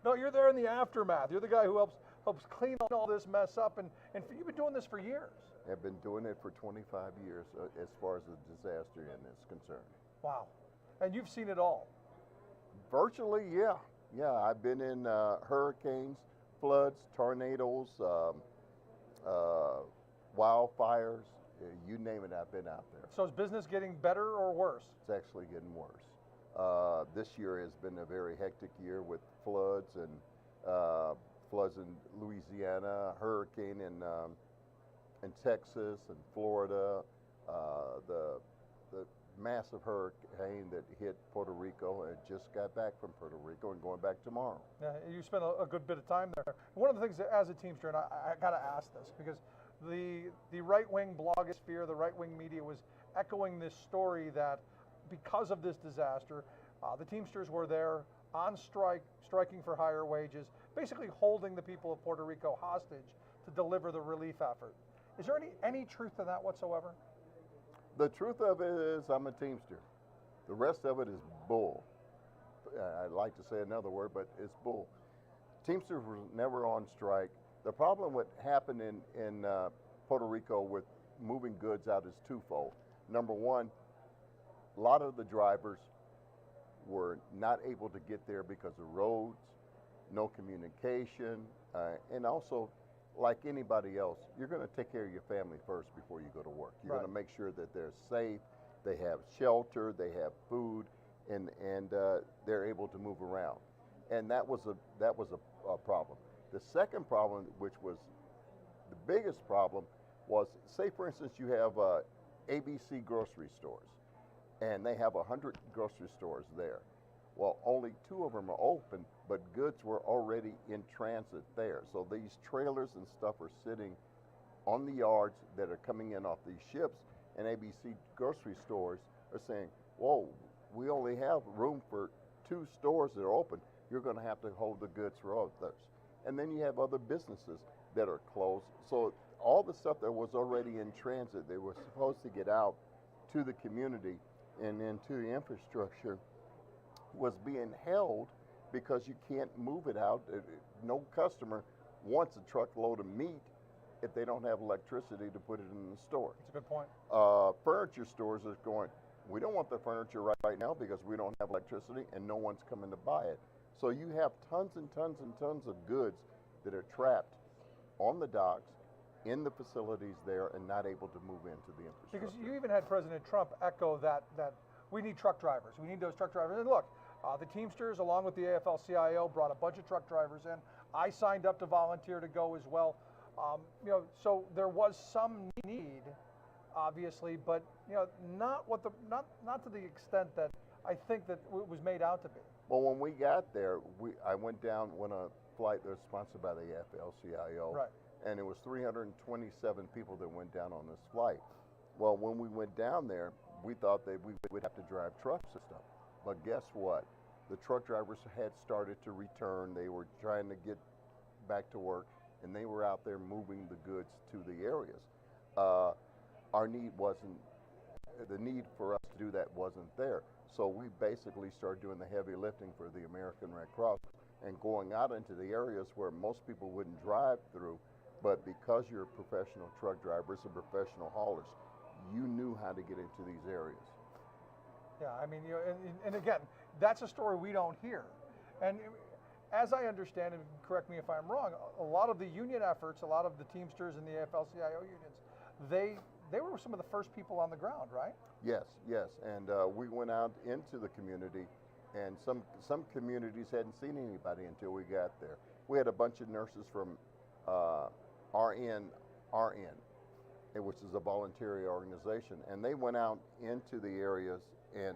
No, you're there in the aftermath. You're the guy who helps clean all this mess up, and you've been doing this for years. I've been doing it for 25 years as far as the disaster is concerned. Wow. And you've seen it all. Virtually, yeah. Yeah, I've been in hurricanes, floods, tornadoes, wildfires, you name it, I've been out there. So is business getting better or worse? It's actually getting worse. This year has been a very hectic year with floods in Louisiana, hurricane in Texas and Florida, the massive hurricane that hit Puerto Rico, and just got back from Puerto Rico and going back tomorrow. Yeah, you spent a good bit of time there. One of the things that, as a Teamster, and I got to ask this, because the right-wing blogosphere, the right-wing media was echoing this story that because of this disaster, the Teamsters were there on strike, striking for higher wages, basically holding the people of Puerto Rico hostage to deliver the relief effort. Is there any truth to that whatsoever? The truth of it is I'm a Teamster. The rest of it is bull. I'd like to say another word, but it's bull. Teamsters were never on strike. The problem what happened in Puerto Rico with moving goods out is twofold. Number one, a lot of the drivers were not able to get there because of roads, no communication, and also, like anybody else, you're going to take care of your family first before you go to work. You're going to make sure that they're safe, they have shelter, they have food, and they're able to move around. And that was a problem. The second problem, which was the biggest problem, was, say for instance, you have ABC grocery stores, and they have 100 grocery stores there. Well, only 2 of them are open, but goods were already in transit there. So these trailers and stuff are sitting on the yards that are coming in off these ships, and ABC grocery stores are saying, whoa, we only have room for 2 stores that are open. You're going to have to hold the goods for others. And then you have other businesses that are closed. So all the stuff that was already in transit, they were supposed to get out to the community and into the infrastructure, was being held because you can't move it out. No customer wants a truckload of meat if they don't have electricity to put it in the store. That's a good point. Furniture stores are going, we don't want the furniture right now because we don't have electricity and no one's coming to buy it. So you have tons and tons and tons of goods that are trapped on the docks, in the facilities there, and not able to move into the infrastructure. Because you even had President Trump echo that we need truck drivers. We need those truck drivers. And look, the Teamsters, along with the AFL-CIO, brought a bunch of truck drivers in. I signed up to volunteer to go as well. So there was some need, obviously, but not to the extent that I think that it was made out to be. Well, when we got there, I went down on a flight that was sponsored by the Aflcio, right, and it was 327 people that went down on this flight. Well, when we went down there, we thought that we would have to drive trucks and stuff. But guess what? The truck drivers had started to return. They were trying to get back to work, and they were out there moving the goods to the areas. Our need wasn't, the need for us to do that wasn't there. So we basically started doing the heavy lifting for the American Red Cross and going out into the areas where most people wouldn't drive through, but because you're professional truck drivers and professional haulers, you knew how to get into these areas. Yeah, I mean, and again, that's a story we don't hear. And as I understand, and correct me if I'm wrong, a lot of the union efforts, a lot of the Teamsters and the AFL-CIO unions, they were some of the first people on the ground, right? Yes, yes, and we went out into the community, and some communities hadn't seen anybody until we got there. We had a bunch of nurses from RN, which is a voluntary organization, and they went out into the areas, and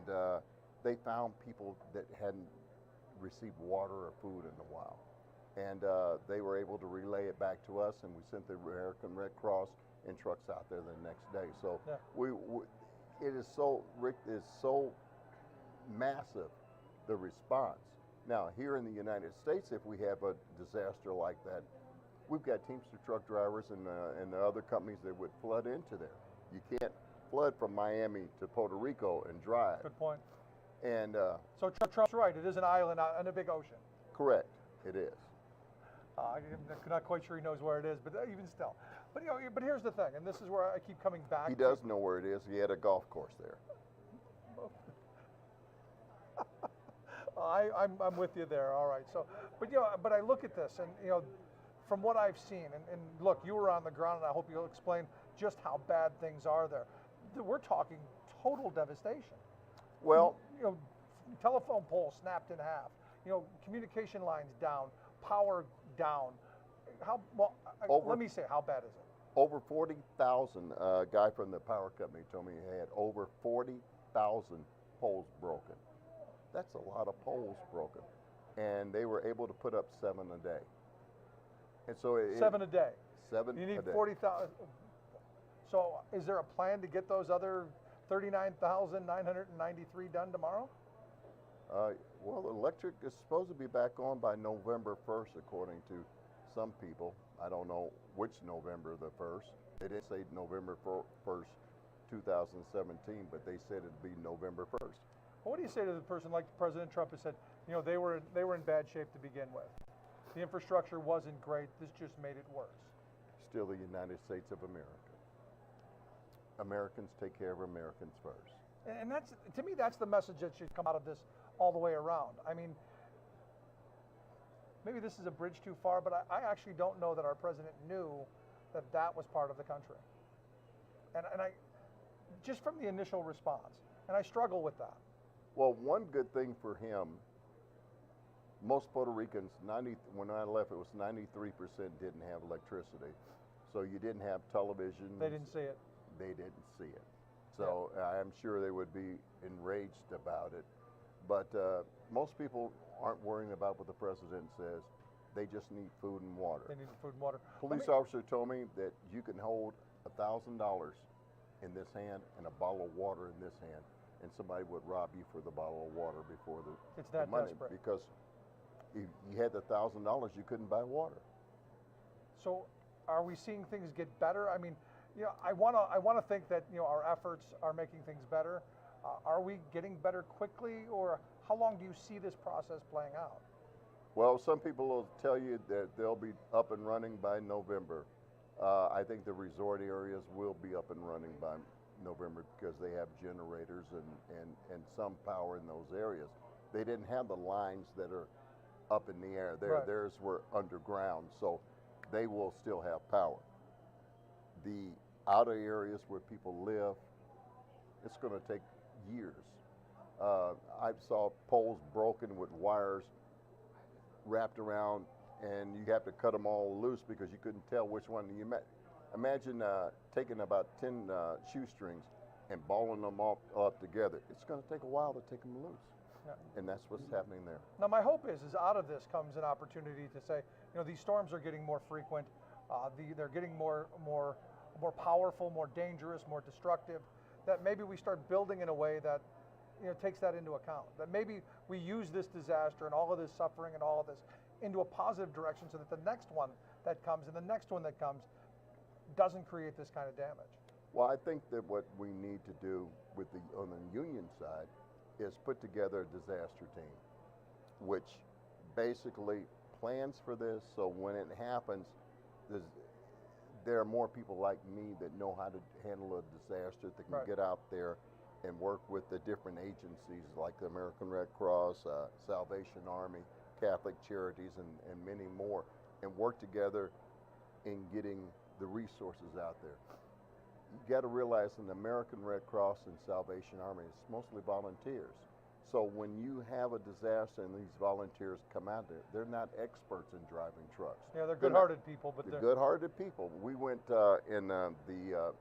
they found people that hadn't received water or food in a while, and they were able to relay it back to us, and we sent the American Red Cross in trucks out there the next day. So yeah. It is so, Rick, is so massive, the response. Now, here in the United States, if we have a disaster like that, we've got Teamster truck drivers and the other companies that would flood into there. You can't flood from Miami to Puerto Rico and drive. Good point. And so Trump's right. It is an island on a big ocean. Correct. It is. I'm not quite sure he knows where it is, but even still. But but here's the thing, and this is where I keep coming back. He does know where it is. He had a golf course there. I'm with you there. All right. So, but I look at this, and from what I've seen, and look, you were on the ground, and I hope you'll explain just how bad things are there. We're talking total devastation. Well, telephone pole snapped in half. Communication lines down, power down. Let me say, how bad is it? over 40,000. A guy from the power company told me he had over 40,000 poles broken. That's a lot of poles broken, and they were able to put up 7 a day. And so 7 a day. 7. You need a day. 40,000. So is there a plan to get those other 39,993 done tomorrow? Well, electric is supposed to be back on by November 1st, according to some people. I don't know which November the 1st. They didn't say November 1st, 2017, but they said it'd be November 1st. Well, what do you say to the person like President Trump has said, they were in bad shape to begin with. The infrastructure wasn't great. This just made it worse. Still the United States of America. Americans take care of Americans first. And that's, to me, that's the message that should come out of this all the way around. I mean, maybe this is a bridge too far, but I actually don't know that our president knew that that was part of the country. And I, just from the initial response, and I struggle with that. Well, one good thing for him, most Puerto Ricans, when I left, it was 93% didn't have electricity. So you didn't have television. They didn't see it. They didn't see it. So yeah. I'm sure they would be enraged about it. But most people aren't worrying about what the president says. They just need food and water. They need food and water. Police officer told me that you can hold $1,000 in this hand and a bottle of water in this hand, and somebody would rob you for the bottle of water before the money. Desperate. Because if you had the $1,000, you couldn't buy water. So are we seeing things get better? I mean, I want to think that our efforts are making things better. Are we getting better quickly, or how long do you see this process playing out? Well, some people will tell you that they'll be up and running by November. I think the resort areas will be up and running by November because they have generators and some power in those areas. They didn't have the lines that are up in the air. Right. Theirs were underground, so they will still have power. The outer areas where people live, it's going to take years. I saw poles broken with wires wrapped around, and you have to cut them all loose because you couldn't tell which one. Imagine taking about 10 shoestrings and balling them up together. It's going to take a while to take them loose. Yeah. And that's what's happening there. Now, my hope is out of this comes an opportunity to say, these storms are getting more frequent. They're getting more powerful, more dangerous, more destructive. That maybe we start building in a way that takes that into account. That maybe we use this disaster and all of this suffering and all of this into a positive direction, so that the next one that comes and the next one that comes doesn't create this kind of damage. Well, I think that what we need to do on the union side is put together a disaster team, which basically plans for this, so when it happens, there are more people like me that know how to handle a disaster, that can get out there and work with the different agencies like the American Red Cross, Salvation Army, Catholic Charities, and many more, and work together in getting the resources out there. You got to realize in the American Red Cross and Salvation Army, it's mostly volunteers. So when you have a disaster and these volunteers come out there, they're not experts in driving trucks. Yeah, they're good-hearted people, but they're good-hearted people. We went in the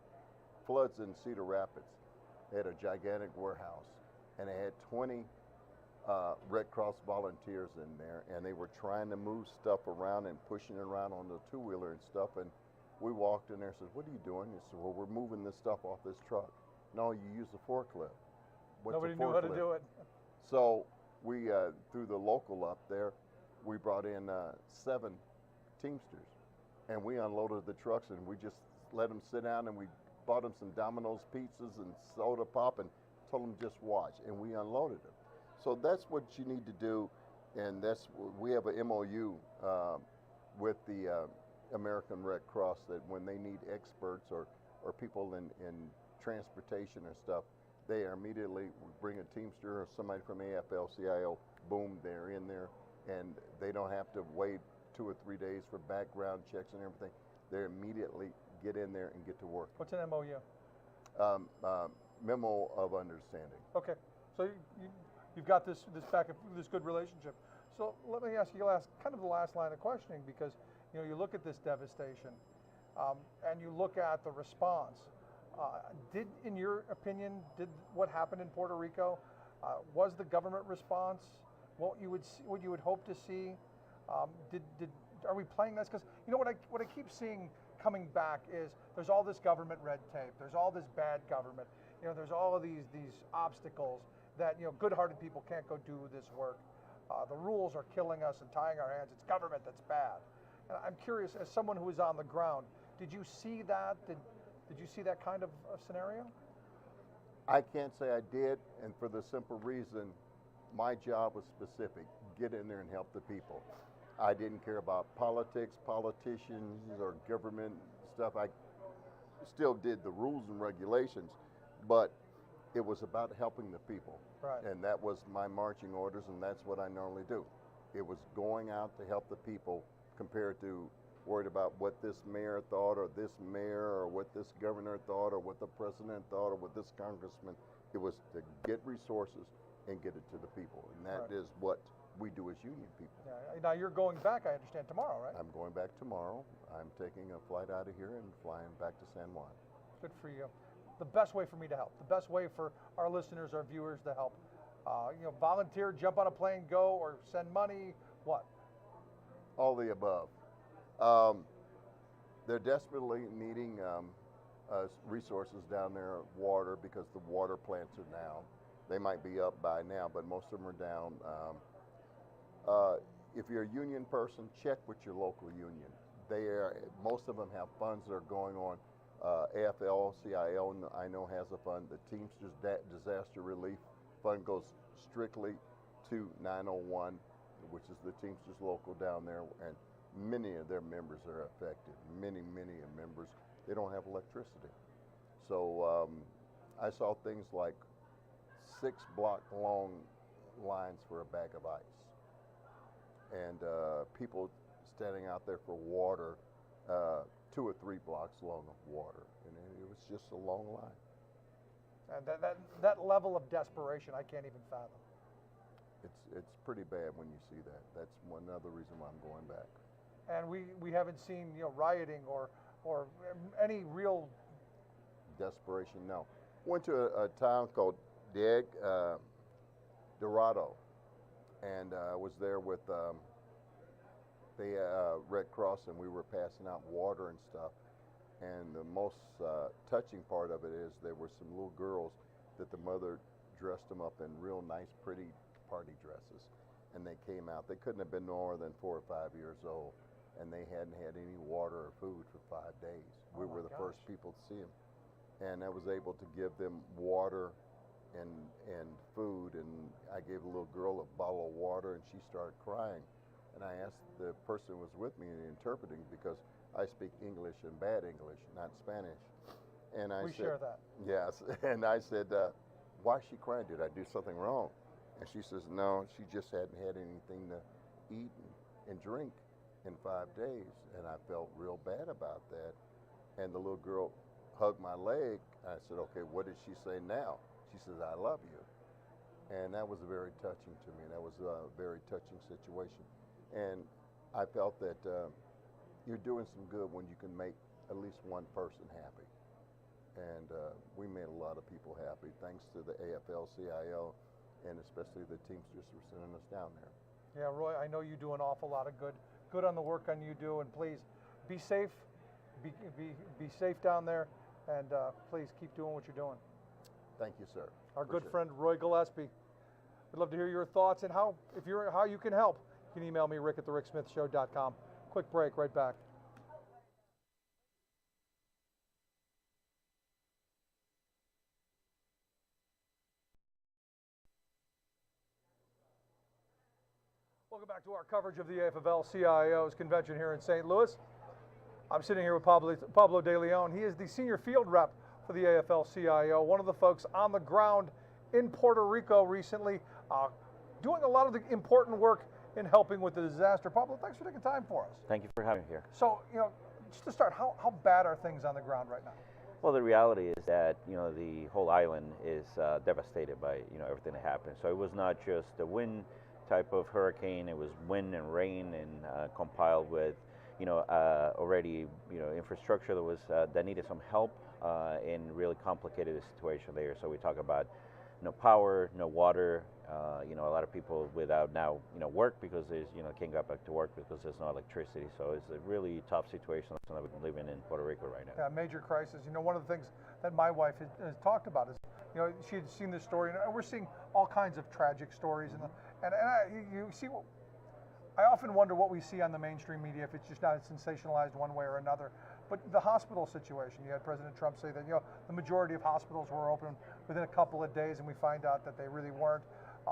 floods in Cedar Rapids. They had a gigantic warehouse, and they had 20 Red Cross volunteers in there, and they were trying to move stuff around and pushing it around on the two-wheeler and stuff. And we walked in there and said, "What are you doing?" They said, "Well, we're moving this stuff off this truck." "No, you use a forklift." Nobody knew how to do it. So we, through the local up there, we brought in 7 Teamsters, and we unloaded the trucks, and we just let them sit down, and we bought them some Domino's pizzas and soda pop and told them just watch, and we unloaded them. So that's what you need to do and we have a MOU with the American Red Cross that when they need experts or people in transportation and stuff, they are immediately bring a Teamster or somebody from Aflcio, boom, they're in there, and they don't have to wait 2 or 3 days for background checks and everything. They immediately get in there and get to work. What's an MOU? Memo of understanding. Okay, so you've got this good relationship. So let me ask you kind of the last line of questioning, because you look at this devastation, and you look at the response. In your opinion, did what happened in Puerto Rico, was the government response what you would hope to see? Are we playing this? Because what I keep seeing coming back is there's all this government red tape, there's all this bad government, there's all of these obstacles that good-hearted people can't go do this work. The rules are killing us and tying our hands. It's government that's bad. And I'm curious, as someone who is on the ground, did you see that? Did you see that kind of scenario? I can't say I did, and for the simple reason, my job was specific: get in there and help the people. I didn't care about politics, politicians, or government stuff. I still did the rules and regulations, but it was about helping the people. Right. And that was my marching orders, and that's what I normally do. It was going out to help the people compared to worried about what this mayor thought or this mayor or what this governor thought or what the president thought or what this congressman. It was to get resources and get it to the people, and that Right. is what we do as union people. Yeah. Now you're going back, I understand, tomorrow, right? I'm going back tomorrow. I'm taking a flight out of here and flying back to San Juan. Good for you. The best way for me to help, the best way for our listeners, our viewers to help, volunteer, jump on a plane, go, or send money, what? All the above. They're desperately needing resources down there, water, because the water plants are down. They might be up by now, but most of them are down. If you're a union person, check with your local union. Most of them have funds that are going on. AFL-CIO, I know, has a fund. The Teamsters Disaster Relief Fund goes strictly to 901, which is the Teamsters local down there, and many of their members are affected. Many members, they don't have electricity. So I saw things like 6-block-long lines for a bag of ice, and people standing out there for water, 2 or 3 blocks long of water, and it was just a long line. And that level of desperation, I can't even fathom. It's pretty bad when you see that. That's one other reason why I'm going back. And we haven't seen rioting or any real Desperation, no. Went to a town called Dorado, and I was there with the Red Cross, and we were passing out water and stuff. And the most touching part of it is there were some little girls that the mother dressed them up in real nice, pretty party dresses, and they came out. They couldn't have been more than 4 or 5 years old, and they hadn't had any water or food for 5 days. We were the first people to see them, and I was able to give them water and food, and I gave a little girl a bottle of water, and she started crying. And I asked the person who was with me interpreting, because I speak English and bad English, not Spanish. And I we said, share that. yes. And I said, why is she crying? Did I do something wrong? And she says, no, she just hadn't had anything to eat and drink in 5 days. And I felt real bad about that. And the little girl hugged my leg. I said, okay, what did she say now? She says, I love you. And that was very touching to me. That was a very touching situation. And I felt that you're doing some good when you can make at least one person happy. And we made a lot of people happy, thanks to the AFL-CIO and especially the Teamsters for sending us down there. Yeah, Roy, I know you do an awful lot of good on the work on you do, and please be safe, be safe down there, and please keep doing what you're doing. Thank you, sir. Our Appreciate good friend Roy Gillespie. We'd love to hear your thoughts and how you can help. You can email me, rick@thericksmithshow.com. Quick break, right back. Welcome back to our coverage of the Aflcio's convention here in St. Louis. I'm sitting here with Pablo De Leon. He is the senior field rep for the Aflcio, one of the folks on the ground in Puerto Rico recently, doing a lot of the important work in helping with the disaster. Pablo, thanks for taking time for us. Thank you for having me here. So, just to start, how bad are things on the ground right now? Well, the reality is that, the whole island is devastated by, everything that happened. So it was not just a wind type of hurricane, it was wind and rain and compiled with, already, infrastructure that was, that needed some help and really complicated the situation there. So we talk about no power, no water, a lot of people without now, work because there's, can't go back to work because there's no electricity. So it's a really tough situation that we're living in Puerto Rico right now. Yeah, major crisis. One of the things that my wife has talked about is, she had seen this story, and we're seeing all kinds of tragic stories. You see, I often wonder what we see on the mainstream media, if it's just not sensationalized one way or another. But the hospital situation, you had President Trump say that, the majority of hospitals were open within a couple of days, and we find out that they really weren't.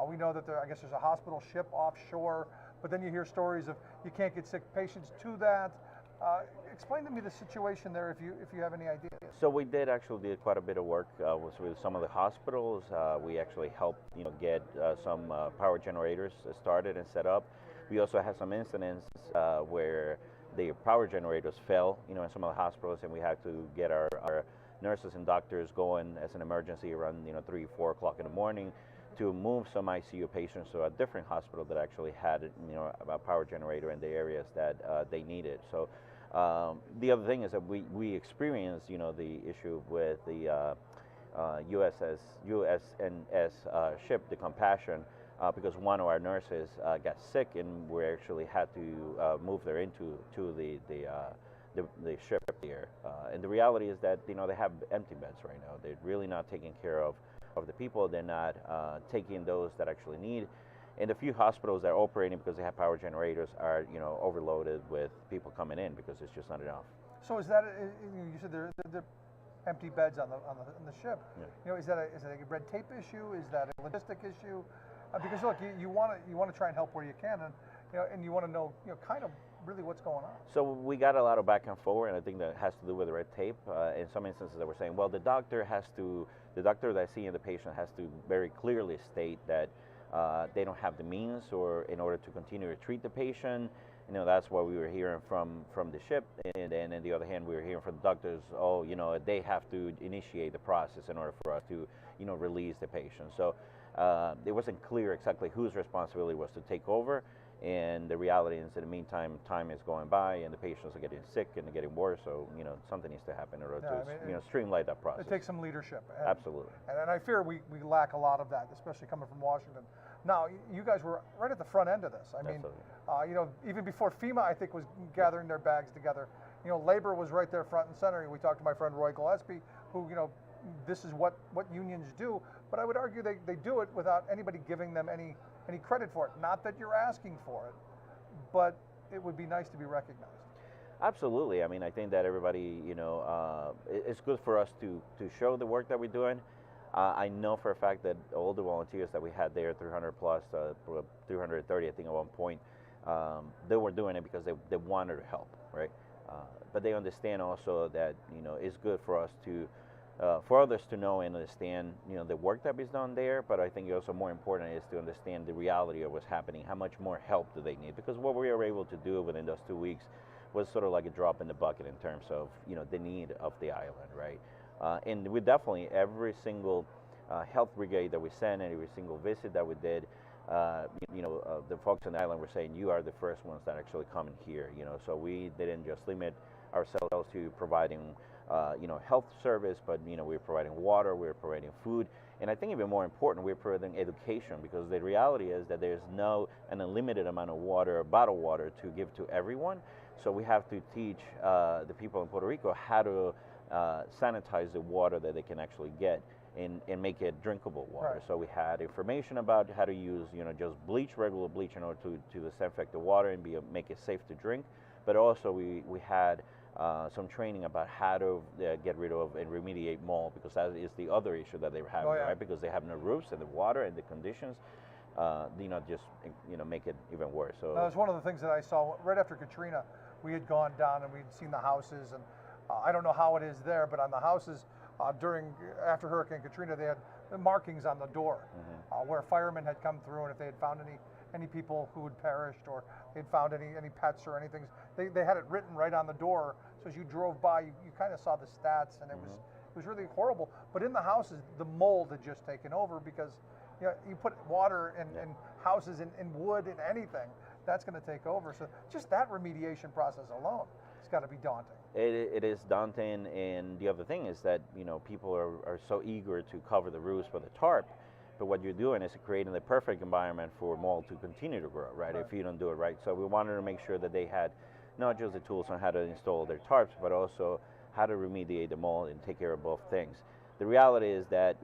We know that I guess there's a hospital ship offshore, but then you hear stories of you can't get sick patients to that. Explain to me the situation there if you have any idea. So we did quite a bit of work with some of the hospitals. We actually helped get some power generators started and set up. We also had some incidents where the power generators fell, in some of the hospitals, and we had to get our nurses and doctors going as an emergency around 3, 4 o'clock in the morning to move some ICU patients to a different hospital that actually had a power generator in the areas that they needed. So the other thing is that we experienced the issue with the USNS ship, the Compassion, because one of our nurses got sick, and we actually had to move her into the ship here. And the reality is that they have empty beds right now. They're really not taking care of the people. They're not taking those that actually need. And the few hospitals that are operating because they have power generators are overloaded with people coming in because it's just not enough. So is that, you said there are empty beds on the ship? Yeah. Is that a red tape issue? Is that a logistic issue? Because look, you want to try and help where you can, and you want to know kind of really what's going on. So we got a lot of back and forth, and I think that has to do with the red tape. In some instances, they were saying, well, the doctor that seeing the patient has to very clearly state that they don't have the means or in order to continue to treat the patient. That's what we were hearing from the ship, and then on the other hand, we were hearing from the doctors, they have to initiate the process in order for us to release the patient. So it wasn't clear exactly whose responsibility was to take over. And the reality is, in the meantime, time is going by, and the patients are getting sick and they're getting worse. So something needs to happen in order to streamline that process. It takes some leadership. Absolutely. And I fear we lack a lot of that, especially coming from Washington. Now, you guys were right at the front end of this. I mean, even before FEMA, I think, was gathering their bags together. Labor was right there front and center. We talked to my friend Roy Gillespie, who this is what unions do. But I would argue they do it without anybody giving them any credit for it. Not that you're asking for it, but it would be nice to be recognized. Absolutely. I mean, I think that everybody, it's good for us to show the work that we're doing. I know for a fact that all the volunteers that we had there, 300 plus, 330, I think at one point, they were doing it because they wanted to help, right? But they understand also that, it's good for us to for others to know and understand, the work that is done there. But I think also more important is to understand the reality of what's happening. How much more help do they need? Because what we were able to do within those 2 weeks was sort of like a drop in the bucket in terms of, the need of the island, right? And we definitely, every single health brigade that we sent, and every single visit that we did, the folks on the island were saying, you are the first ones that actually come in here, so we didn't just limit ourselves to providing health service, but we're providing water, we're providing food, and I think even more important, we're providing education, because the reality is that there's an unlimited amount of water, bottled water, to give to everyone. So we have to teach the people in Puerto Rico how to sanitize the water that they can actually get and make it drinkable water. Right. So we had information about how to use just bleach, regular bleach, in order to disinfect the water and make it safe to drink. But also we had some training about how to get rid of and remediate mold, because that is the other issue that they were having, right? Because they have no roofs and the water and the conditions. just make it even worse. So that was one of the things that I saw right after Katrina. We had gone down and we'd seen the houses, and I don't know how it is there, but on the houses after Hurricane Katrina, they had the markings on the door where firemen had come through, and if they had found any people who had perished, or they'd found any pets or anything, they had it written right on the door. So as you drove by, you kind of saw the stats, and it was really horrible. But in the houses, the mold had just taken over, because you put water in houses in wood and anything, that's going to take over. So just that remediation process alone, it's got to be daunting. It is daunting, and the other thing is that people are so eager to cover the roofs with a tarp, but what you're doing is creating the perfect environment for mold to continue to grow, right? If you don't do it right. So we wanted to make sure that they had not just the tools on how to install their tarps, but also how to remediate the mold and take care of both things. The reality is that,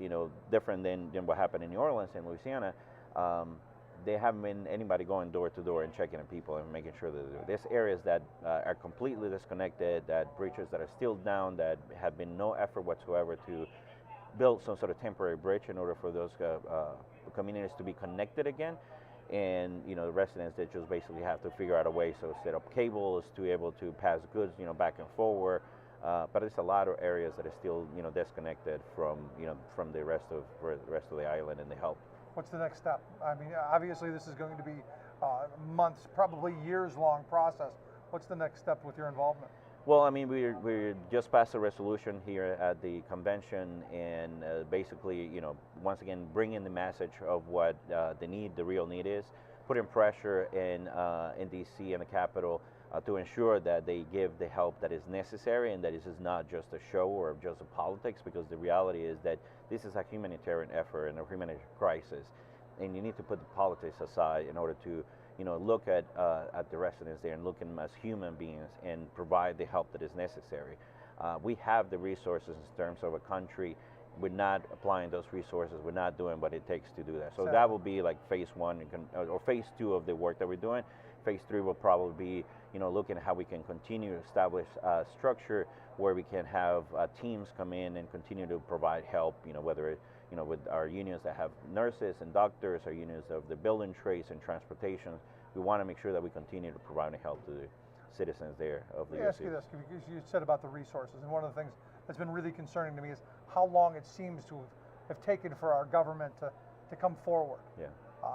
different than what happened in New Orleans and Louisiana, they haven't been anybody going door to door and checking on people and making sure that there's areas that are completely disconnected, that bridges that are still down, that have been no effort whatsoever to build some sort of temporary bridge in order for those communities to be connected again. And the residents, they just basically have to figure out a way, so set up cables to be able to pass goods back and forward. But it's a lot of areas that are still disconnected from from the rest of the island and the help. What's the next step? I mean, obviously this is going to be months, probably years long process. What's the next step with your involvement? Well, I mean, we just passed a resolution here at the convention, and basically, once again, bringing the message of what the real need is, putting pressure in DC and the Capitol to ensure that they give the help that is necessary, and that this is not just a show or just a politics, because the reality is that this is a humanitarian effort and a humanitarian crisis, and you need to put the politics aside in order to look at the residents there and look at them as human beings and provide the help that is necessary. We have the resources in terms of a country. We're not applying those resources. We're not doing what it takes to do that. So that will be like phase one or phase two of the work that we're doing. Phase three will probably be looking at how we can continue to establish a structure where we can have teams come in and continue to provide help, whether with our unions that have nurses and doctors, our unions of the building trades and transportation. We want to make sure that we continue to provide help to the citizens there of the Let me ask you this, because you said about the resources, and one of the things that's been really concerning to me is how long it seems to have taken for our government to come forward. Yeah.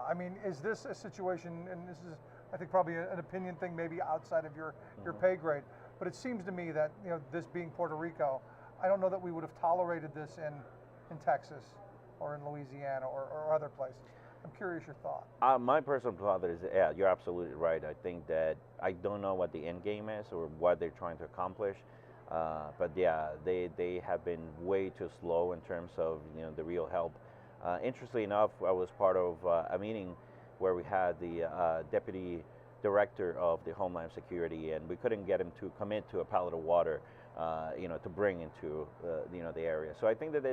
I mean, is this a situation, and this is, I think, probably an opinion thing, maybe outside of your pay grade, but it seems to me that, this being Puerto Rico, I don't know that we would have tolerated this in Texas or in Louisiana or other places. I'm curious your thought. My personal thought is, yeah, you're absolutely right. I think that I don't know what the end game is or what they're trying to accomplish, but yeah, they have been way too slow in terms of the real help. Interestingly enough, I was part of a meeting where we had the deputy director of the Homeland Security, and we couldn't get him to commit to a pallet of water, to bring into the area. So I think that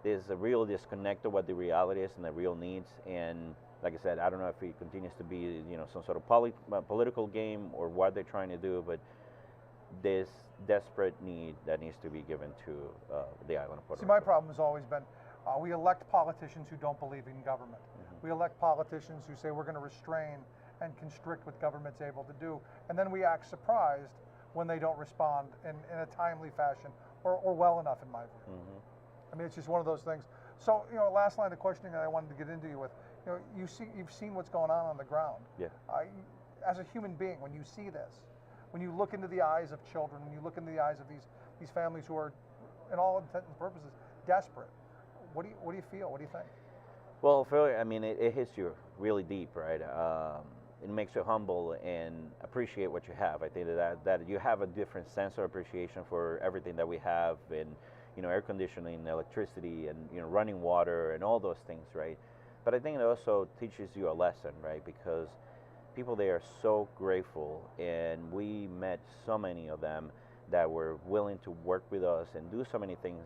there's a real disconnect of what the reality is and the real needs. And like I said, I don't know if it continues to be some sort of political game or what they're trying to do, but this desperate need that needs to be given to the island of Puerto Rico. See, my problem has always been we elect politicians who don't believe in government. We elect politicians who say we're going to restrain and constrict what government's able to do, and then we act surprised when they don't respond in a timely fashion or well enough, in my view. I mean, it's just one of those things. So, last line of questioning that I wanted to get into you with, you've seen what's going on the ground. Yeah. As a human being, when you see this, when you look into the eyes of children, when you look into the eyes of these families who are, in all intents and purposes, desperate, what do you feel? What do you think? Well, Phil, I mean, it hits you really deep, right? It makes you humble and appreciate what you have. I think that you have a different sense of appreciation for everything that we have, and air conditioning, electricity, and running water, and all those things, right? But I think it also teaches you a lesson, right? Because people there are so grateful, and we met so many of them that were willing to work with us and do so many things,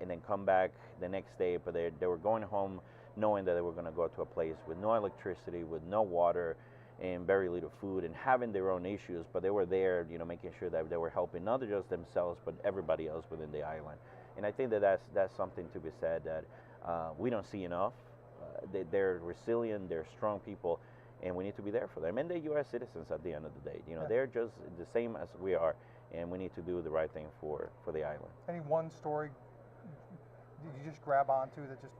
and then come back the next day, but they were going home knowing that they were going to go to a place with no electricity, with no water, and very little food, and having their own issues, but they were there, making sure that they were helping not just themselves, but everybody else within the island. And I think that that's something to be said that we don't see enough. they're resilient, they're strong people, and we need to be there for them. And they're U.S. citizens at the end of the day. You know, they're just the same as we are, and we need to do the right thing for the island. Any one story did you just grab onto that just?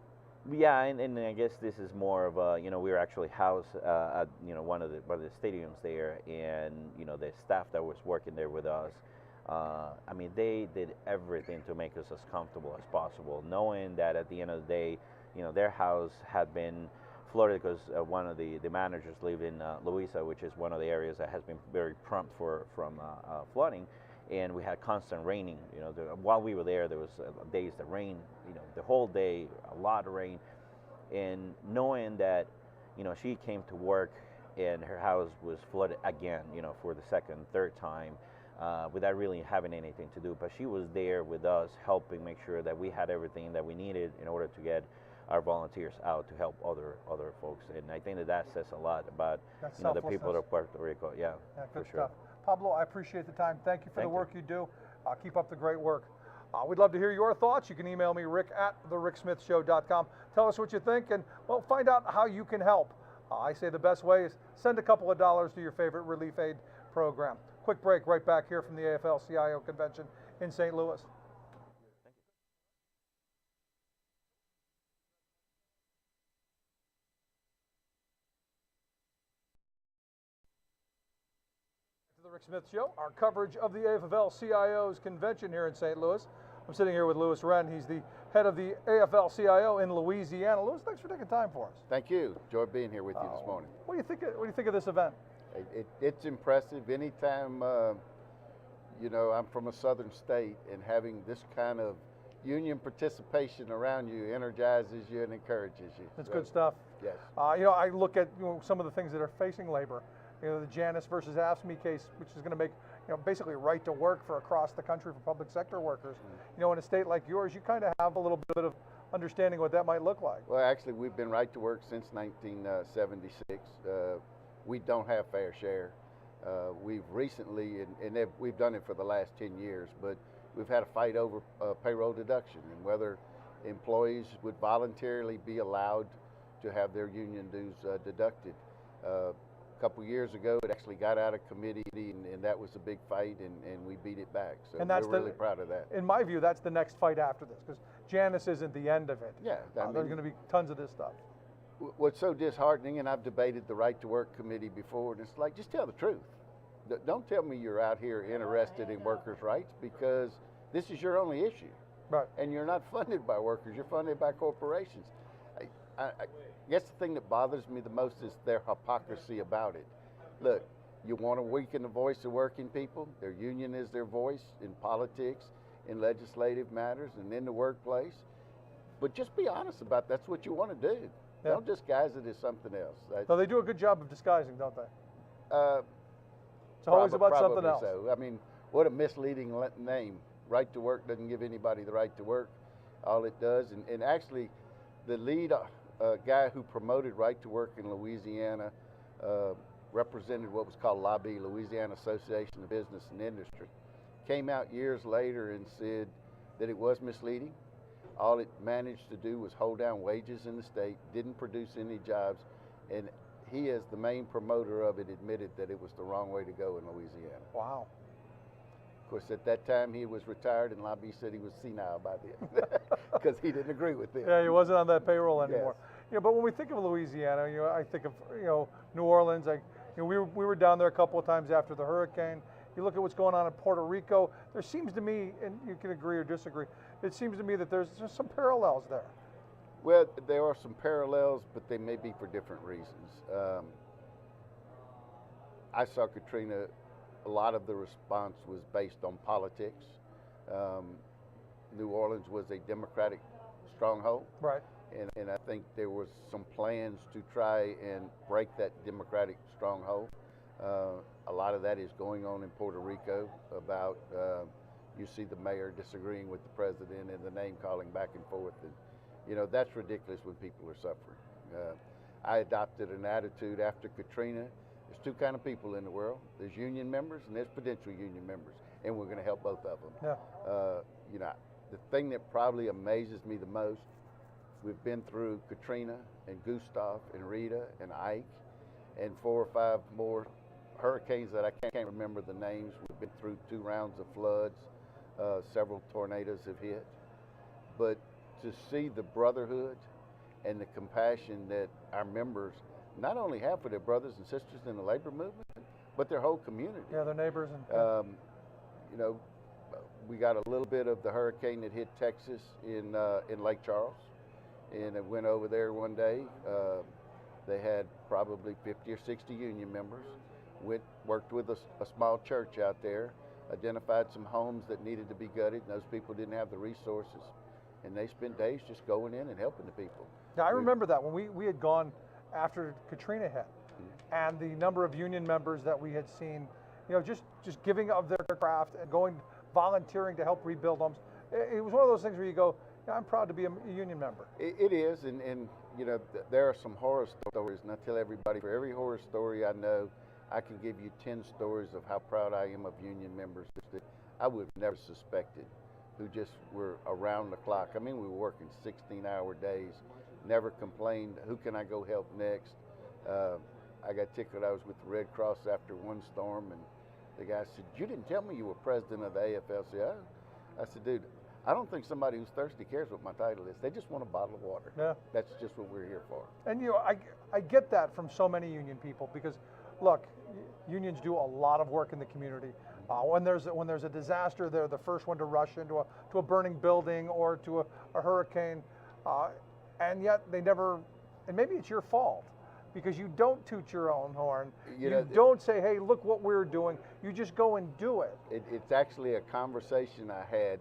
Yeah, and I guess this is more of a, we were actually housed at, one of the stadiums there, and, the staff that was working there with us, I mean, they did everything to make us as comfortable as possible, knowing that at the end of the day, their house had been flooded because one of the managers lived in Louisa, which is one of the areas that has been very prompt from flooding. And we had constant raining. While we were there was days that rained, the whole day, a lot of rain. And knowing that, she came to work and her house was flooded again, for the second, third time, without really having anything to do. But she was there with us, helping make sure that we had everything that we needed in order to get our volunteers out to help other folks. And I think that says a lot about the people of Puerto Rico. Yeah, good for sure. Stuff. Pablo, I appreciate the time. Thank you for the work you do. Keep up the great work. We'd love to hear your thoughts. You can email me, rick@thericksmithshow.com. Tell us what you think, and, well, find out how you can help. I say the best way is send a couple of dollars to your favorite relief aid program. Quick break, right back here from the Aflcio convention in St. Louis. The Rick Smith Show, our coverage of the AFL-CIO's convention here in St. Louis. I'm sitting here with Louis Wren. He's the head of the AFL-CIO in Louisiana. Louis, thanks for taking time for us. Thank you. Enjoyed being here with you this morning. What do you think of this event? It's impressive. Anytime, I'm from a southern state, and having this kind of union participation around you energizes you and encourages you. That's good stuff. Yes. I look at some of the things that are facing labor. The Janus versus Aflcio case, which is going to make, basically right to work for across the country for public sector workers. In a state like yours, you kind of have a little bit of understanding what that might look like. Well, actually, we've been right to work since 1976. We don't have fair share. We've recently, and we've done it for the last 10 years, but we've had a fight over payroll deduction and whether employees would voluntarily be allowed to have their union dues deducted. A couple years ago, it actually got out of committee, and that was a big fight, and we beat it back. So we're really proud of that. In my view, that's the next fight after this, because Janus isn't the end of it. Yeah, there's going to be tons of this stuff. What's so disheartening, and I've debated the Right to Work committee before, and it's like, just tell the truth. Don't tell me you're out here interested in workers' rights, because this is your only issue. Right. And you're not funded by workers, you're funded by corporations. I guess the thing that bothers me the most is their hypocrisy about it. Look, you want to weaken the voice of working people. Their union is their voice in politics, in legislative matters, and in the workplace. But just be honest about that's what you want to do. Yeah. Don't disguise it as something else. So they do a good job of disguising, don't they? It's always about something else. So. I mean, what a misleading name. Right to work doesn't give anybody the right to work. All it does, and actually, the lead guy who promoted right to work in Louisiana represented what was called Lobby, Louisiana Association of Business and Industry. Came out years later and said that it was misleading. All it managed to do was hold down wages in the state, didn't produce any jobs, and he, as the main promoter of it, admitted that it was the wrong way to go in Louisiana. Wow. Of course, at that time, he was retired, and Lobby said he was senile by then because he didn't agree with it. Yeah, he wasn't on that payroll anymore. Yes. But when we think of Louisiana, I think of New Orleans. We were down there a couple of times after the hurricane. You look at what's going on in Puerto Rico. There seems to me, and you can agree or disagree, it seems to me that there's some parallels there. Well, there are some parallels, but they may be for different reasons. I saw Katrina. A lot of the response was based on politics. New Orleans was a Democratic stronghold. Right. And I think there was some plans to try and break that Democratic stronghold. A lot of that is going on in Puerto Rico about, you see the mayor disagreeing with the president and the name calling back and forth. And, that's ridiculous when people are suffering. I adopted an attitude after Katrina. There's two kind of people in the world. There's union members and there's potential union members, and we're going to help both of them. Yeah. The thing that probably amazes me the most, We've been through Katrina and Gustav and Rita and Ike and 4 or 5 more hurricanes that I can't remember the names. We've been through 2 rounds of floods. Several tornadoes have hit. But to see the brotherhood and the compassion that our members not only have for their brothers and sisters in the labor movement, but their whole community. Yeah, their neighbors. And you know, we got a little bit of the hurricane that hit Texas in Lake Charles, and it went over there one day. They had probably 50 or 60 union members. Worked with a small church out there, identified some homes that needed to be gutted, and those people didn't have the resources. And they spent days just going in and helping the people. Yeah, I remember that when we had gone after Katrina hit, and the number of union members that we had seen, you know, just giving of their craft and going volunteering to help rebuild homes. It was one of those things where you go, yeah, I'm proud to be a union member. It is, and you know, there are some horror stories, and I tell everybody, for every horror story I know, I can give you 10 stories of how proud I am of union members that I would have never suspected, who just were around the clock. I mean, we were working 16-hour days, never complained. Who can I go help next? I got tickled. I was with the Red Cross after one storm, and the guy said, "You didn't tell me you were president of the Aflcio." I said, "Dude, I don't think somebody who's thirsty cares what my title is. They just want a bottle of water." Yeah. That's just what we're here for. And you know, I get that from so many union people, because look, unions do a lot of work in the community. When there's a disaster, they're the first one to rush into a burning building or to a hurricane, and yet they never. And maybe it's your fault, because you don't toot your own horn. You don't say, "Hey, look what we're doing." You just go and do it. It's actually a conversation I had.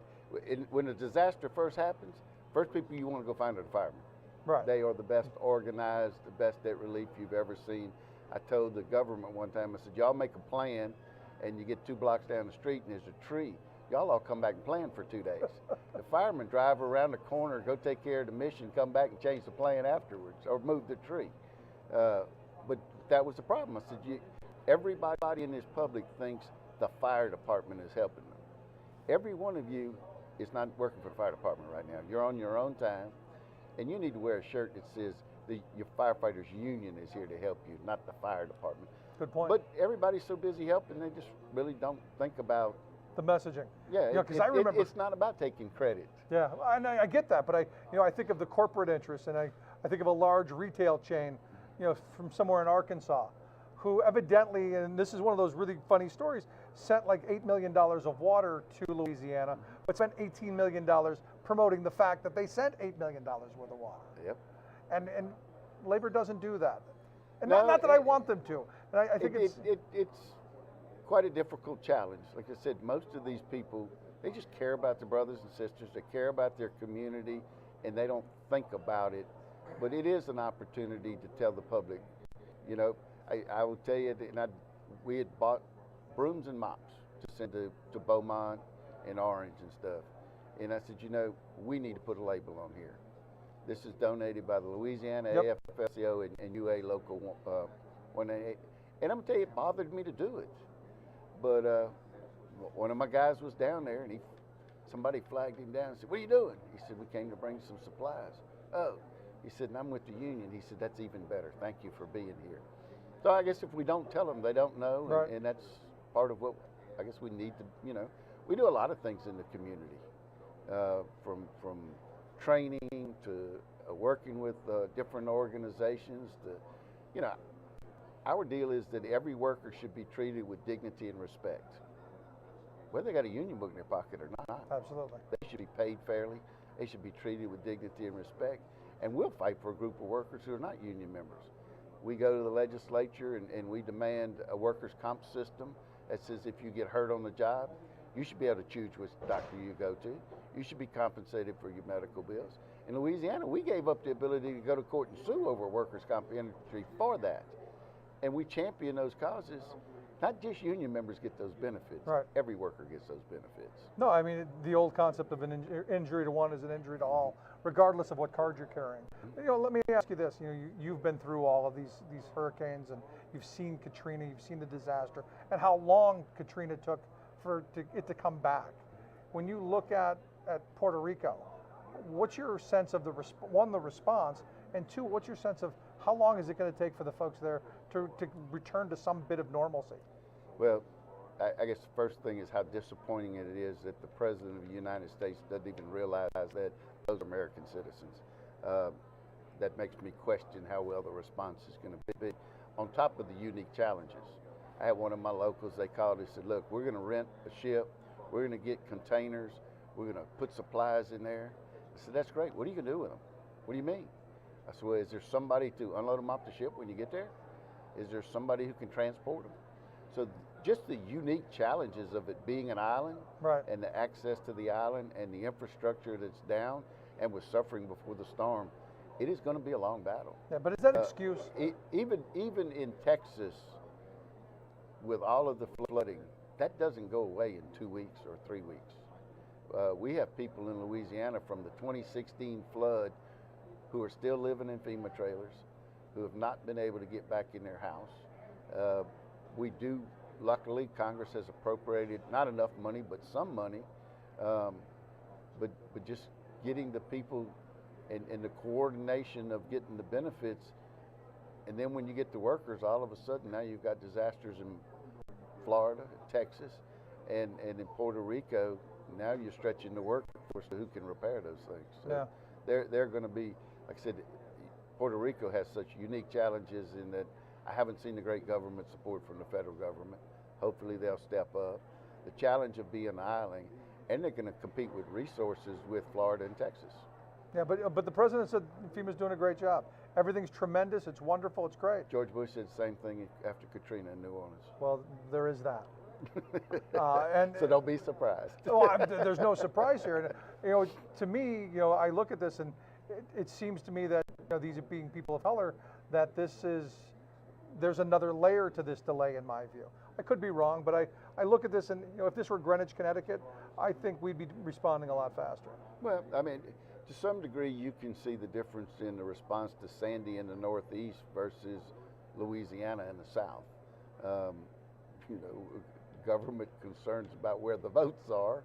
When a disaster first happens, first people you want to go find are the firemen. Right. They are the best organized, the best at relief you've ever seen. I told the government one time, I said, y'all make a plan and you get 2 blocks down the street and there's a tree. Y'all all come back and plan for 2 days. The firemen drive around the corner, go take care of the mission, come back and change the plan afterwards or move the tree. But that was the problem. I said, everybody in this public thinks the fire department is helping them. Every one of you is not working for the fire department right now. You're on your own time, and you need to wear a shirt that says your firefighters union is here to help you, not the fire department. Good point. But everybody's so busy helping, they just really don't think about the messaging. Yeah, because I remember it's not about taking credit. Yeah, I get that, but I think of the corporate interests, and I think of a large retail chain, from somewhere in Arkansas, who evidently, and this is one of those really funny stories, sent like $8 million of water to Louisiana, but spent $18 million promoting the fact that they sent $8 million worth of water. Yep. And labor doesn't do that. And No, not that I want them to. And I think it's quite a difficult challenge. Like I said, most of these people, they just care about their brothers and sisters, they care about their community, and they don't think about it. But it is an opportunity to tell the public. I will tell you that we had bought brooms and mops to send to Beaumont and Orange and stuff. And I said, we need to put a label on here. This is donated by the Louisiana Aflcio and UA Local 188. And I'm going to tell you, it bothered me to do it. But one of my guys was down there, and somebody flagged him down and said, "What are you doing?" He said, "We came to bring some supplies." "Oh." He said, "And I'm with the union." He said, "That's even better. Thank you for being here." So I guess if we don't tell them, they don't know. Right. And that's part of what I guess we need to, we do a lot of things in the community, from training to working with different organizations to, our deal is that every worker should be treated with dignity and respect, whether they got a union book in their pocket or not. Absolutely. They should be paid fairly. They should be treated with dignity and respect. And we'll fight for a group of workers who are not union members. We go to the legislature and we demand a workers' comp system that says if you get hurt on the job, you should be able to choose which doctor you go to. You should be compensated for your medical bills. In Louisiana, we gave up the ability to go to court and sue over workers' comp industry for that. And we champion those causes. Not just union members get those benefits. Right. Every worker gets those benefits. No, I mean, the old concept of an injury to one is an injury to all, regardless of what card you're carrying. Let me ask you this. You've been through all of these hurricanes, and you've seen Katrina, you've seen the disaster, and how long Katrina took for it to come back. When you look at Puerto Rico, what's your sense of the response, and two, what's your sense of how long is it going to take for the folks there to return to some bit of normalcy? Well, I guess the first thing is how disappointing it is that the President of the United States doesn't even realize that those are American citizens. That makes me question how well the response is going to be. On top of the unique challenges, I had one of my locals, they called and said, look, we're going to rent a ship, we're going to get containers, we're going to put supplies in there. I said, that's great. What are you going to do with them? What do you mean? I said, well, is there somebody to unload them off the ship when you get there? Is there somebody who can transport them? So just the unique challenges of it being an island, right, and the access to the island and the infrastructure that's down and was suffering before the storm, it is going to be a long battle. Yeah, but is that an excuse? Even in Texas, with all of the flooding, that doesn't go away in 2 weeks or 3 weeks. We have people in Louisiana from the 2016 flood who are still living in FEMA trailers, who have not been able to get back in their house. We do, luckily, Congress has appropriated not enough money, but some money, but just getting the people and the coordination of getting the benefits. And then when you get the workers, all of a sudden now you've got disasters in Florida, Texas, and in Puerto Rico. Now you're stretching the workforce to who can repair those things. So yeah. they're going to be, like I said, Puerto Rico has such unique challenges in that I haven't seen the great government support from the federal government. Hopefully they'll step up. The challenge of being an island, and they're going to compete with resources with Florida and Texas. Yeah, but the president said FEMA's doing a great job. Everything's tremendous. It's wonderful. It's great. George Bush said the same thing after Katrina in New Orleans. Well, there is that. So don't be surprised. There's no surprise here. And, to me, I look at this and it seems to me that these being people of color, that there's another layer to this delay in my view. I could be wrong, but I look at this and if this were Greenwich, Connecticut, I think we'd be responding a lot faster. Well, I mean, to some degree, you can see the difference in the response to Sandy in the Northeast versus Louisiana in the South. Government concerns about where the votes are,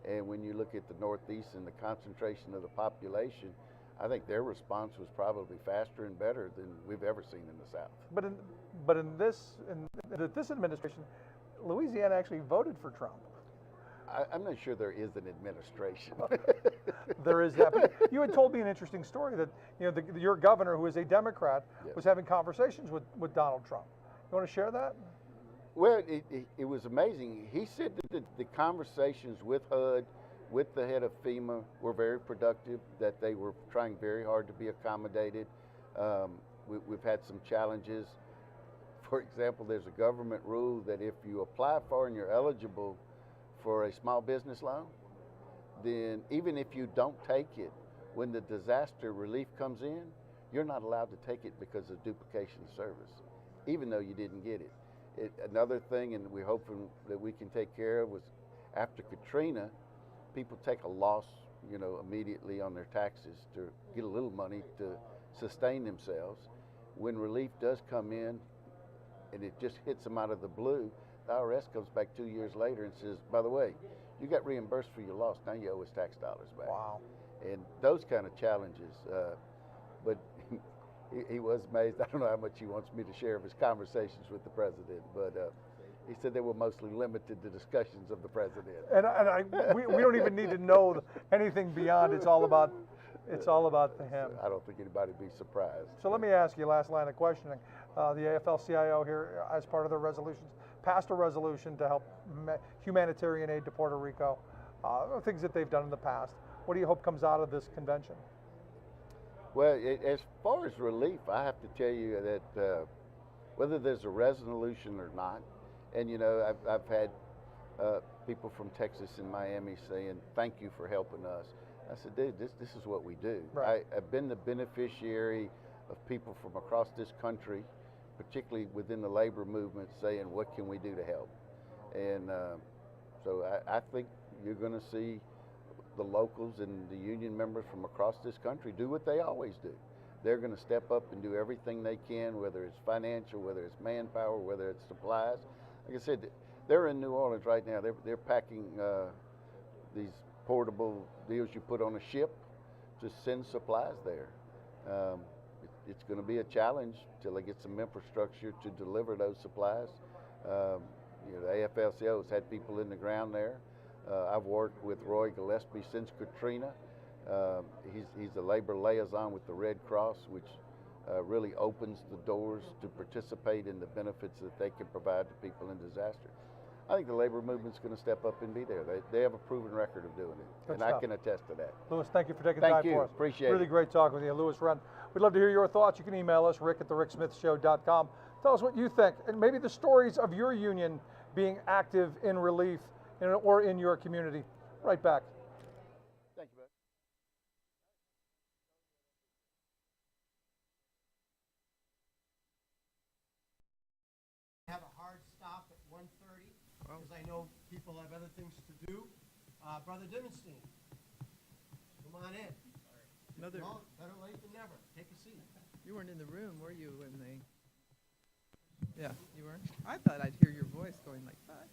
and when you look at the Northeast and the concentration of the population, I think their response was probably faster and better than we've ever seen in the South. But in this administration, Louisiana actually voted for Trump. I'm not sure there is an administration. There is that. But you had told me an interesting story that your governor, who is a Democrat, yes, was having conversations with Donald Trump. You want to share that? Well, it was amazing. He said that the conversations with HUD, with the head of FEMA, were very productive, that they were trying very hard to be accommodated. We've had some challenges. For example, there's a government rule that if you apply for and you're eligible for a small business loan, then even if you don't take it, when the disaster relief comes in, you're not allowed to take it because of duplication of service, even though you didn't get it. Another thing, and we're hoping that we can take care of, was after Katrina, people take a loss, immediately on their taxes to get a little money to sustain themselves. When relief does come in, and it just hits them out of the blue, the IRS comes back 2 years later and says, by the way, you got reimbursed for your loss, now you owe us tax dollars back. Wow. And those kind of challenges, but he was amazed. I don't know how much he wants me to share of his conversations with the president, but he said they were mostly limited to discussions of the president. And we don't even need to know anything beyond. It's all about him. I don't think anybody would be surprised. So let me ask you, last line of questioning. The Aflcio here, as part of their resolutions, passed a resolution to help humanitarian aid to Puerto Rico, things that they've done in the past. What do you hope comes out of this convention? Well, as far as relief, I have to tell you that whether there's a resolution or not, and I've had people from Texas and Miami saying, thank you for helping us. I said, dude, this is what we do. Right. I've been the beneficiary of people from across this country, particularly within the labor movement, saying, what can we do to help? And so I think you're going to see the locals and the union members from across this country do what they always do. They're going to step up and do everything they can, whether it's financial, whether it's manpower, whether it's supplies. Like I said, they're in New Orleans right now. They're packing these portable deals you put on a ship to send supplies there. It's going to be a challenge till they get some infrastructure to deliver those supplies. The Aflcio has had people in the ground there. I've worked with Roy Gillespie since Katrina. He's a labor liaison with the Red Cross, which really opens the doors to participate in the benefits that they can provide to people in disaster. I think the labor movement's going to step up and be there. They have a proven record of doing it, and I can attest to that. Louis, thank you for taking time for us. Appreciate it. Really great talking with you. Louis Wren. We'd love to hear your thoughts. You can email us, rick@thericksmithshow.com. Tell us what you think, and maybe the stories of your union being active in relief or in your community. Right back. Thank you, bud. Have a hard stop at 1:30 because I know people have other things to do. Brother Dimenstein, come on in. Another. No, better late than never. Take a seat. You weren't in the room, were you, when they? Yeah, you weren't. I thought I'd hear your voice going like that.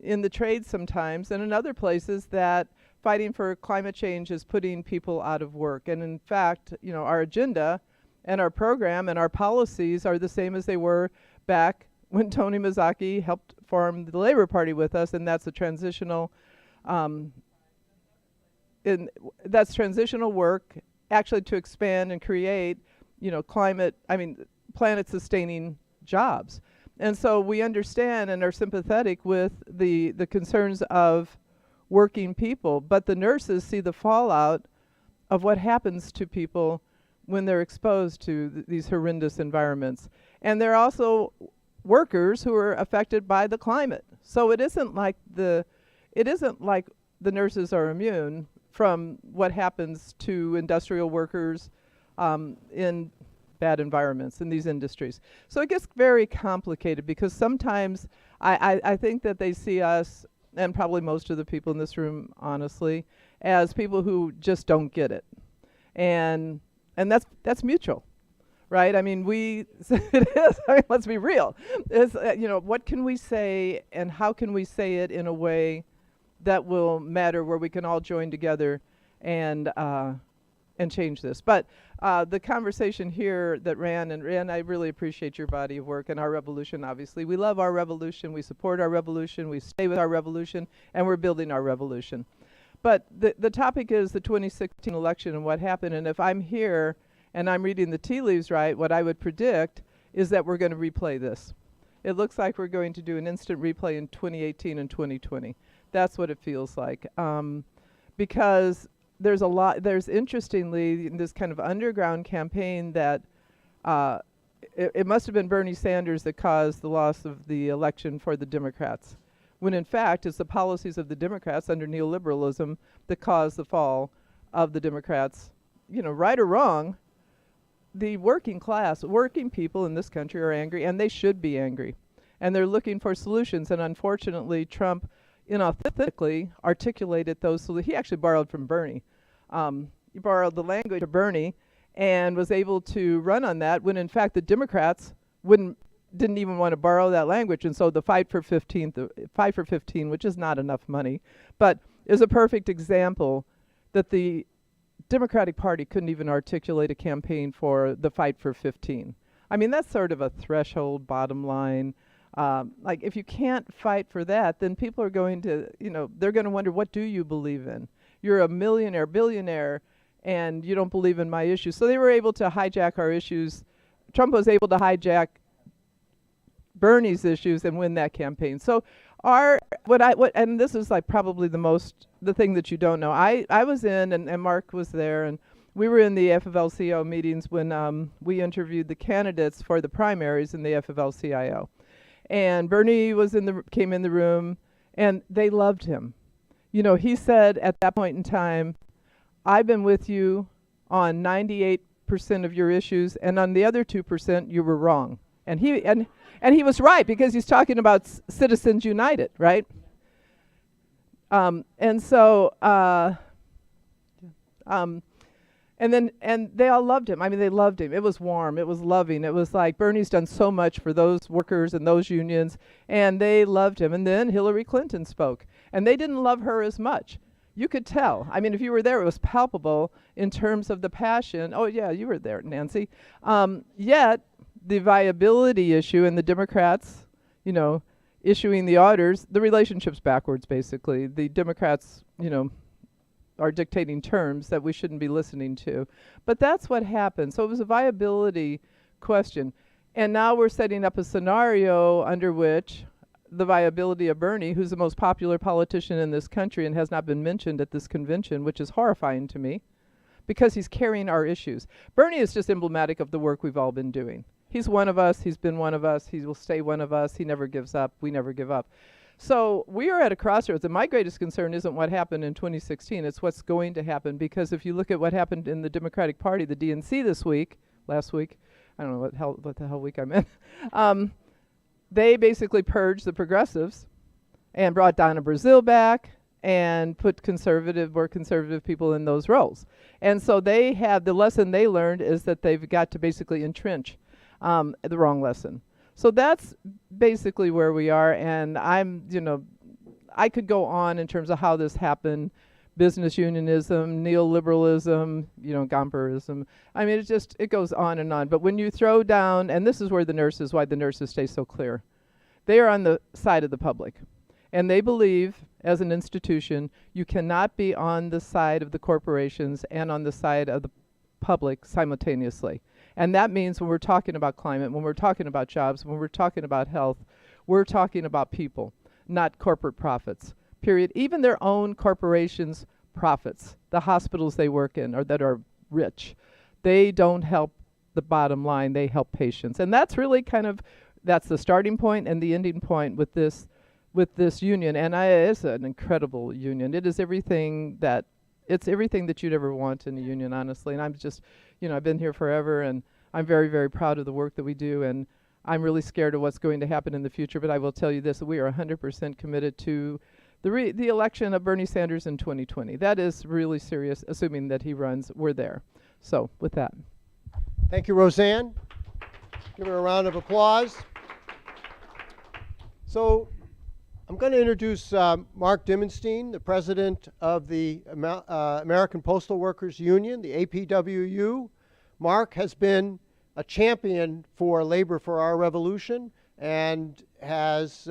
in the trades sometimes and in other places that fighting for climate change is putting people out of work. And in fact, our agenda and our program and our policies are the same as they were back when Tony Mazzocchi helped form the Labor Party with us, and that's a transitional that's transitional work actually to expand and create, planet sustaining jobs. And so we understand and are sympathetic with the concerns of working people, but the nurses see the fallout of what happens to people when they're exposed to these horrendous environments. And they're also workers who are affected by the climate. So it isn't like the nurses are immune from what happens to industrial workers in bad environments in these industries. So it gets very complicated because sometimes I think that they see us, and probably most of the people in this room, honestly, as people who just don't get it. And that's mutual, right? I mean, it is. I mean, let's be real. It's, what can we say and how can we say it in a way that will matter, where we can all join together and change this. But the conversation here that ran, I really appreciate your body of work and our revolution, obviously. We love our revolution, we support our revolution, we stay with our revolution, and we're building our revolution. But the topic is the 2016 election and what happened. And if I'm here and I'm reading the tea leaves right, what I would predict is that we're going to replay this. It looks like we're going to do an instant replay in 2018 and 2020. That's what it feels like. Because there's interestingly this kind of underground campaign that it must have been Bernie Sanders that caused the loss of the election for the Democrats, when in fact it's the policies of the Democrats under neoliberalism that caused the fall of the Democrats. Right or wrong, the working class, working people in this country are angry, and they should be angry. And they're looking for solutions, and unfortunately Trump inauthentically articulated those solutions. He actually borrowed from Bernie. He borrowed the language of Bernie and was able to run on that when in fact the Democrats didn't even want to borrow that language. And so the fight for 15, which is not enough money, but is a perfect example that the Democratic Party couldn't even articulate a campaign for the fight for 15. I mean, that's sort of a threshold bottom line. Like if you can't fight for that, then people are going to, they're going to wonder, what do you believe in? You're a millionaire, billionaire, and you don't believe in my issues. So they were able to hijack our issues. Trump was able to hijack Bernie's issues and win that campaign. So and this is like probably the thing that you don't know. I was in, and Mark was there, and we were in the Aflcio meetings when we interviewed the candidates for the primaries in the Aflcio. And Bernie came in the room, and they loved him. He said at that point in time, I've been with you on 98% of your issues, and on the other 2%, you were wrong. And he was right, because he's talking about Citizens United, right? And they all loved him. I mean, they loved him. It was warm. It was loving. It was like Bernie's done so much for those workers and those unions, and they loved him. And then Hillary Clinton spoke, and they didn't love her as much. You could tell. I mean, if you were there, it was palpable in terms of the passion. Oh, yeah, you were there, Nancy. Yet, the viability issue and the Democrats, issuing the orders, the relationship's backwards, basically. The Democrats, are dictating terms that we shouldn't be listening to. But that's what happened. So it was a viability question. And now we're setting up a scenario under which the viability of Bernie, who's the most popular politician in this country and has not been mentioned at this convention, which is horrifying to me, because he's carrying our issues. Bernie is just emblematic of the work we've all been doing. He's one of us. He's been one of us. He will stay one of us. He never gives up. We never give up. So we are at a crossroads, and my greatest concern isn't what happened in 2016. It's what's going to happen, because if you look at what happened in the Democratic Party, the DNC last week, I don't know what the hell week I'm in, they basically purged the progressives and brought Donna Brazile back and put more conservative people in those roles. And so the lesson they learned is that they've got to basically entrench the wrong lesson. So that's basically where we are, and I'm, I could go on in terms of how this happened. Business unionism, neoliberalism, Gomperism. I mean, it goes on and on. But when you throw down, and this is why the nurses stay so clear. They are on the side of the public. And they believe, as an institution, you cannot be on the side of the corporations and on the side of the public simultaneously. And that means when we're talking about climate, when we're talking about jobs, when we're talking about health, we're talking about people, not corporate profits. Period. Even their own corporations' profits, the hospitals they work in or that are rich, they don't help the bottom line, they help patients. And that's really that's the starting point and the ending point with this union. And it's an incredible union. It is everything that you'd ever want in a union, honestly. And I'm just, I've been here forever, and I'm very, very proud of the work that we do. And I'm really scared of what's going to happen in the future, but I will tell you this, we are 100% committed to the election of Bernie Sanders in 2020. That is really serious, assuming that he runs. We're there. So with that. Thank you, Roseanne. Give her a round of applause. So I'm going to introduce Mark Dimenstein, the president of the American Postal Workers Union, the APWU. Mark has been a champion for Labor for Our Revolution and has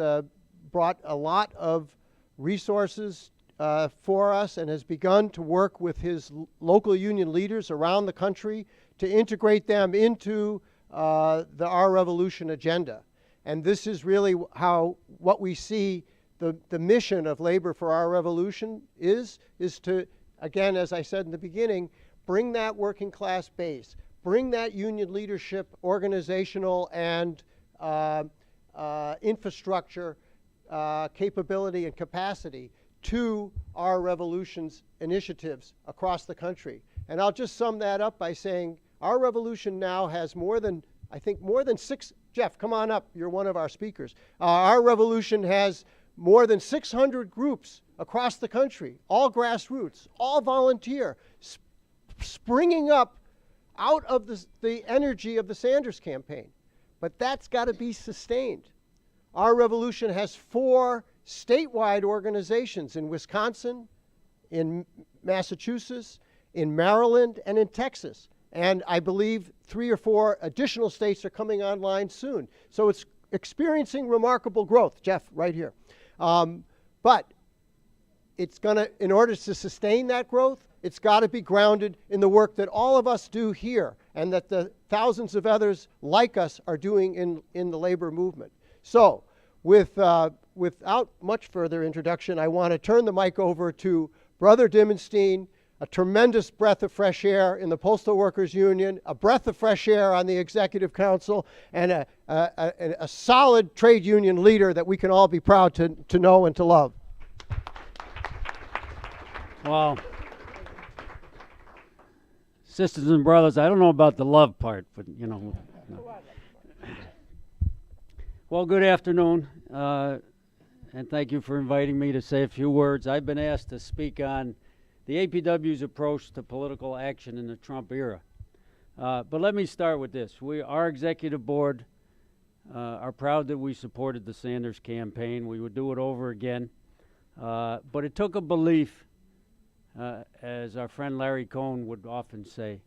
brought a lot of resources for us and has begun to work with his local union leaders around the country to integrate them into the Our Revolution agenda. And this is really what we see the mission of Labor for Our Revolution is to, again, as I said in the beginning, bring that working class base, bring that union leadership, organizational and infrastructure capability and capacity to Our Revolution's initiatives across the country. And I'll just sum that up by saying Our Revolution now has more than six, Jeff, come on up, you're one of our speakers. Our Revolution has more than 600 groups across the country, all grassroots, all volunteer, springing up out of the energy of the Sanders campaign. But that's got to be sustained. Our Revolution has 4 statewide organizations in Wisconsin, in Massachusetts, in Maryland, and in Texas. And I believe 3 or 4 additional states are coming online soon. So it's experiencing remarkable growth. Jeff, right here. But it's in order to sustain that growth, it's got to be grounded in the work that all of us do here and that the thousands of others like us are doing in the labor movement. So without much further introduction, I want to turn the mic over to Brother Dimenstein, a tremendous breath of fresh air in the Postal Workers Union, a breath of fresh air on the Executive Council, and a solid trade union leader that we can all be proud to know and to love. Well, sisters and brothers, I don't know about the love part, but No. Well, good afternoon, and thank you for inviting me to say a few words. I've been asked to speak on the APW's approach to political action in the Trump era. But let me start with this. Our executive board are proud that we supported the Sanders campaign. We would do it over again. But it took a belief, as our friend Larry Cohn would often say,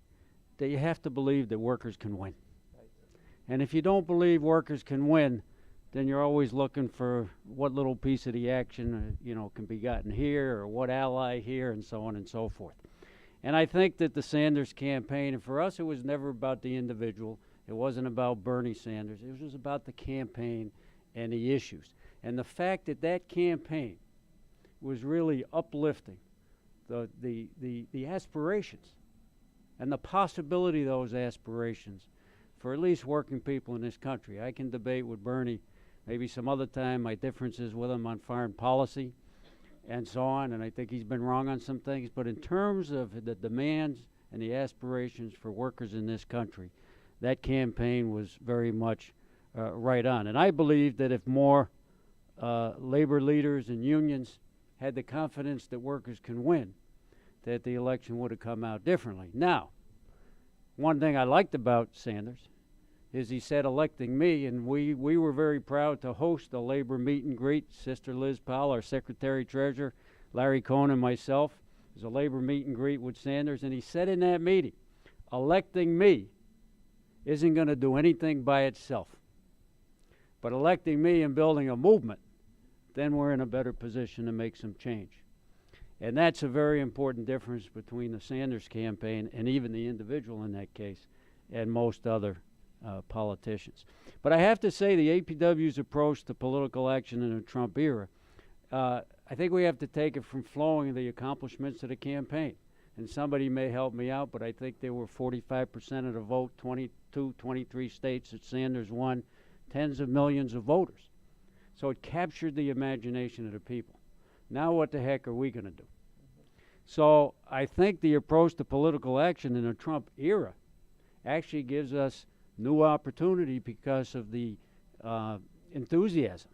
that you have to believe that workers can win. And if you don't believe workers can win, then you're always looking for what little piece of the action can be gotten here, or what ally here, and so on and so forth. And I think that the Sanders campaign, and for us it was never about the individual, it wasn't about Bernie Sanders, it was just about the campaign and the issues. And the fact that that campaign was really uplifting the aspirations and the possibility of those aspirations for at least working people in this country. I can debate with Bernie maybe some other time my differences with him on foreign policy and so on, and I think he's been wrong on some things, but in terms of the demands and the aspirations for workers in this country, that campaign was very much right on. And I believe that if more labor leaders and unions had the confidence that workers can win, that the election would have come out differently. Now, one thing I liked about Sanders is he said electing me, and we were very proud to host a labor meet and greet. Sister Liz Powell, our secretary-treasurer, Larry Cohn, and myself. It was a labor meet and greet with Sanders, and he said in that meeting, electing me isn't going to do anything by itself. But electing me and building a movement, then we're in a better position to make some change. And that's a very important difference between the Sanders campaign and even the individual in that case and most other politicians. But I have to say the APW's approach to political action in the Trump era, I think we have to take it from flowing the accomplishments of the campaign. And somebody may help me out, but I think there were 45% of the vote, 22, 23 states that Sanders won, tens of millions of voters. So it captured the imagination of the people. Now what the heck are we going to do? So I think the approach to political action in the Trump era actually gives us new opportunity because of the enthusiasm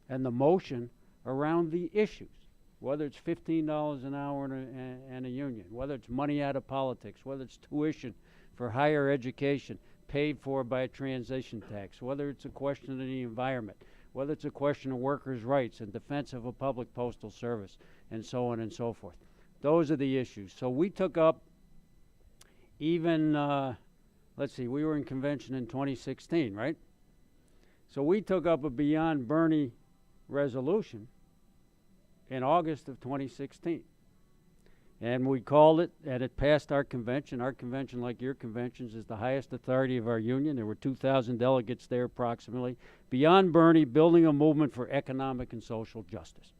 and the motion around the issues, whether it's $15 an hour and a union, whether it's money out of politics, whether it's tuition for higher education paid for by a transition tax, whether it's a question of the environment, whether it's a question of workers' rights and defense of a public postal service, and so on and so forth. Those are the issues. So we took up even, let's see, we were in convention in 2016, right? So we took up a Beyond Bernie resolution in August of 2016. And we called it, and it passed our convention. Our convention, like your conventions, is the highest authority of our union. There were 2,000 delegates there approximately. Beyond Bernie, building a movement for economic and social justice.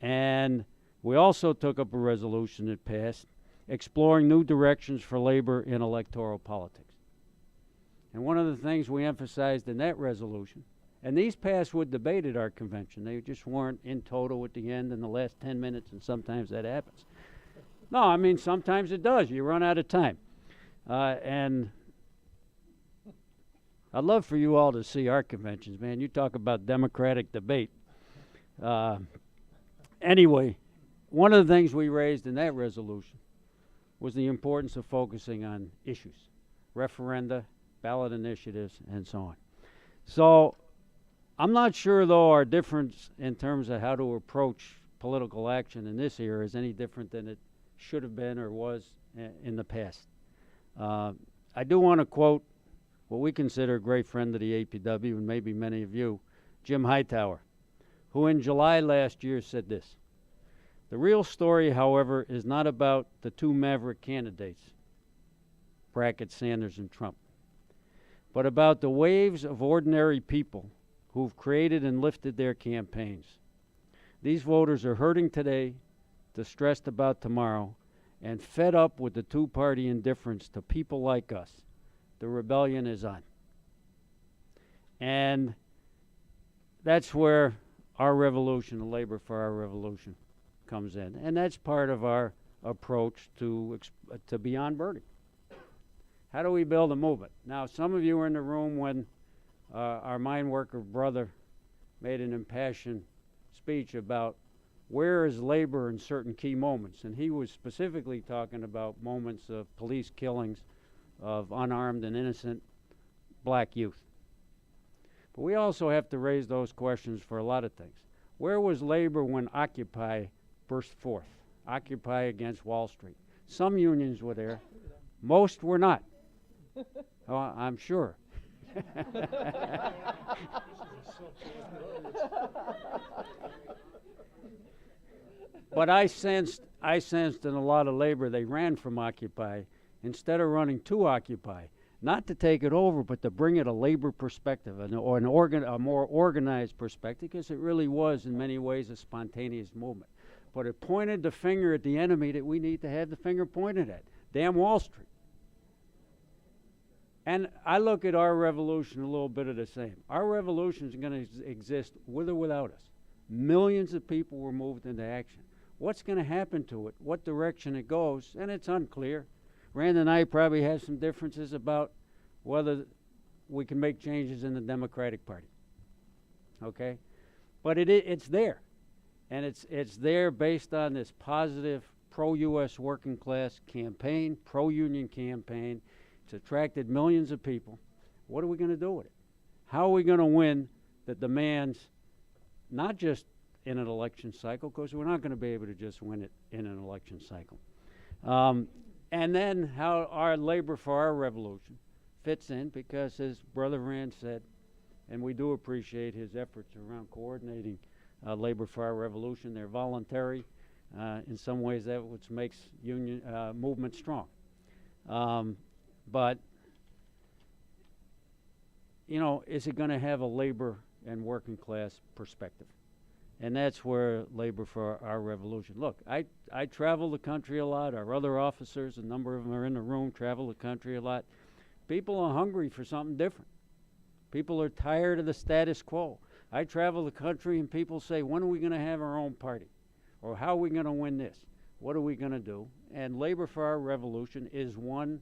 And we also took up a resolution that passed, exploring new directions for labor in electoral politics. And one of the things we emphasized in that resolution, and these passed with debate at our convention. They just weren't in total at the end in the last 10 minutes, and sometimes that happens. No, I mean, sometimes it does. You run out of time. And I'd love for you all to see our conventions, man. You talk about democratic debate. Anyway, one of the things we raised in that resolution was the importance of focusing on issues, referenda, ballot initiatives, and so on. So I'm not sure, though, our difference in terms of how to approach political action in this era is any different than it should have been or was in the past. I do want to quote what we consider a great friend of the APW, and maybe many of you, Jim Hightower, who in July last year said this: "The real story, however, is not about the two maverick candidates, bracket Sanders and Trump, but about the waves of ordinary people who've created and lifted their campaigns. These voters are hurting today, distressed about tomorrow, and fed up with the two-party indifference to people like us. The rebellion is on." And that's where our revolution, the labor for our revolution, comes in. And that's part of our approach to Beyond Bernie. How do we build a movement? Now, some of you were in the room when our mine worker brother made an impassioned speech about where is labor in certain key moments. And he was specifically talking about moments of police killings of unarmed and innocent black youth. But we also have to raise those questions for a lot of things. Where was labor when Occupy burst forth? Occupy against Wall Street. Some unions were there. Most were not. Oh, I'm sure. But I sensed in a lot of labor they ran from Occupy instead of running to Occupy, not to take it over, but to bring it a labor perspective or a more organized perspective, because it really was in many ways a spontaneous movement. But it pointed the finger at the enemy that we need to have the finger pointed at. Damn Wall Street. And I look at our revolution a little bit of the same. Our revolution is going to exist with or without us. Millions of people were moved into action. What's going to happen to it? What direction it goes? And it's unclear. Rand and I probably have some differences about whether we can make changes in the Democratic Party. Okay? But it's there. And it's there based on this positive pro-U.S. working class campaign, pro-union campaign. It's attracted millions of people. What are we going to do with it? How are we going to win the demands, not just in an election cycle, because we're not going to be able to just win it in an election cycle. And then how our labor for our revolution fits in, because as Brother Rand said, and we do appreciate his efforts around coordinating labor for our revolution. They're voluntary. In some ways, that which makes union movement strong. But you know, is it going to have a labor and working class perspective? And that's where labor for our revolution. Look, I travel the country a lot. Our other officers, a number of them are in the room, travel the country a lot. People are hungry for something different. People are tired of the status quo. I travel the country and people say, when are we going to have our own party? Or how are we going to win this? What are we going to do? And labor for our revolution is one,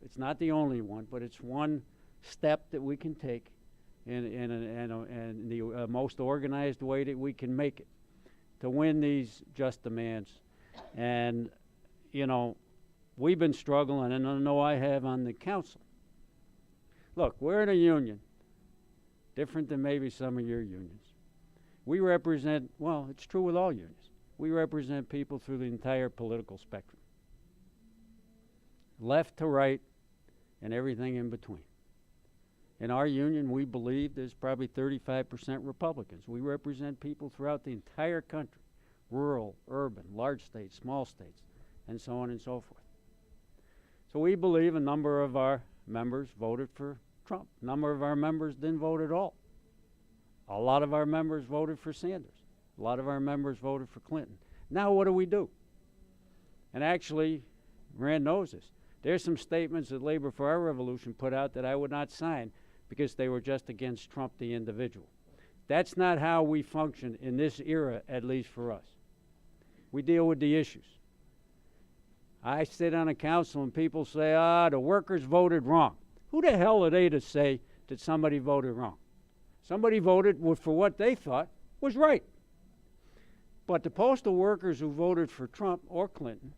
it's not the only one, but it's one step that we can take in the most organized way that we can make it to win these just demands. And, you know, we've been struggling, and I know I have on the council. Look, we're in a union, different than maybe some of your unions. We represent, well, it's true with all unions. We represent people through the entire political spectrum, left to right and everything in between. In our union, we believe there's probably 35% Republicans. We represent people throughout the entire country, rural, urban, large states, small states, and so on and so forth. So we believe a number of our members voted for Trump. A number of our members didn't vote at all. A lot of our members voted for Sanders. A lot of our members voted for Clinton. Now what do? And actually, Rand knows this. There's some statements that Labor for Our Revolution put out that I would not sign because they were just against Trump the individual. That's not how we function in this era, at least for us. We deal with the issues. I sit on a council and people say, the workers voted wrong. Who the hell are they to say that somebody voted wrong? Somebody voted for what they thought was right. But the postal workers who voted for Trump or Clinton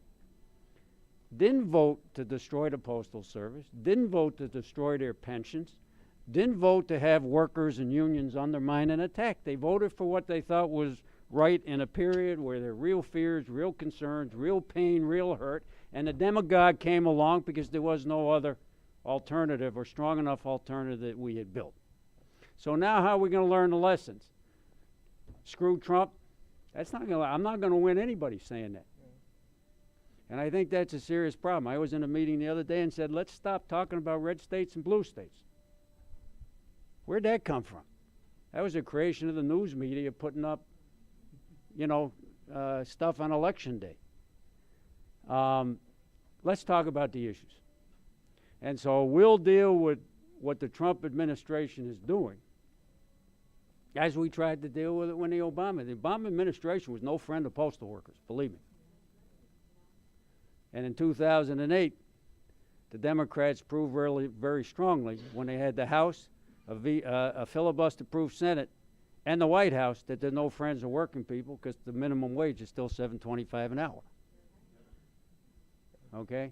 didn't vote to destroy the Postal Service, didn't vote to destroy their pensions, didn't vote to have workers and unions undermined and attacked. They voted for what they thought was right in a period where there were real fears, real concerns, real pain, real hurt, and the demagogue came along because there was no other alternative or strong enough alternative that we had built. So now how are we going to learn the lessons? Screw Trump? I'm not going to win anybody saying that. And I think that's a serious problem. I was in a meeting the other day and said, let's stop talking about red states and blue states. Where'd that come from? That was a creation of the news media putting up, stuff on election day. Let's talk about the issues. And so we'll deal with what the Trump administration is doing as we tried to deal with it when the Obama administration was no friend of postal workers, believe me. And in 2008, the Democrats proved really very strongly when they had the House, a filibuster-proof Senate, and the White House that they're no friends of working people because the minimum wage is still $7.25 an hour. Okay?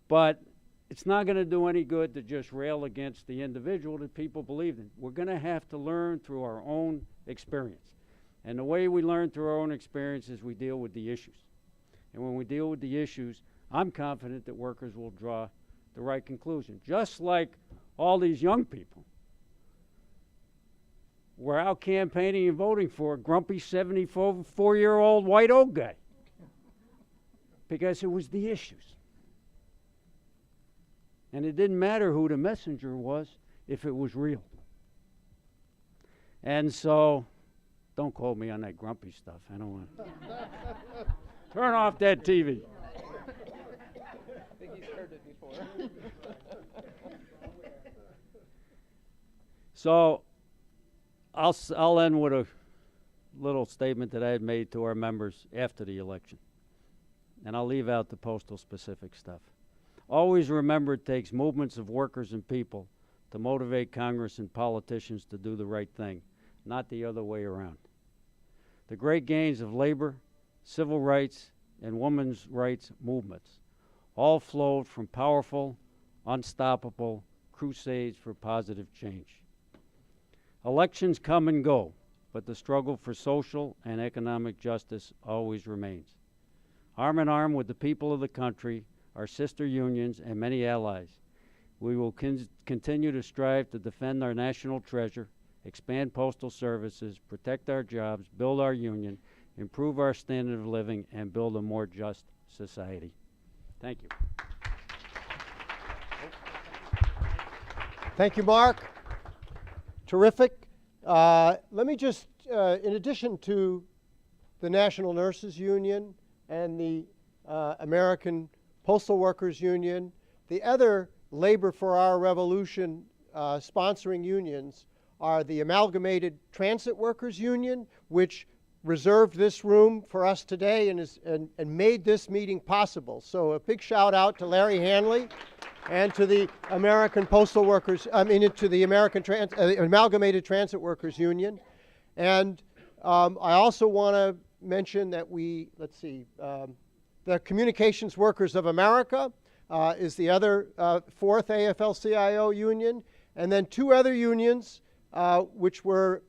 But it's not going to do any good to just rail against the individual that people believe in. We're going to have to learn through our own experience. And the way we learn through our own experience is we deal with the issues. And when we deal with the issues, I'm confident that workers will draw the right conclusion. Just like all these young people were out campaigning and voting for a grumpy 74-year-old white old guy. Because it was the issues. And it didn't matter who the messenger was if it was real. And so, don't quote me on that grumpy stuff. I don't want to. Turn off that TV. I think he's heard it before. So, I'll end with a little statement that I had made to our members after the election. And I'll leave out the postal specific stuff. Always remember it takes movements of workers and people to motivate Congress and politicians to do the right thing, not the other way around. The great gains of labor, civil rights, and women's rights movements all flowed from powerful, unstoppable crusades for positive change. Elections come and go, but the struggle for social and economic justice always remains. Arm in arm with the people of the country, our sister unions, and many allies, we will continue to strive to defend our national treasure, expand postal services, protect our jobs, build our union, improve our standard of living, and build a more just society. Thank you. Thank you, Mark. Terrific. Let me just, in addition to the National Nurses Union and the American Postal Workers Union, the other Labor for Our Revolution sponsoring unions are the Amalgamated Transit Workers Union, which reserved this room for us today and made this meeting possible. So a big shout out to Larry Hanley and to the American Postal Workers, to the American Amalgamated Transit Workers Union. And I also want to mention that the Communications Workers of America is the other fourth AFL-CIO union. And then two other unions, which were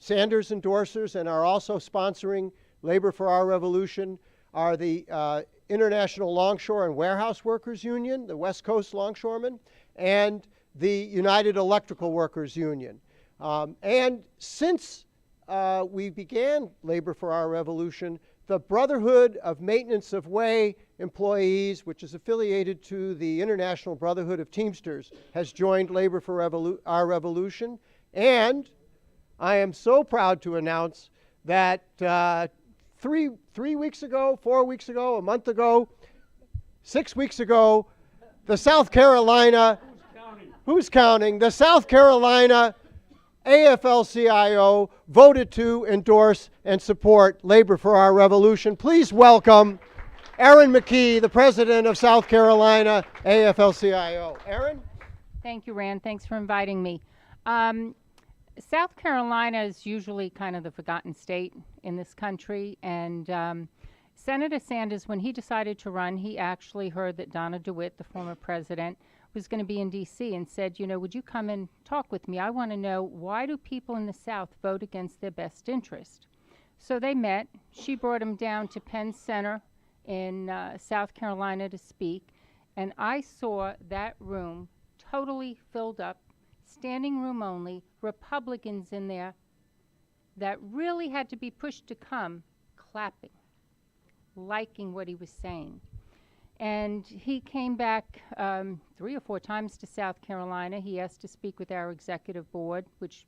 Sanders endorsers and are also sponsoring Labor for Our Revolution, are the International Longshore and Warehouse Workers Union, the West Coast Longshoremen, and the United Electrical Workers Union. And since we began Labor for Our Revolution, the Brotherhood of Maintenance of Way Employees, which is affiliated to the International Brotherhood of Teamsters, has joined Labor for Our Revolution. And I am so proud to announce that 3 weeks ago, 4 weeks ago, a month ago, 6 weeks ago, the South Carolina, who's counting? The South Carolina AFL-CIO voted to endorse and support Labor for Our Revolution. Please welcome Erin McKee, the president of South Carolina AFL-CIO. Erin? Thank you, Rand. Thanks for inviting me. South Carolina is usually kind of the forgotten state in this country, and Senator Sanders, when he decided to run, he actually heard that Donna DeWitt, the former president, was going to be in D.C. and said, you know, would you come and talk with me? I want to know, why do people in the South vote against their best interest? So they met. She brought him down to Penn Center in South Carolina to speak, and I saw that room totally filled up, standing room only, Republicans in there that really had to be pushed to come, clapping, liking what he was saying. And he came back 3 or 4 times to South Carolina. He asked to speak with our executive board, which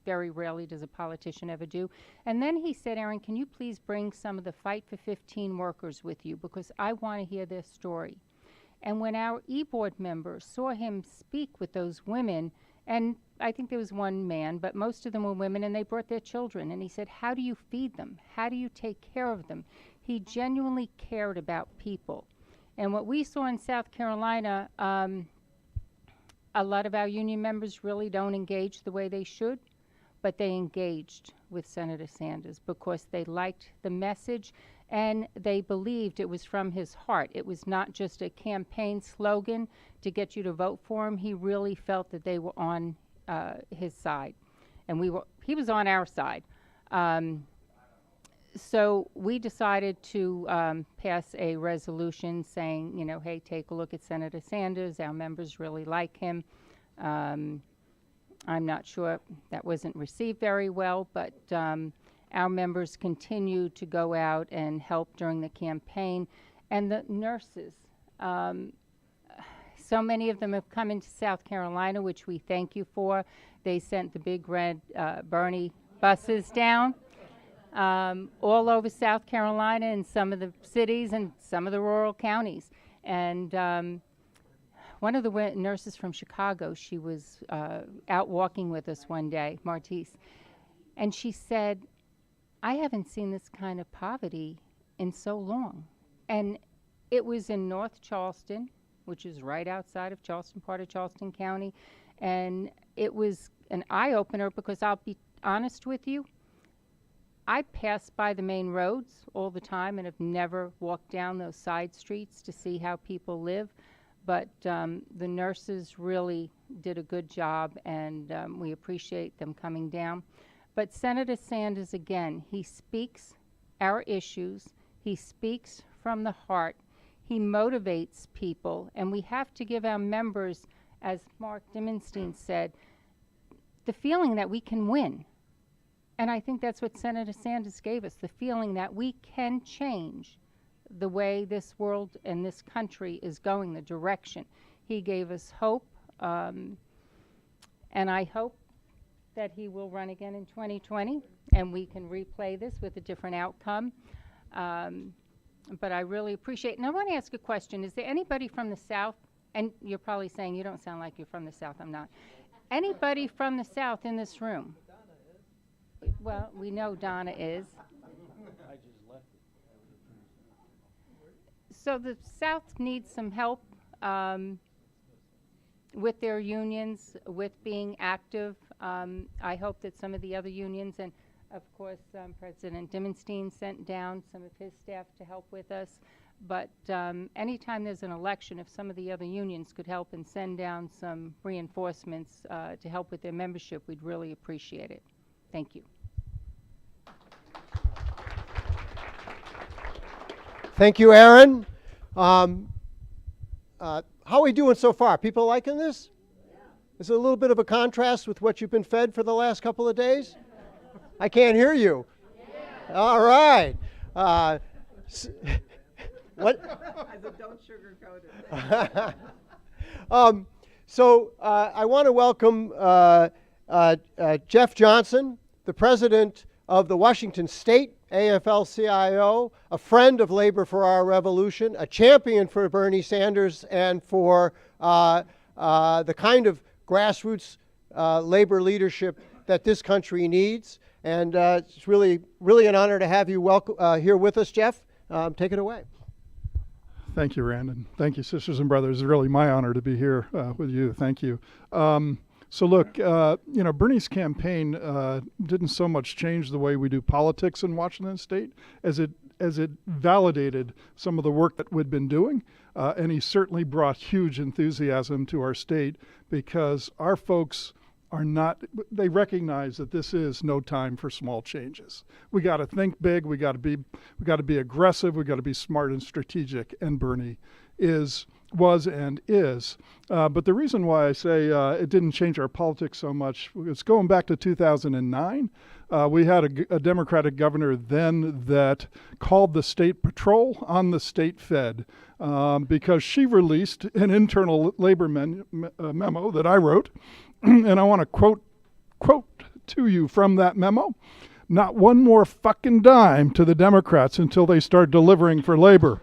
very rarely does a politician ever do. And then he said, Erin, can you please bring some of the Fight for 15 workers with you, because I want to hear their story. And when our e-board members saw him speak with those women, and I think there was one man, but most of them were women, and they brought their children. And he said, how do you feed them? How do you take care of them? He genuinely cared about people. And what we saw in South Carolina, a lot of our union members really don't engage the way they should, but they engaged with Senator Sanders because they liked the message and they believed it was from his heart. It was not just a campaign slogan to get you to vote for him. He really felt that they were on his side, and he was on our side. So we decided to pass a resolution saying, you know, hey, take a look at Senator Sanders. Our members really like him. I'm not sure that wasn't received very well, but our members continue to go out and help during the campaign. And the nurses, so many of them have come into South Carolina, which we thank you for. They sent the big red Bernie buses down. All over South Carolina and some of the cities and some of the rural counties. And one of the nurses from Chicago, she was out walking with us one day, Martise, and she said, I haven't seen this kind of poverty in so long. And it was in North Charleston, which is right outside of Charleston, part of Charleston County. And it was an eye-opener because I'll be honest with you, I pass by the main roads all the time and have never walked down those side streets to see how people live. but the nurses really did a good job, and we appreciate them coming down. But Senator Sanders, again, he speaks our issues. He speaks from the heart. He motivates people, and we have to give our members, as Mark Dimenstein said, the feeling that we can win. And I think that's what Senator Sanders gave us, the feeling that we can change the way this world and this country is going, the direction. He gave us hope, and I hope that he will run again in 2020, and we can replay this with a different outcome. But I really appreciate it. And I want to ask a question. Is there anybody from the South? And you're probably saying, you don't sound like you're from the South. I'm not. Anybody from the South in this room? Well, we know Donna is. So the South needs some help with their unions, with being active. I hope that some of the other unions, and of course President Dimenstein sent down some of his staff to help with us. But anytime there's an election, if some of the other unions could help and send down some reinforcements to help with their membership, we'd really appreciate it. Thank you. Thank you, Aaron. How are we doing so far? People liking this? Is it a little bit of a contrast with what you've been fed for the last couple of days? I can't hear you. All right. What? I said, don't sugarcoat it. So I want to welcome Jeff Johnson, the president of the Washington State AFL-CIO, a friend of Labor for Our Revolution, a champion for Bernie Sanders and for the kind of grassroots labor leadership that this country needs. And it's really an honor to have you here with us, Jeff. Take it away. Thank you, Rand, thank you, sisters and brothers. It's really my honor to be here with you. Thank you. So look, Bernie's campaign didn't so much change the way we do politics in Washington State as it validated some of the work that we'd been doing, and he certainly brought huge enthusiasm to our state because our folks they recognize that this is no time for small changes. We got to think big. We got to be aggressive. We got to be smart and strategic. And Bernie was and is. But the reason why I say it didn't change our politics so much is going back to 2009. We had a Democratic governor then that called the state patrol on the state Fed because she released an internal labor memo that I wrote. And I want to quote to you from that memo. Not one more fucking dime to the Democrats until they start delivering for labor.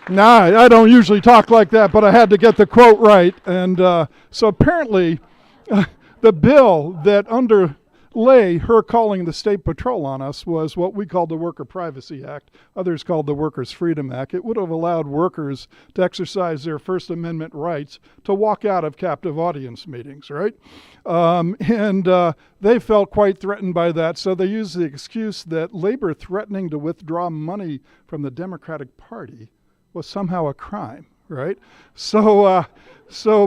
Nah, I don't usually talk like that, but I had to get the quote right. And so apparently the bill that underlay her calling the state patrol on us was what we called the Worker Privacy Act. Others called the Workers' Freedom Act. It would have allowed workers to exercise their First Amendment rights to walk out of captive audience meetings, right? And they felt quite threatened by that, so they used the excuse that labor threatening to withdraw money from the Democratic Party was somehow a crime, right? So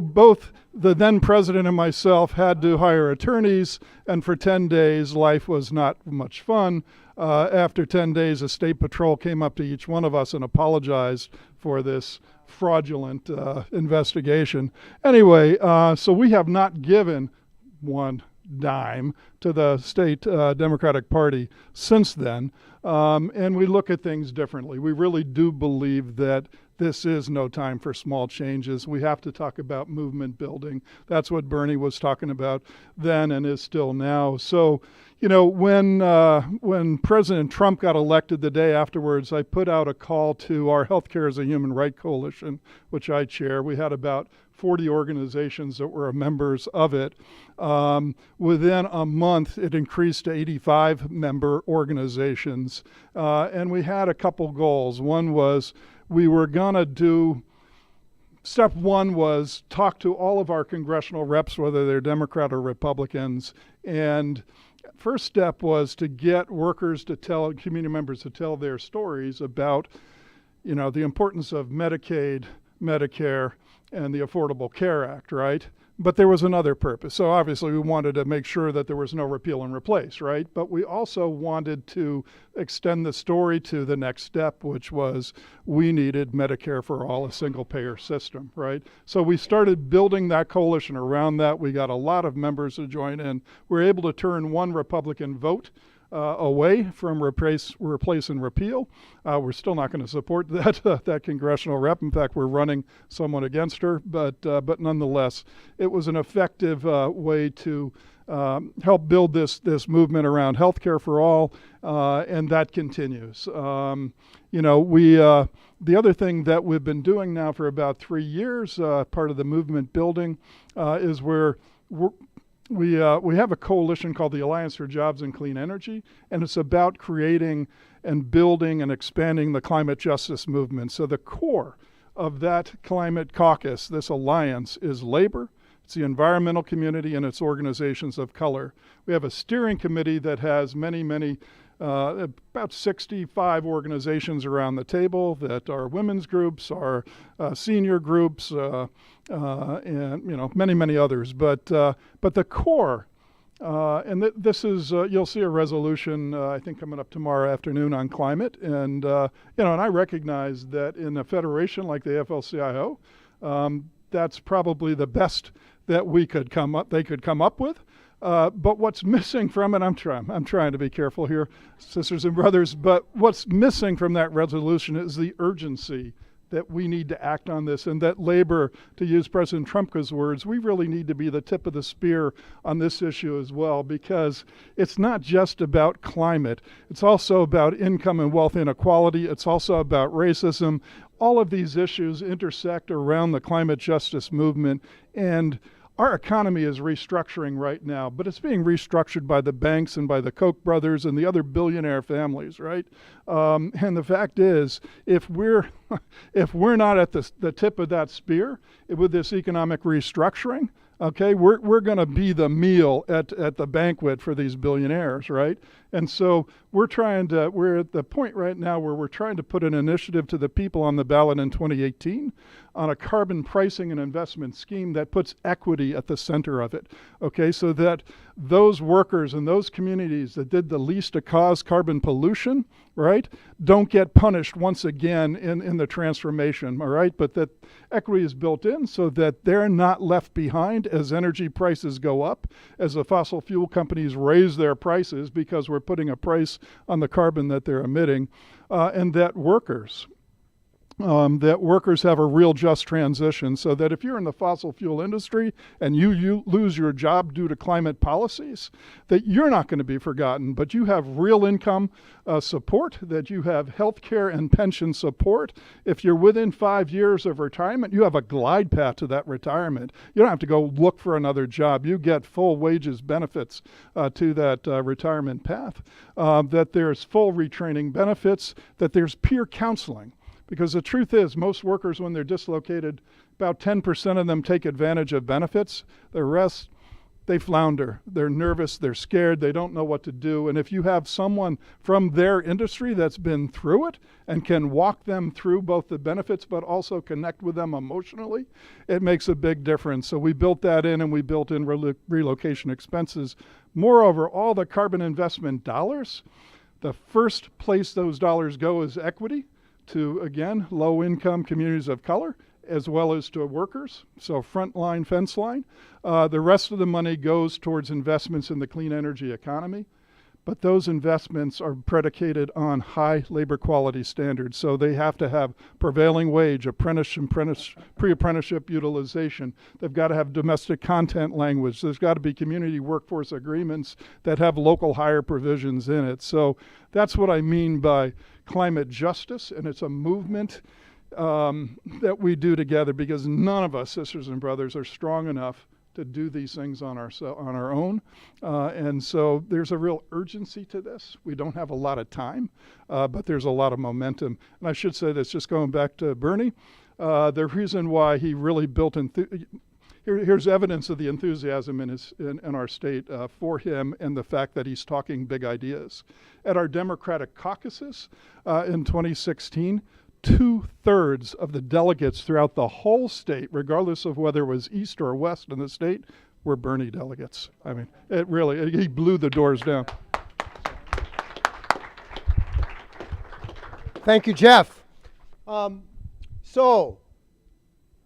both the then president and myself had to hire attorneys, and for 10 days, life was not much fun. After 10 days, a state patrol came up to each one of us and apologized for this fraudulent investigation. Anyway, so we have not given one dime to the state Democratic Party since then, and we look at things differently. We really do believe that this is no time for small changes. We have to talk about movement building. That's what Bernie was talking about then and is still now. So, when President Trump got elected the day afterwards, I put out a call to our Healthcare as a Human Right Coalition, which I chair. We had about 40 organizations that were members of it. Within a month, it increased to 85 member organizations. And we had a couple goals. One was we were going to do, step one was talk to all of our congressional reps, whether they're Democrat or Republicans. And first step was to get workers to tell, community members to tell their stories about, the importance of Medicaid, Medicare, and the Affordable Care Act, right? But there was another purpose. So obviously we wanted to make sure that there was no repeal and replace, right? But we also wanted to extend the story to the next step, which was we needed Medicare for all, a single payer system, right? So we started building that coalition around that. We got a lot of members to join in. We were able to turn one Republican vote away from replace and repeal. We're still not going to support that congressional rep. In fact, we're running someone against her, but nonetheless, it was an effective way to help build this movement around healthcare for all, and that continues. The other thing that we've been doing now for about 3 years, part of the movement building, is we have a coalition called the Alliance for Jobs and Clean Energy, and it's about creating and building and expanding the climate justice movement. So the core of that climate caucus, this alliance, is labor, it's the environmental community, and it's organizations of color. We have a steering committee that has many, about 65 organizations around the table that are women's groups, are senior groups, and many others. But the core, this is you'll see a resolution I think coming up tomorrow afternoon on climate, and and I recognize that in a federation like the Aflcio, that's probably the best that they could come up with. But what's missing from it, I'm trying to be careful here, sisters and brothers, but what's missing from that resolution is the urgency that we need to act on this, and that labor, to use President Trump's words, we really need to be the tip of the spear on this issue as well, because it's not just about climate. It's also about income and wealth inequality. It's also about racism. All of these issues intersect around the climate justice movement, and our economy is restructuring right now, but it's being restructured by the banks and by the Koch brothers and the other billionaire families, right? And the fact is, if we're not at the tip of that spear with this economic restructuring, okay, we're going to be the meal at the banquet for these billionaires, right? And so we're at the point right now where we're trying to put an initiative to the people on the ballot in 2018 on a carbon pricing and investment scheme that puts equity at the center of it, okay, so that those workers and those communities that did the least to cause carbon pollution, right, don't get punished once again in the transformation, all right, but that equity is built in so that they're not left behind as energy prices go up, as the fossil fuel companies raise their prices because we're putting a price on the carbon that they're emitting, and that workers have a real just transition, so that if you're in the fossil fuel industry and you lose your job due to climate policies, that you're not going to be forgotten, but you have real income support, that you have health care and pension support. If you're within 5 years of retirement, you have a glide path to that retirement. You don't have to go look for another job. You get full wages benefits to that retirement path, that there's full retraining benefits, that there's peer counseling. Because the truth is, most workers, when they're dislocated, about 10% of them take advantage of benefits. The rest, they flounder. They're nervous, they're scared, they don't know what to do. And if you have someone from their industry that's been through it and can walk them through both the benefits but also connect with them emotionally, it makes a big difference. So we built that in, and we built in relocation expenses. Moreover, all the carbon investment dollars, the first place those dollars go is equity, to, again, low-income communities of color, as well as to workers, so front line, fence line. The rest of the money goes towards investments in the clean energy economy, but those investments are predicated on high labor quality standards, so they have to have prevailing wage, pre-apprenticeship utilization. They've got to have domestic content language. There's got to be community workforce agreements that have local hire provisions in it. So that's what I mean by climate justice, and it's a movement that we do together, because none of us, sisters and brothers, are strong enough to do these things on our own. And so there's a real urgency to this. We don't have a lot of time, but there's a lot of momentum. And I should say this, just going back to Bernie, the reason why he really built here's evidence of the enthusiasm in our state for him, and the fact that he's talking big ideas. At our Democratic caucuses in 2016, 2/3 of the delegates throughout the whole state, regardless of whether it was east or west in the state, were Bernie delegates. I mean, it really, he blew the doors down. Thank you, Jeff. So,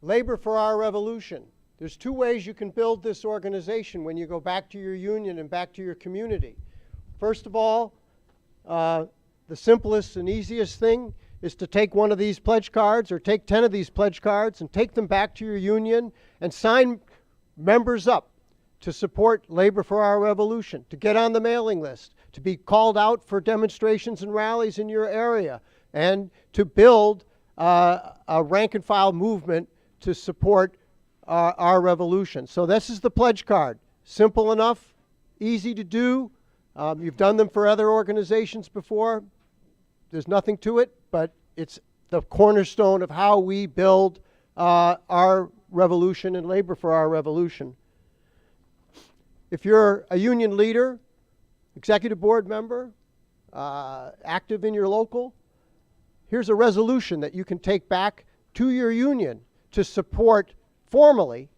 Labor for Our Revolution. There's two ways you can build this organization when you go back to your union and back to your community. First of all, the simplest and easiest thing is to take one of these pledge cards or take 10 of these pledge cards and take them back to your union and sign members up to support Labor for Our Revolution, to get on the mailing list, to be called out for demonstrations and rallies in your area, and to build a rank and file movement to support our revolution. So this is the pledge card. Simple enough, easy to do. You've done them for other organizations before. There's nothing to it, but it's the cornerstone of how we build our revolution and labor for our revolution. If you're a union leader, executive board member, active in your local, here's a resolution that you can take back to your union to support formally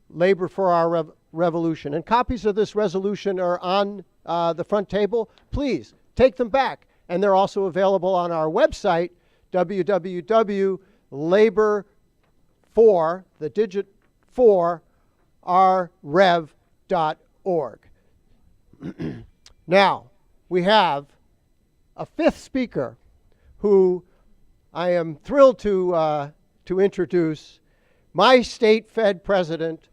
Labor for Our Revolution. And copies of this resolution are on the front table. Please take them back. And they're also available on our website, www.labor4, the digit 4, rrev.org. Now, we have a fifth speaker who I am thrilled to introduce, my state Fed president,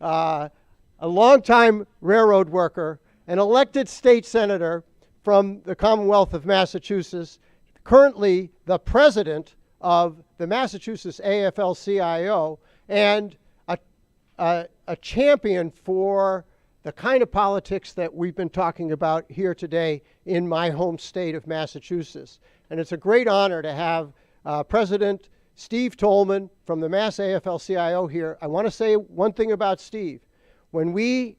a longtime railroad worker, an elected state senator from the Commonwealth of Massachusetts, currently the president of the Massachusetts AFL-CIO, and a champion for the kind of politics that we've been talking about here today in my home state of Massachusetts. And it's a great honor to have President Steve Tolman from the Mass AFL-CIO here. I want to say one thing about Steve. When we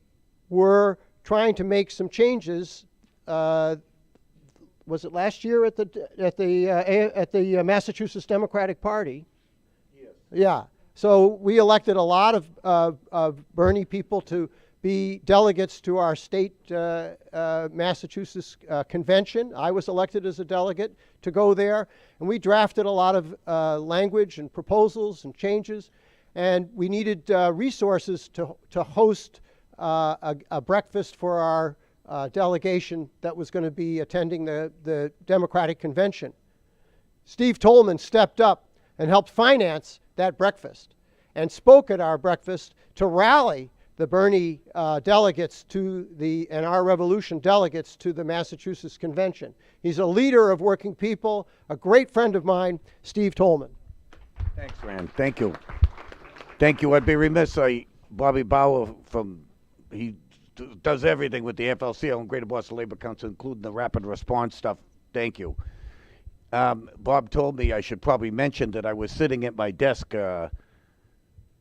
were trying to make some changes, was it last year at the Massachusetts Democratic Party? Yes. Yeah. So we elected a lot of Bernie people to be delegates to our state Massachusetts convention. I was elected as a delegate to go there, and we drafted a lot of language and proposals and changes, and we needed resources to host a breakfast for our delegation that was going to be attending the Democratic convention. Steve Tolman stepped up and helped finance that breakfast and spoke at our breakfast to rally the Bernie delegates and our revolution delegates to the Massachusetts convention. He's a leader of working people, a great friend of mine, Steve Tolman. Thanks, Rand. Thank you. Thank you. I'd be remiss. Bobby Bauer he does everything with the AFL-CIO and Greater Boston Labor Council, including the rapid response stuff. Thank you. Bob told me I should probably mention that I was sitting at my desk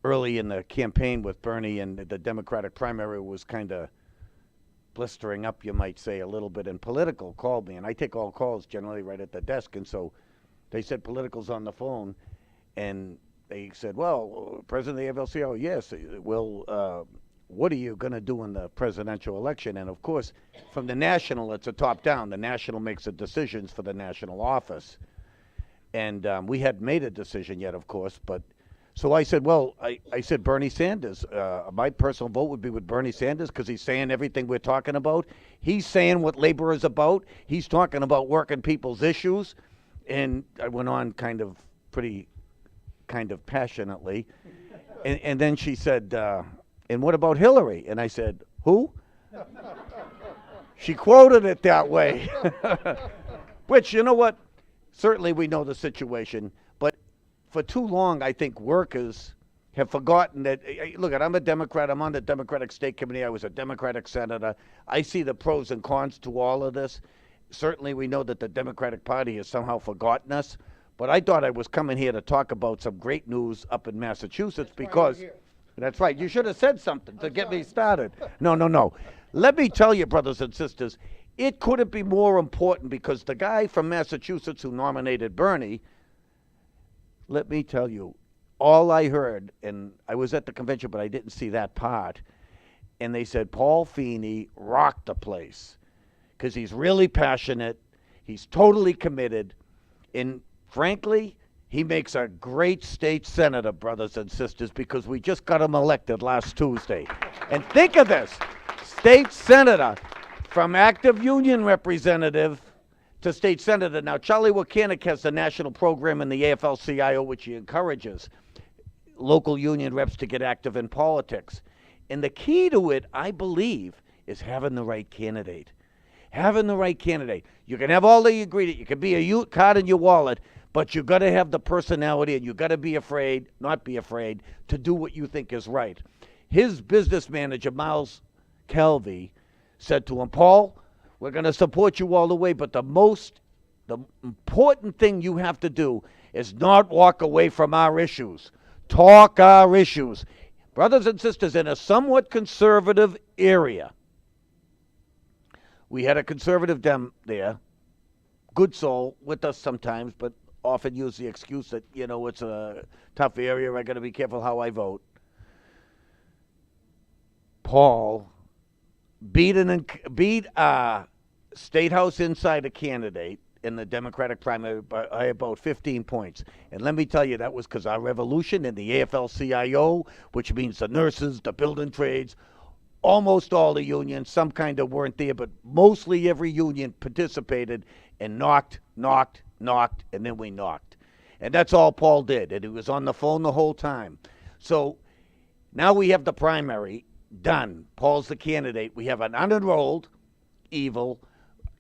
early in the campaign with Bernie, and the Democratic primary was kind of blistering up, you might say, a little bit, and Political called me, and I take all calls generally right at the desk, and so they said Political's on the phone, and they said, well, President of the AFL-CIO, yes, well, what are you going to do in the presidential election? And of course, from the national, it's a top-down. The national makes the decisions for the national office. And we hadn't made a decision yet, of course, but so I said, well, I said Bernie Sanders. My personal vote would be with Bernie Sanders because he's saying everything we're talking about. He's saying what labor is about. He's talking about working people's issues. And I went on kind of passionately. And then she said, and what about Hillary? And I said, who? She quoted it that way. Which, you know what? Certainly we know the situation. But for too long, I think workers have forgotten that, look, I'm a Democrat. I'm on the Democratic State Committee. I was a Democratic senator. I see the pros and cons to all of this. Certainly we know that the Democratic Party has somehow forgotten us. But I thought I was coming here to talk about some great news up in Massachusetts because... That's right. You should have said something to get me started. No. Let me tell you, brothers and sisters, it couldn't be more important because the guy from Massachusetts who nominated Bernie let me tell you, all I heard, and I was at the convention, but I didn't see that part, and they said Paul Feeney rocked the place because he's really passionate, he's totally committed, and frankly, he makes a great state senator, brothers and sisters, because we just got him elected last Tuesday. And think of this, state senator, from active union representative to state senator. Now, Charlie Wakanik has the national program in the AFL-CIO, which he encourages local union reps to get active in politics. And the key to it, I believe, is having the right candidate. Having the right candidate. You can have all the ingredients. You can be a card in your wallet, but you got to have the personality, and you got to be afraid, not be afraid, to do what you think is right. His business manager, Miles Calvi, said to him, Paul, we're going to support you all the way, but the important thing you have to do is not walk away from our issues. Talk our issues. Brothers and sisters, in a somewhat conservative area, we had a conservative Dem there, good soul, with us sometimes, but often use the excuse that, it's a tough area, I got to be careful how I vote. Paul beat a State House insider candidate in the Democratic primary by about 15 points. And let me tell you, that was because our revolution in the AFL-CIO, which means the nurses, the building trades, almost all the unions, some kind of weren't there, but mostly every union participated and knocked, and then we knocked. And that's all Paul did, and he was on the phone the whole time. So now we have the primary done. Paul's the candidate. We have an unenrolled, evil,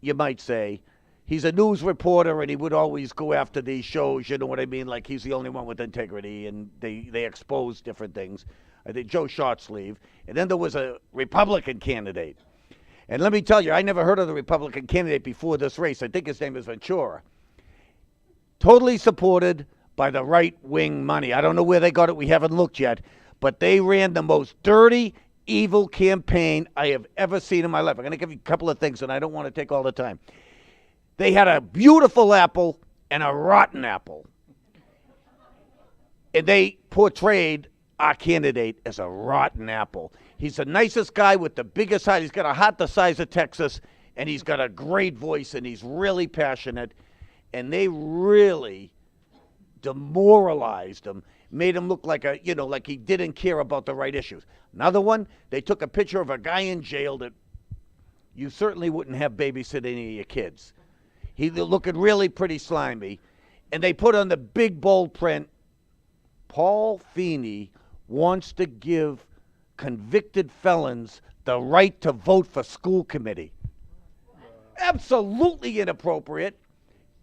you might say. He's a news reporter, and he would always go after these shows, you know what I mean? Like he's the only one with integrity, and they expose different things. I think Joe Shortsleeve. And then there was a Republican candidate. And let me tell you, I never heard of the Republican candidate before this race. I think his name is Ventura. Totally supported by the right-wing money. I don't know where they got it. We haven't looked yet. But they ran the most dirty, evil campaign I have ever seen in my life. I'm going to give you a couple of things, and I don't want to take all the time. They had a beautiful apple and a rotten apple. And they portrayed our candidate as a rotten apple. He's the nicest guy with the biggest heart. He's got a heart the size of Texas, and he's got a great voice, and he's really passionate. And they really demoralized him, made him look like like he didn't care about the right issues. Another one, they took a picture of a guy in jail that you certainly wouldn't have babysit any of your kids. He looking really pretty slimy. And they put on the big bold print, Paul Feeney wants to give convicted felons the right to vote for school committee. Absolutely inappropriate.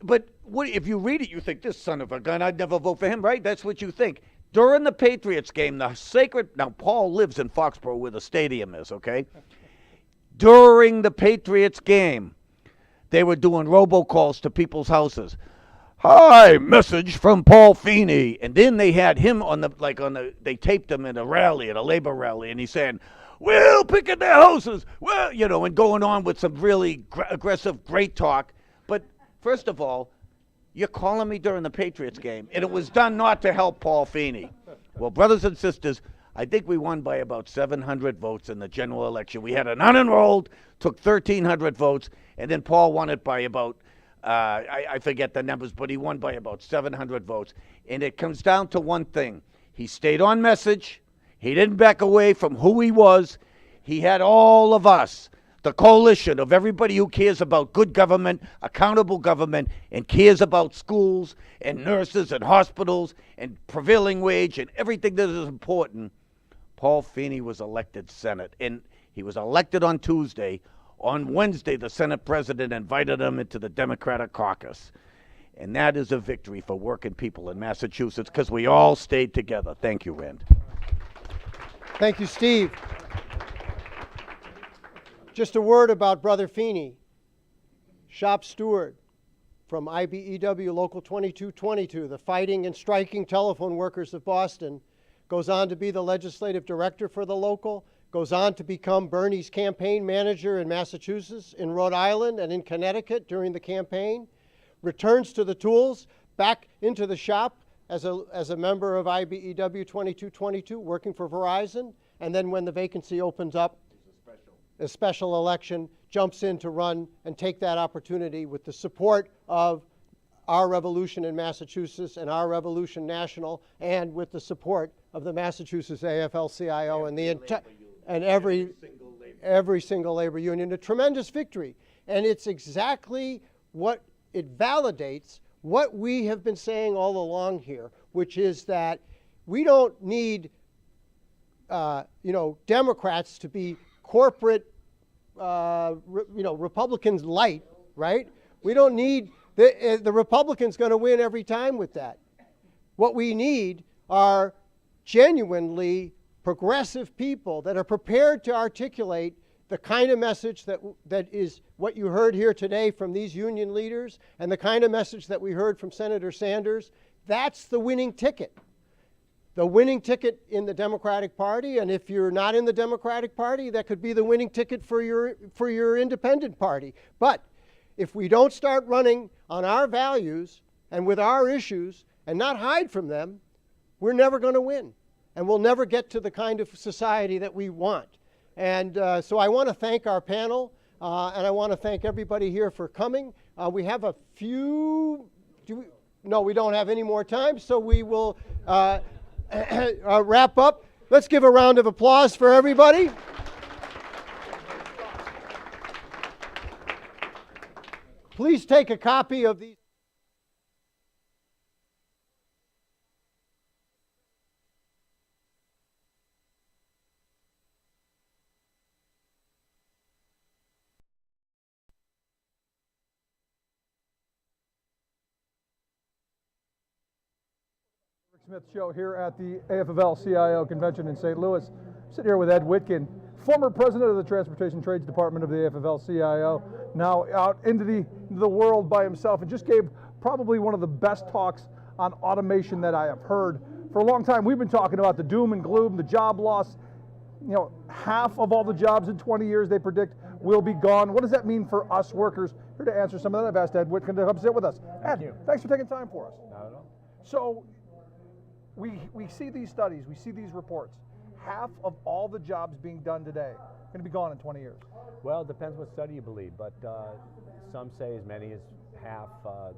But if you read it, you think, this son of a gun, I'd never vote for him, right? That's what you think. During the Patriots game, now Paul lives in Foxborough where the stadium is, okay? During the Patriots game, they were doing robocalls to people's houses. Hi, message from Paul Feeney. And then they had him they taped him in a rally, at a labor rally, and he's saying, we'll pick at their houses, well, and going on with some really aggressive, great talk. But first of all, you're calling me during the Patriots game, and it was done not to help Paul Feeney. Well, brothers and sisters, I think we won by about 700 votes in the general election. We had an unenrolled, took 1,300 votes, and then Paul won it by about, I forget the numbers, but he won by about 700 votes. And it comes down to one thing. He stayed on message. He didn't back away from who he was. He had all of us, the coalition of everybody who cares about good government, accountable government, and cares about schools and nurses and hospitals and prevailing wage and everything that is important. Paul Feeney was elected Senate, and he was elected on Tuesday. On Wednesday, the Senate president invited him into the Democratic caucus. And that is a victory for working people in Massachusetts because we all stayed together. Thank you, Rand. Thank you, Steve. Just a word about Brother Feeney, shop steward from IBEW Local 2222, the fighting and striking telephone workers of Boston, goes on to be the legislative director for the local, goes on to become Bernie's campaign manager in Massachusetts, in Rhode Island, and in Connecticut during the campaign, returns to the tools, back into the shop, as a member of IBEW 2222, working for Verizon, and then when the vacancy opens up, a special election, jumps in to run and take that opportunity with the support of Our Revolution in Massachusetts and Our Revolution National, and with the support of the Massachusetts AFL-CIO and every single labor union. A tremendous victory. And it's exactly what it validates what we have been saying all along here, which is that we don't need Democrats to be corporate, Republicans light, right? We don't need, the Republicans going to win every time with that. What we need are genuinely progressive people that are prepared to articulate the kind of message that is what you heard here today from these union leaders and the kind of message that we heard from Senator Sanders. That's the winning ticket. The winning ticket in the Democratic Party, and if you're not in the Democratic Party, that could be the winning ticket for your independent party. But if we don't start running on our values and with our issues and not hide from them, we're never going to win. And we'll never get to the kind of society that we want. And so I want to thank our panel, and I want to thank everybody here for coming. We have a few, no, we don't have any more time, so we will wrap up. Let's give a round of applause for everybody. Please take a copy of these. Smith Show here at the AFL-CIO convention in St. Louis. I'm sitting here with Ed Whitkin, former president of the Transportation Trades Department of the AFL-CIO, now out into the world by himself, and just gave probably one of the best talks on automation that I have heard. For a long time, we've been talking about the doom and gloom, the job loss. Half of all the jobs in 20 years they predict will be gone. What does that mean for us workers? Here to answer some of that, I've asked Ed Whitkin to come sit with us. Ed, thanks for taking time for us. Not at all. So, we see these studies, we see these reports. Half of all the jobs being done today are going to be gone in 20 years. Well, it depends what study you believe, but some say as many as half.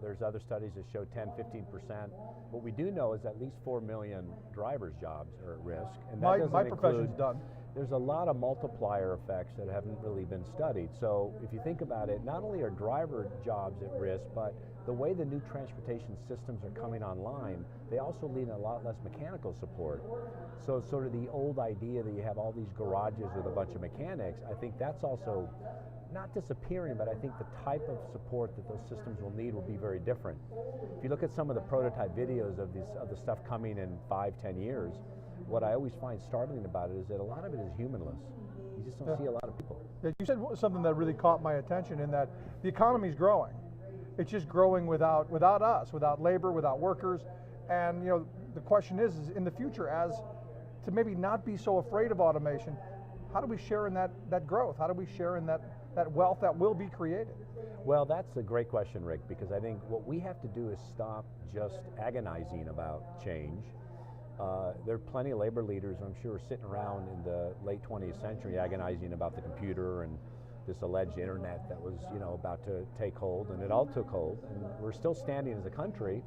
There's other studies that show 10, 15%. What we do know is at least 4 million drivers' jobs are at risk. And that my profession's done. There's a lot of multiplier effects that haven't really been studied. So if you think about it, not only are driver jobs at risk, but the way the new transportation systems are coming online, they also need a lot less mechanical support. So sort of the old idea that you have all these garages with a bunch of mechanics, I think that's also not disappearing, but I think the type of support that those systems will need will be very different. If you look at some of the prototype videos of the stuff coming in 5, 10 years, what I always find startling about it is that a lot of it is humanless. You just don't see a lot of people. Yeah, you said something that really caught my attention, in that the economy's growing. It's just growing without us, without labor, without workers. And the question is in the future, as to maybe not be so afraid of automation, how do we share in that growth? How do we share in that wealth that will be created? Well, that's a great question, Rick, because I think what we have to do is stop just agonizing about change. There are plenty of labor leaders, I'm sure, sitting around in the late 20th century agonizing about the computer and this alleged internet that was, about to take hold, and it all took hold, and we're still standing as a country,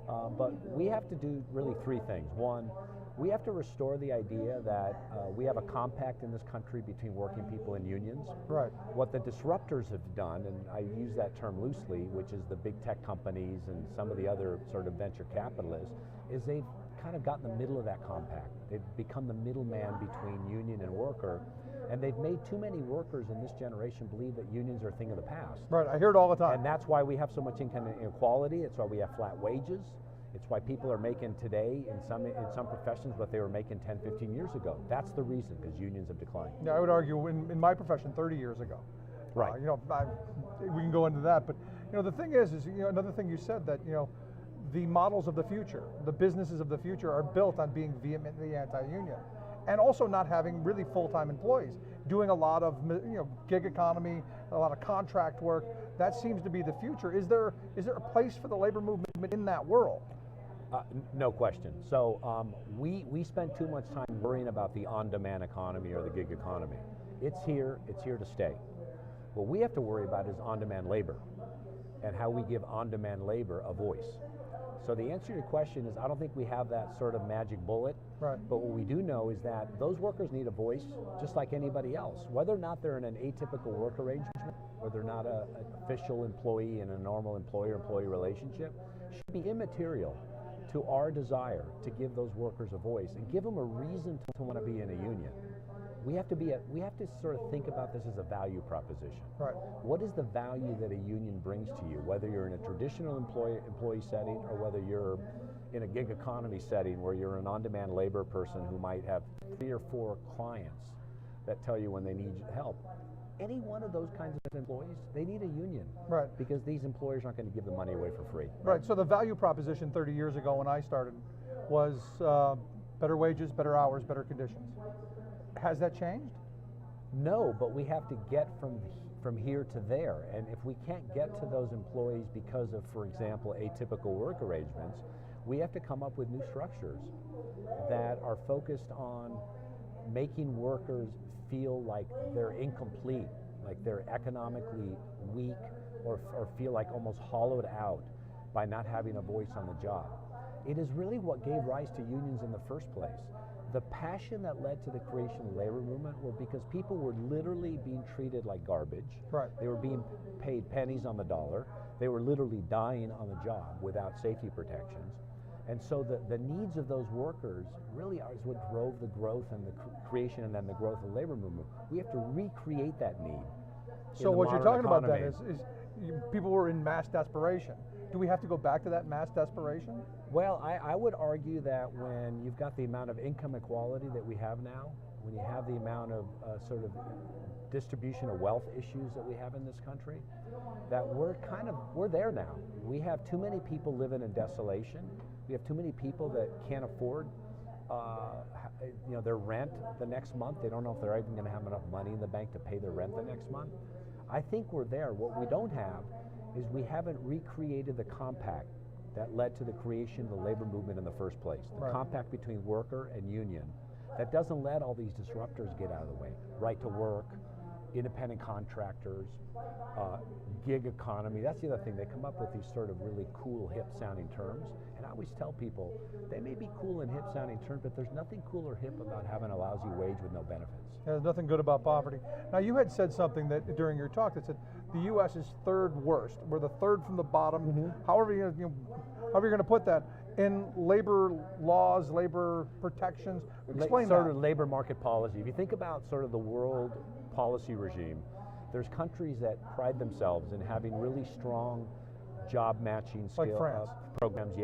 but we have to do really 3 things. One, we have to restore the idea that we have a compact in this country between working people and unions. Right. What the disruptors have done, and I use that term loosely, which is the big tech companies and some of the other sort of venture capitalists, is they've kind of got in the middle of that compact. They've become the middleman between union and worker, and they've made too many workers in this generation believe that unions are a thing of the past. Right, I hear it all the time. And that's why we have so much income inequality. It's why we have flat wages. It's why people are making today in some professions what they were making 10, 15 years ago. That's the reason, because unions have declined. Yeah, I would argue in my profession 30 years ago. Right. We can go into that, but the thing is another thing you said, that the models of the future, the businesses of the future, are built on being vehemently anti-union, and also not having really full-time employees, doing a lot of gig economy, a lot of contract work. That seems to be the future. Is there a place for the labor movement in that world? No question. So we spend too much time worrying about the on-demand economy or the gig economy. It's here to stay. What we have to worry about is on-demand labor and how we give on-demand labor a voice. So the answer to your question is, I don't think we have that sort of magic bullet. Right. But what we do know is that those workers need a voice just like anybody else. Whether or not they're in an atypical work arrangement, or they're not an official employee in a normal employer-employee relationship, should be immaterial to our desire to give those workers a voice and give them a reason to want to be in a union. We have to sort of think about this as a value proposition. Right. What is the value that a union brings to you, whether you're in a traditional employee setting or whether you're in a gig economy setting where you're an on-demand labor person who might have 3 or 4 clients that tell you when they need help. Any one of those kinds of employees, they need a union. Right. Because these employers aren't going to give the money away for free. Right. So the value proposition 30 years ago when I started was better wages, better hours, better conditions. Has that changed? No, but we have to get from here to there. And if we can't get to those employees because of, for example, atypical work arrangements, we have to come up with new structures that are focused on making workers feel like they're incomplete, like they're economically weak, or feel like almost hollowed out by not having a voice on the job. It is really what gave rise to unions in the first place. The passion that led to the creation of the labor movement were because people were literally being treated like garbage. Right. They were being paid pennies on the dollar. They were literally dying on the job without safety protections. And so the needs of those workers really is what drove the growth and the creation and then the growth of the labor movement. We have to recreate that need. So what you're talking about then is people were in mass desperation. Do we have to go back to that mass desperation? Well, I would argue that when you've got the amount of income equality that we have now, when you have the amount of sort of distribution of wealth issues that we have in this country, that we're there now. We have too many people living in desolation. We have too many people that can't afford their rent the next month. They don't know if they're even going to have enough money in the bank to pay their rent the next month. I think we're there. What we don't have is we haven't recreated the compact that led to the creation of the labor movement in the first place. The compact between worker and union that doesn't let all these disruptors get out of the way. Right to work, independent contractors, gig economy. That's the other thing. They come up with these sort of really cool, hip-sounding terms. And I always tell people, they may be cool and hip-sounding terms, but there's nothing cool or hip about having a lousy wage with no benefits. Yeah, there's nothing good about poverty. Now, you had said something that during your talk that said the U.S. is third worst. We're the third from the bottom. Mm-hmm. However you're going to put that in labor laws, labor protections. Explain sort that. of labor market policy. If you think about sort of the world policy regime, there's countries that pride themselves in having really strong job matching like France. Programs,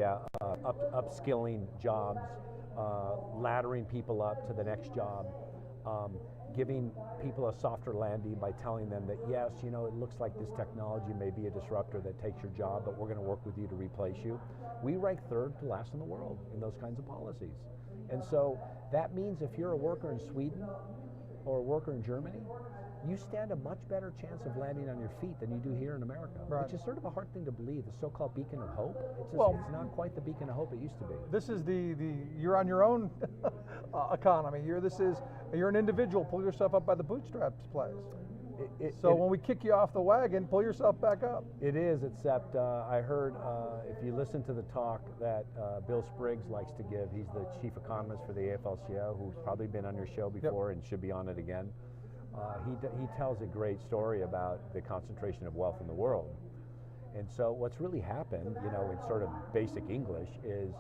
upskilling jobs, laddering people up to the next job, giving people a softer landing by telling them that yes, it looks like this technology may be a disruptor that takes your job, but we're going to work with you to replace you. We rank third to last in the world in those kinds of policies. And so that means if you're a worker in Sweden or a worker in Germany, you stand a much better chance of landing on your feet than you do here in America, which is sort of a hard thing to believe, the so-called beacon of hope. It's not quite the beacon of hope it used to be. This is you're on your own economy. You're an individual, pull yourself up by the bootstraps place. When we kick you off the wagon, pull yourself back up. It is, except I heard, if you listen to the talk that Bill Spriggs likes to give, he's the chief economist for the Aflcio, who's probably been on your show before and should be on it again. He tells a great story about the concentration of wealth in the world. And so what's really happened, in sort of basic English, is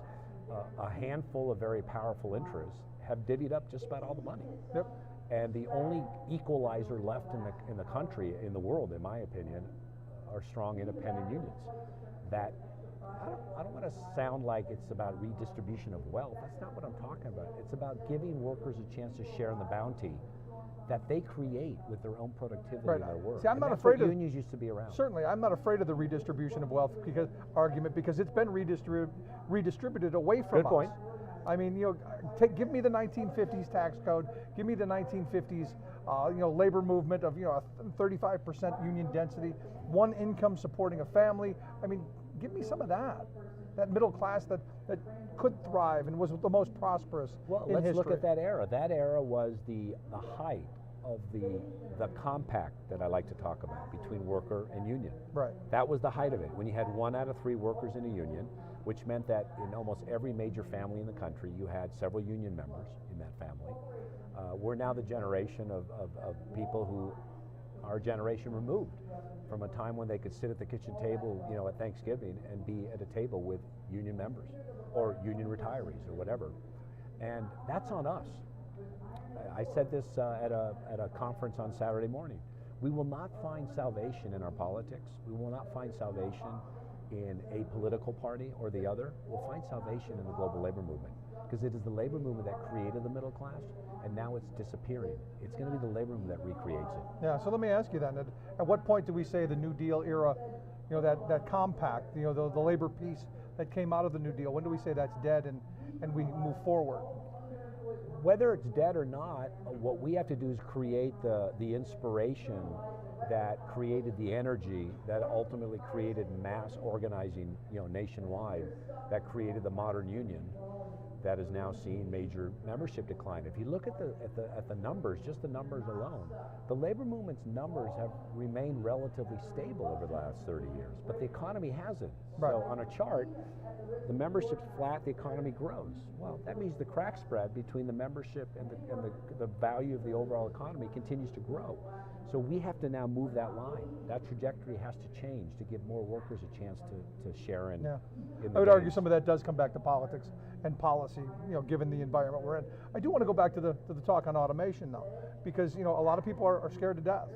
a handful of very powerful interests have divvied up just about all the money. Yep. And the only equalizer left in the country, in the world, in my opinion, are strong independent unions. That I don't want to sound like it's about redistribution of wealth. That's not what I'm talking about. It's about giving workers a chance to share in the bounty that they create with their own productivity and their work. See, I'm not afraid of unions used to be around. Certainly, I'm not afraid of the redistribution of wealth because it's been redistributed away from us. Good point. I mean, give me the 1950s tax code, give me the 1950s labor movement of, a 35% union density, one income supporting a family. I mean, give me some of that middle class that could thrive and was the most prosperous Well, in let's history. look at that era. That era was the height of the compact that I like to talk about between worker and union. Right. That was the height of it. When you had 1 out of 3 workers in a union, which meant that in almost every major family in the country, you had several union members in that family. We're now the generation of people who, our generation removed from a time when they could sit at the kitchen table, at Thanksgiving and be at a table with union members or union retirees or whatever. And that's on us. I said this at a conference on Saturday morning. We will not find salvation in our politics. We will not find salvation in a political party or the other. We'll find salvation in the global labor movement, because it is the labor movement that created the middle class, and now it's disappearing. It's going to be the labor movement that recreates it. Yeah, so let me ask you then, at what point do we say the New Deal era, that compact, the labor peace that came out of the New Deal, when do we say that's dead and we move forward? Whether it's dead or not, what we have to do is create the inspiration that created the energy that ultimately created mass organizing, nationwide, that created the modern union that is now seeing major membership decline. If you look at the numbers, just the numbers alone, the labor movement's numbers have remained relatively stable over the last 30 years, but the economy hasn't. Right. So on a chart, the membership's flat, the economy grows. Well, that means the crack spread between the membership and the value of the overall economy continues to grow. So we have to now move that line. That trajectory has to change to give more workers a chance to share in. Yeah. in the I would argue gains. some of that does come back to politics and policy, given the environment we're in. I do want to go back to the talk on automation, though, because, a lot of people are scared to death.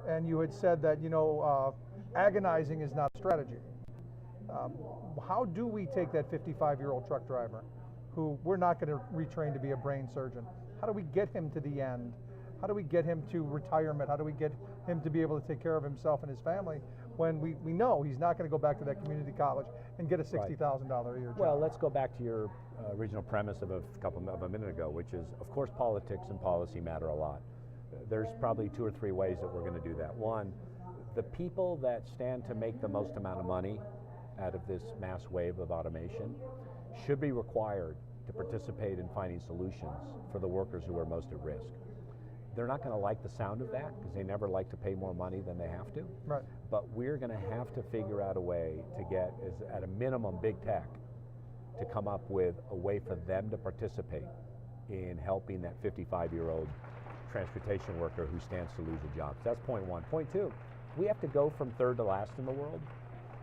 And you had said that, agonizing is not a strategy. How do we take that 55-year-old truck driver who we're not going to retrain to be a brain surgeon? How do we get him to the end? How do we get him to retirement? How do we get him to be able to take care of himself and his family when we know he's not going to go back to that community college and get a $60,000 a year job? Well, let's go back to your original premise of a minute ago, which is, of course, politics and policy matter a lot. There's probably 2 or 3 ways that we're going to do that. One, the people that stand to make the most amount of money out of this mass wave of automation should be required to participate in finding solutions for the workers who are most at risk. They're not going to like the sound of that because they never like to pay more money than they have to. Right. But we're going to have to figure out a way to get, at a minimum, big tech to come up with a way for them to participate in helping that 55-year-old transportation worker who stands to lose a job. So that's point one. Point two, we have to go from third to last in the world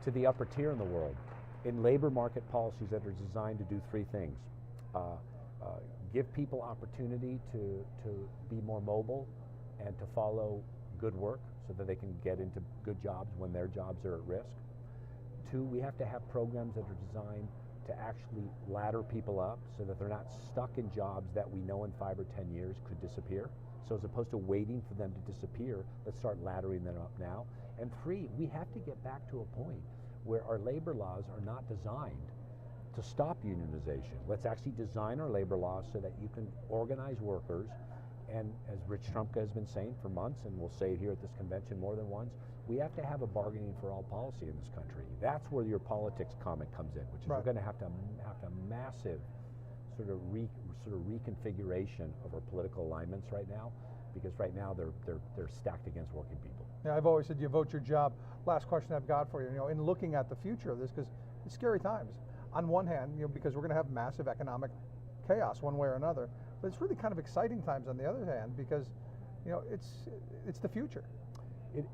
to the upper tier in the world in labor market policies that are designed to do 3 things. Give people opportunity to be more mobile and to follow good work so that they can get into good jobs when their jobs are at risk. 2, we have to have programs that are designed to actually ladder people up so that they're not stuck in jobs that we know in 5 or 10 years could disappear. So as opposed to waiting for them to disappear, let's start laddering them up now. And 3, we have to get back to a point where our labor laws are not designed to stop unionization. Let's actually design our labor laws so that you can organize workers, and as Rich Trumka has been saying for months, and we'll say it here at this convention more than once, we have to have a bargaining for all policy in this country. That's where your politics comment comes in, which is Right. we're going to have massive sort of reconfiguration of our political alignments right now, because right now they're stacked against working people. Yeah, I've always said you vote your job. Last question I've got for you, in looking at the future of this, because it's scary times. On one hand, because we're going to have massive economic chaos one way or another, but it's really kind of exciting times on the other hand because, it's the future. It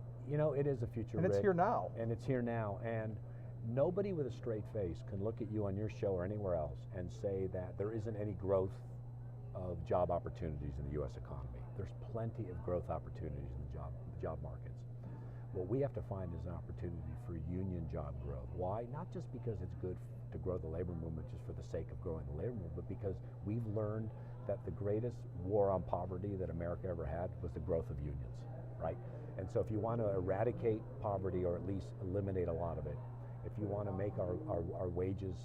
is a future, And it's Rick, here now. and it's here now, and nobody with a straight face can look at you on your show or anywhere else and say that there isn't any growth of job opportunities in the U.S. economy. There's plenty of growth opportunities in the job markets. What we have to find is an opportunity for union job growth. Why? Not just because it's good to grow the labor movement just for the sake of growing the labor movement, but because we've learned that the greatest war on poverty that America ever had was the growth of unions, right? And so if you want to eradicate poverty or at least eliminate a lot of it, if you want to make our wages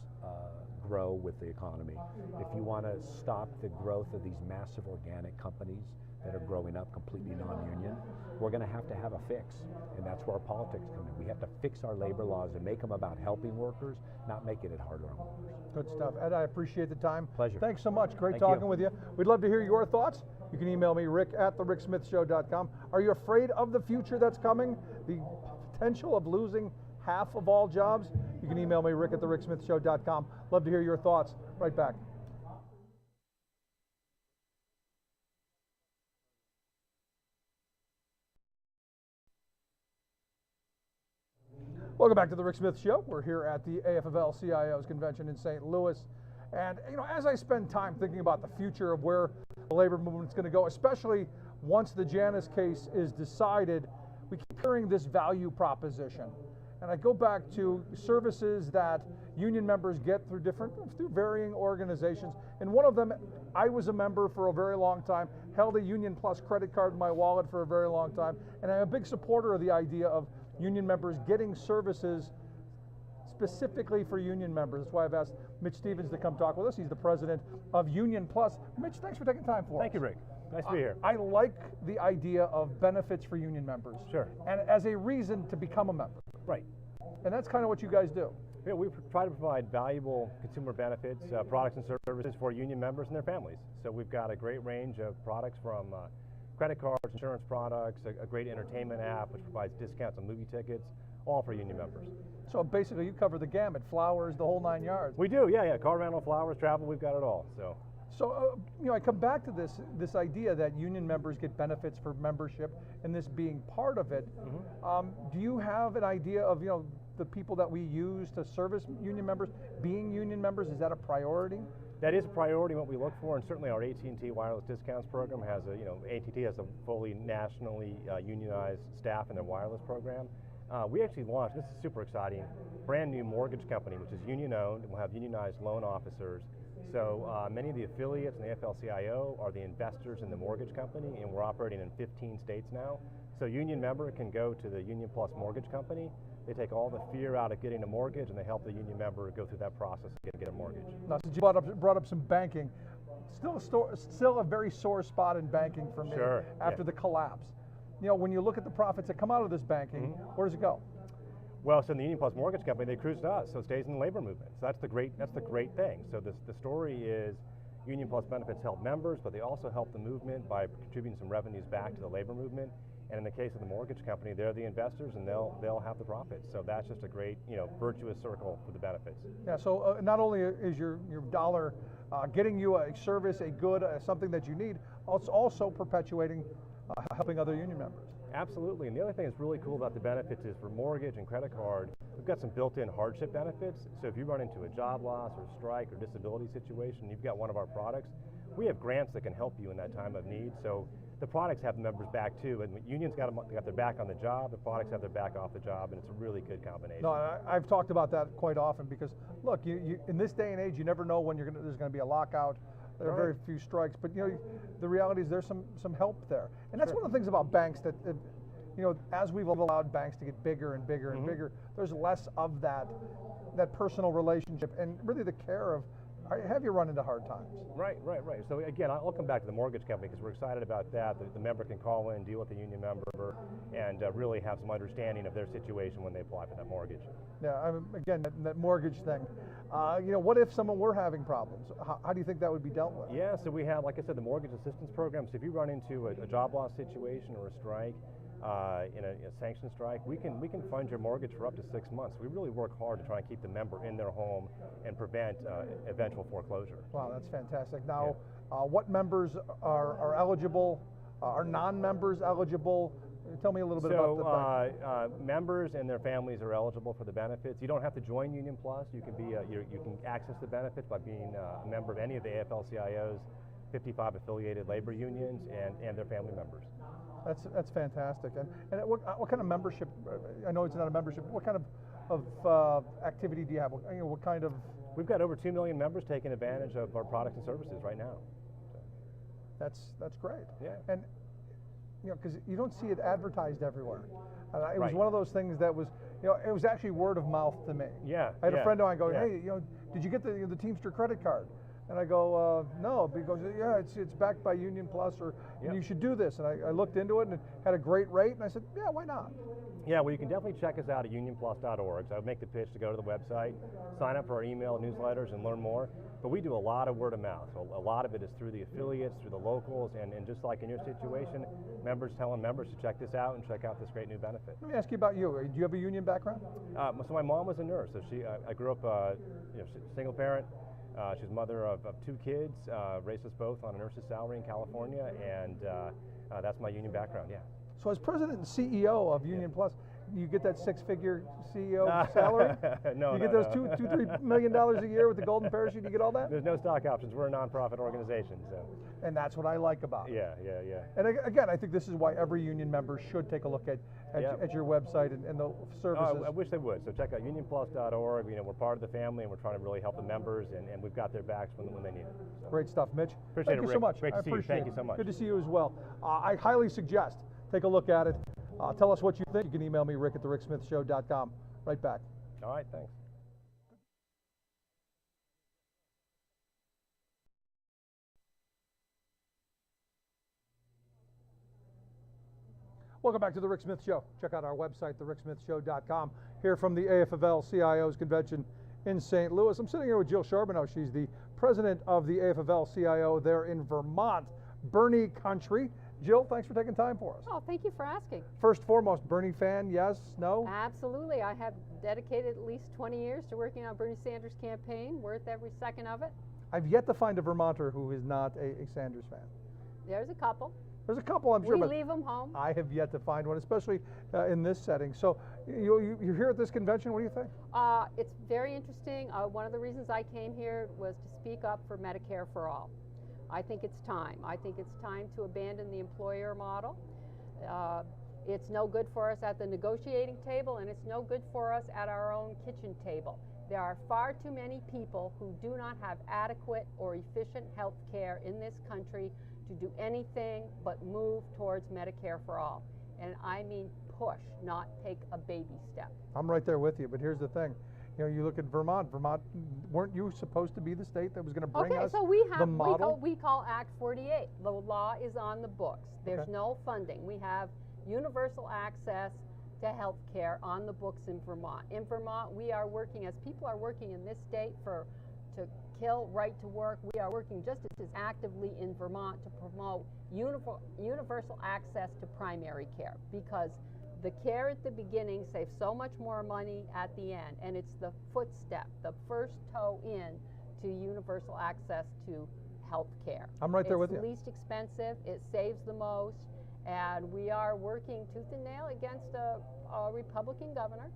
grow with the economy, if you want to stop the growth of these massive organic companies that are growing up completely non-union, we're going to have a fix, and that's where our politics come in. We have to fix our labor laws and make them about helping workers, not making it harder on workers. Good stuff. Ed, I appreciate the time. Pleasure. Thanks so much. Great Thank talking you. with you. We'd love to hear your thoughts. You can email me, rick@thericksmithshow.com. Are you afraid of the future that's coming? The potential of losing half of all jobs? You can email me, rick@thericksmithshow.com. Love to hear your thoughts. Right back. Welcome back to the Rick Smith Show. We're here at the AFL-CIO's convention in St. Louis. And as I spend time thinking about the future of where the labor movement's going to go, especially once the Janus case is decided, we keep hearing this value proposition. And I go back to services that union members get through varying organizations. And one of them, I was a member for a very long time, held a Union Plus credit card in my wallet for a very long time, and I'm a big supporter of the idea of union members getting services specifically for union members. That's why I've asked Mitch Stevens to come talk with us. He's the president of Union Plus. Mitch, thanks for taking time for us. Thank you, Rick. Nice to be here. I like the idea of benefits for union members. Sure. And as a reason to become a member. Right. And that's kind of what you guys do. Yeah, we try to provide valuable consumer benefits, products and services for union members and their families. So we've got a great range of products from credit cards, insurance products, a great entertainment app which provides discounts on movie tickets, all for union members. So basically you cover the gamut, flowers, the whole 9 yards. We do, yeah. Car rental, flowers, travel, we've got it all. So I come back to this idea that union members get benefits for membership and this being part of it. Mm-hmm. Do you have an idea of the people that we use to service union members being union members? Is that a priority? That is a priority, what we look for, and certainly our AT&T wireless discounts program has AT&T has a fully nationally unionized staff in their wireless program. We actually launched, this is super exciting, brand new mortgage company, which is union owned, and we'll have unionized loan officers. So many of the affiliates in the AFL-CIO are the investors in the mortgage company, and we're operating in 15 states now. So a union member can go to the Union Plus mortgage company. They take all the fear out of getting a mortgage, and they help the union member go through that process to get a mortgage. Now, since you brought up some banking, still a very sore spot in banking for me after the collapse. When you look at the profits that come out of this banking, where does it go? Well, so in the Union Plus mortgage company, they cruise to us, so it stays in the labor movement. So that's the great thing. So the story is Union Plus benefits help members, but they also help the movement by contributing some revenues back to the labor movement. And in the case of the mortgage company, they're the investors, and they'll have the profits. So that's just a great, virtuous circle for the benefits. Yeah. So not only is your dollar getting you a service, a good, something that you need, it's also perpetuating, helping other union members. Absolutely. And the other thing that's really cool about the benefits is for mortgage and credit card, we've got some built-in hardship benefits. So if you run into a job loss or strike or disability situation, you've got one of our products, we have grants that can help you in that time of need. So the products have the members back too, and unions got their back on the job, the products have their back off the job, and it's a really good combination. No, I've talked about that quite often because, look, you in this day and age, you never know when there's going to be a lockout. There are very few strikes, but the reality is there's some help there, and that's one of the things about banks that, as we've allowed banks to get bigger and bigger and bigger, there's less of that personal relationship and really the care of. Have you run into hard times? Right. So again, I'll come back to the mortgage company because we're excited about that. The member can call in, deal with the union member, and really have some understanding of their situation when they apply for that mortgage. Yeah, again, that mortgage thing. What if someone were having problems? How do you think that would be dealt with? Yeah, so we have, like I said, the mortgage assistance program. So if you run into a job loss situation or a strike, in a sanction strike, we can fund your mortgage for up to 6 months. We really work hard to try and keep the member in their home and prevent eventual foreclosure. Wow, that's fantastic. Now, what members are eligible? Are non-members eligible? Tell me a little bit about the members and their families are eligible for the benefits. You don't have to join Union Plus. You can be you can access the benefits by being a member of any of the AFL-CIO's 55 affiliated labor unions and their family members. That's fantastic. And what kind of membership? I know it's not a membership. What kind of activity do you have? What kind of? We've got over 2 million members taking advantage of our products and services right now. That's great. Yeah. And because you don't see it advertised everywhere. It was one of those things that was, it was actually word of mouth to me. Yeah. I had a friend of mine go, hey, did you get the Teamster credit card? And I go, no, because yeah, it's backed by Union Plus, or you should do this. And I looked into it, and it had a great rate, and I said, yeah, why not? Yeah, well, you can definitely check us out at unionplus.org. So I would make the pitch to go to the website, sign up for our email newsletters, and learn more. But we do a lot of word of mouth. So a lot of it is through the affiliates, through the locals, and just like in your situation, members telling members to check this out and check out this great new benefit. Let me ask you about you. Do you have a union background? So my mom was a nurse. So I grew up single parent. She's mother of 2 kids, raised us both on a nurse's salary in California, and that's my union background, yeah. So as president and CEO of Union Plus, you get that 6-figure CEO salary? No, you get those $2-3 million a year with the golden parachute, you get all that? There's no stock options. We're a nonprofit organization, so. And that's what I like about it. Yeah. And again, I think this is why every union member should take a look at your website and the services. I wish they would. So check out unionplus.org. We're part of the family, and we're trying to really help the members, and we've got their backs when they need it. So. Great stuff, Mitch. Appreciate Thank it, you Rick. so much. Great to see you. Thank you so much. Good to see you as well. I highly suggest take a look at it. Tell us what you think. You can email me, rick@thericksmithshow.com. Right back. All right, thanks. Welcome back to the Rick Smith Show. Check out our website, thericksmithshow.com. Here from the AFL-CIO's convention in St. Louis. I'm sitting here with Jill Charbonneau. She's the president of the AFL-CIO there in Vermont, Bernie country. Jill, thanks for taking time for us. Oh, thank you for asking. First foremost, Bernie fan, yes, no? Absolutely. I have dedicated at least 20 years to working on Bernie Sanders' campaign, worth every second of it. I've yet to find a Vermonter who is not a Sanders fan. There's a couple. There's a couple, I'm sure, we but leave them home. I have yet to find one, especially in this setting. So you're here at this convention. What do you think? It's very interesting. One of the reasons I came here was to speak up for Medicare for all. I think it's time. I think it's time to abandon the employer model. It's no good for us at the negotiating table, and it's no good for us at our own kitchen table. There are far too many people who do not have adequate or efficient health care in this country to do anything but move towards Medicare for all. And I mean push, not take a baby step. I'm right there with you, but here's the thing. You look at Vermont. Vermont, weren't you supposed to be the state that was going to bring us so we have, the model? We call Act 48. The law is on the books. There's no funding. We have universal access to health care on the books in Vermont. In Vermont, we are working, as people are working in this state to kill right to work, we are working just as actively in Vermont to promote universal access to primary care, because the care at the beginning saves so much more money at the end, and it's the footstep, the first toe in to universal access to health care. I'm right there with you. It's least expensive, it saves the most, and we are working tooth and nail against a Republican governor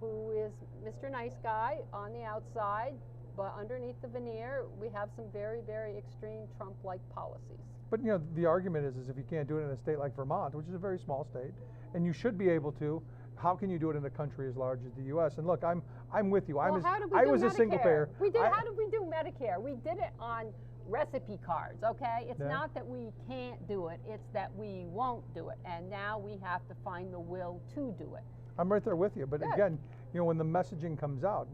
who is Mr. Nice Guy on the outside, but underneath the veneer, we have some very, very extreme Trump-like policies. But the argument is if you can't do it in a state like Vermont, which is a very small state, and you should be able to, how can you do it in a country as large as the U.S.? And look, I'm with you. I was a single payer. How did we do Medicare? We did it on recipe cards, okay? It's not that we can't do it, it's that we won't do it. And now we have to find the will to do it. I'm right there with you. But again, when the messaging comes out,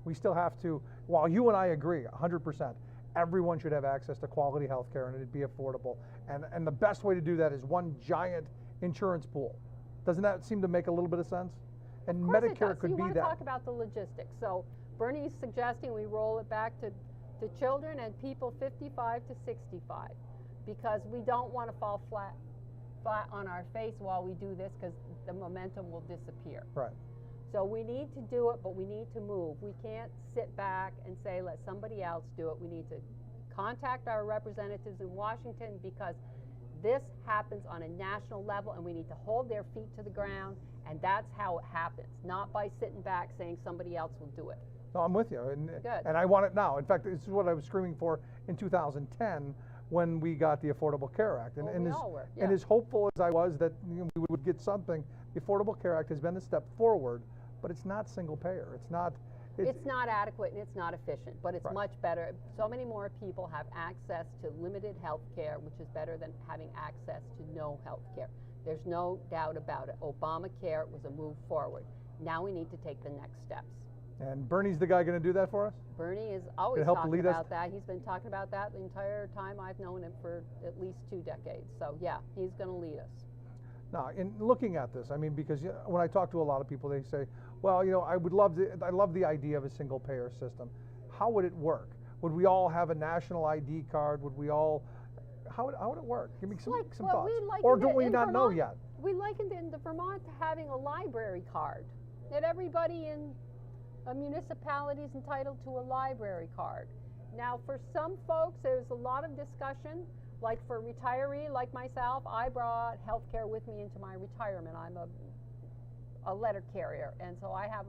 we still have to, while you and I agree 100%, everyone should have access to quality health care and it'd be affordable. And the best way to do that is one giant insurance pool. Doesn't that seem to make a little bit of sense? And Medicare could be that. You want to talk about the logistics. So Bernie's suggesting we roll it back to children and people 55 to 65, because we don't want to fall flat on our face while we do this, because the momentum will disappear. Right. So we need to do it, but we need to move. We can't sit back and say, let somebody else do it. We need to contact our representatives in Washington, because this happens on a national level, and we need to hold their feet to the ground, and that's how it happens, not by sitting back saying somebody else will do it. No, I'm with you, and I want it now. In fact, this is what I was screaming for in 2010 when we got the Affordable Care Act. And, and as hopeful as I was that we would get something, the Affordable Care Act has been a step forward, but it's not single payer. It's not adequate and it's not efficient, but it's much better. So many more people have access to limited health care, which is better than having access to no health care. There's no doubt about it. Obamacare was a move forward. Now we need to take the next steps. And Bernie's the guy going to do that for us? Bernie is always help talking lead us? about that. He's been talking about that the entire time I've known him, for at least 2 decades. So yeah, he's going to lead us. Now, in looking at this, I mean, because when I talk to a lot of people, they say, well, I love the idea of a single payer system. How would it work? Would we all have a national ID card? Would we all, how would it work? Give me some thoughts. Or do we not know yet? We likened in Vermont to having a library card, that everybody in a municipality is entitled to a library card. Now, for some folks, there's a lot of discussion. Like for a retiree like myself, I brought health care with me into my retirement. I'm a letter carrier, and so I have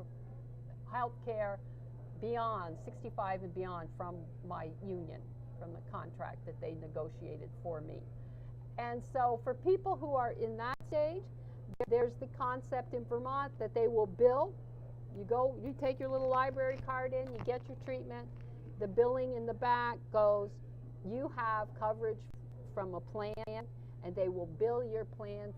health care beyond 65 and beyond from my union, from the contract that they negotiated for me. And so for people who are in that stage, there's the concept in Vermont that they will bill. You take your little library card in, you get your treatment. The billing in the back goes, you have coverage from a plan, and they will bill your plan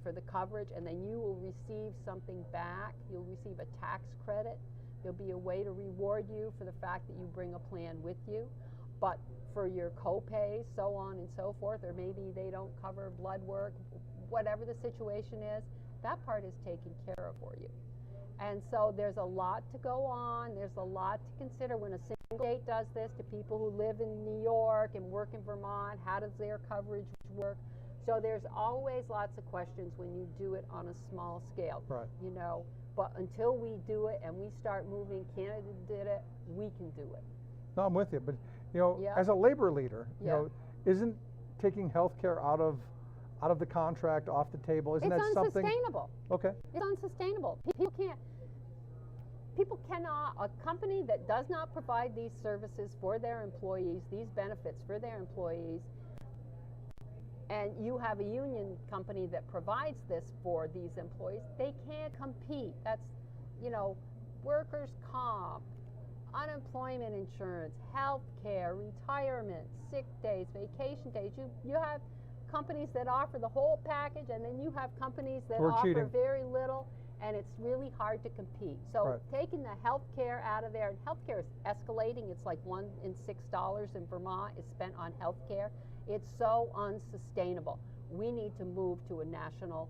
for the coverage, and then you will receive something back. You'll receive a tax credit. There'll be a way to reward you for the fact that you bring a plan with you. But for your co-pays, so on and so forth, or maybe they don't cover blood work, whatever the situation is, that part is taken care of for you. And so there's a lot to go on. There's a lot to consider when a single state does this to people who live in New York and work in Vermont. How does their coverage work? So there's always lots of questions when you do it on a small scale. Right. But until we do it and we start moving, Canada did it, we can do it. No, I'm with you. But, Yeah. as a labor leader, Yeah. Isn't taking health care out of the contract, off the table, isn't that something? It's unsustainable. Okay. It's unsustainable. People cannot, a company that does not provide these services for their employees, these benefits for their employees, and you have a union company that provides this for these employees, they can't compete. That's, workers' comp, unemployment insurance, health care, retirement, sick days, vacation days. You have companies that offer the whole package, and then you have companies that offer cheating. very little, and it's really hard to compete. So Right. taking the health care out of there, and health care is escalating. It's like $1 in $6 in Vermont is spent on health care. It's so unsustainable. We need to move to a national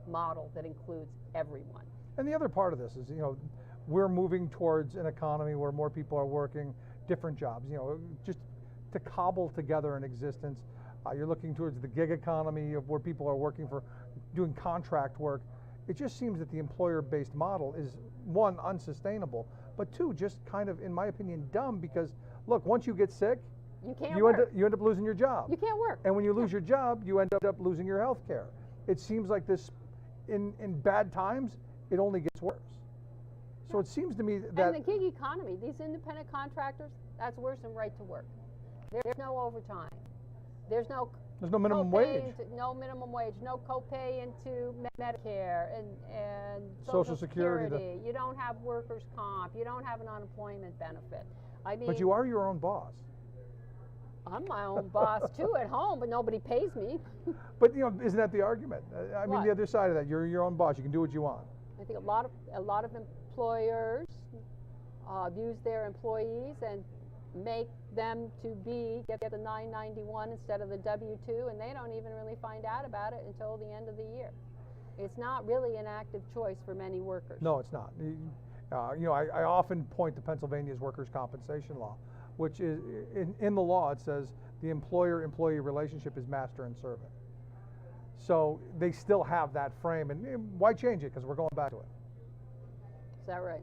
model that includes everyone. And the other part of this is, we're moving towards an economy where more people are working different jobs. Just to cobble together an existence. You're looking towards the gig economy of where people are working for doing contract work. It just seems that the employer-based model is, one, unsustainable, but two, just kind of, in my opinion, dumb, because look, once you get sick, You can't you work. end up losing your job. You can't work. And when you lose your job, you end up losing your health care. It seems like this, in bad times, it only gets worse. So it seems to me that... And the gig economy, these independent contractors, that's worse than right to work. There's no overtime. There's no minimum wage. No minimum wage, no copay into Medicare and Social Security. You don't have workers' comp. You don't have an unemployment benefit. I mean, But you are your own boss. I'm my own boss too at home, but nobody pays me. But isn't that the argument? I mean, What? the other side of that, you're your own boss. You can do what you want. I think a lot of employers abuse their employees and make them to get the 991 instead of the W-2, and they don't even really find out about it until the end of the year. It's not really an active choice for many workers. No, it's not. I often point to Pennsylvania's workers' compensation law, which is, in the law, it says the employer-employee relationship is master and servant. So they still have that frame, and why change it? Because we're going back to it. Is that right?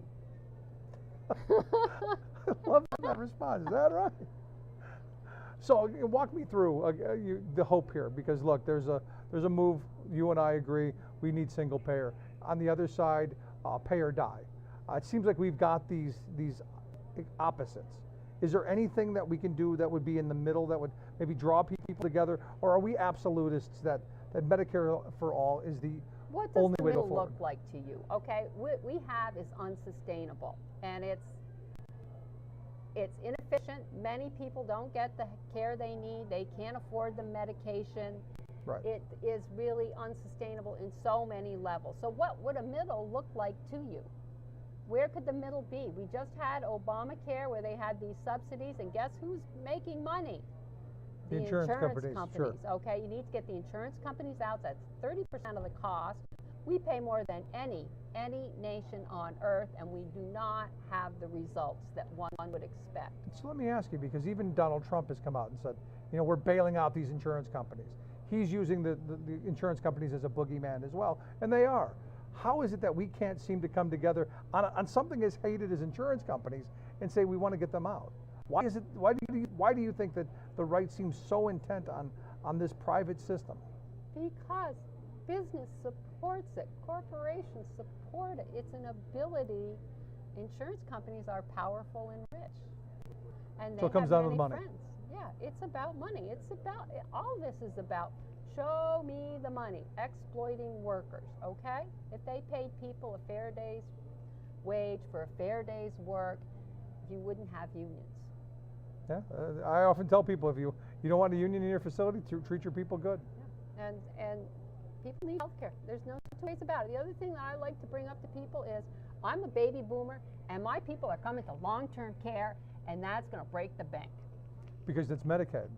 I love that response. Is that right? So walk me through the hope here, because look, there's a move. You and I agree. We need single payer. On the other side, pay or die. It seems like we've got these opposites. Is there anything that we can do that would be in the middle that would maybe draw people together, or are we absolutists that Medicare for all is the What does only the way to go middle forward? look like to you? Okay, what we have is unsustainable, and it's inefficient. Many people don't get the care they need. They can't afford the medication. Right. It is really unsustainable in so many levels. So what would a middle look like to you? Where could the middle be? We just had Obamacare where they had these subsidies, and guess who's making money? The insurance companies, sure. Okay, you need to get the insurance companies out. That's 30% of the cost. We pay more than any nation on earth, and we do not have the results that one would expect. So let me ask you, because even Donald Trump has come out and said, you know, we're bailing out these insurance companies. He's using the insurance companies as a boogeyman as well, and they are. How is it that we can't seem to come together on something as hated as insurance companies and say we want to get them out? Why is it? Why do you think that the right seems so intent on this private system? Because business supports it, corporations support it. It's an ability. Insurance companies are powerful and rich, and they so it comes have down to many the money. friends. Yeah, it's about money. It's about all this is about. Show me the money. Exploiting workers. Okay, if they paid people a fair day's wage for a fair day's work, you wouldn't have unions. Yeah, I often tell people if you don't want a union in your facility, treat your people good. Yeah. And people need health care. There's no two ways about it. The other thing that I like to bring up to people is I'm a baby boomer, and my people are coming to long-term care, and that's going to break the bank. Because it's Medicaid.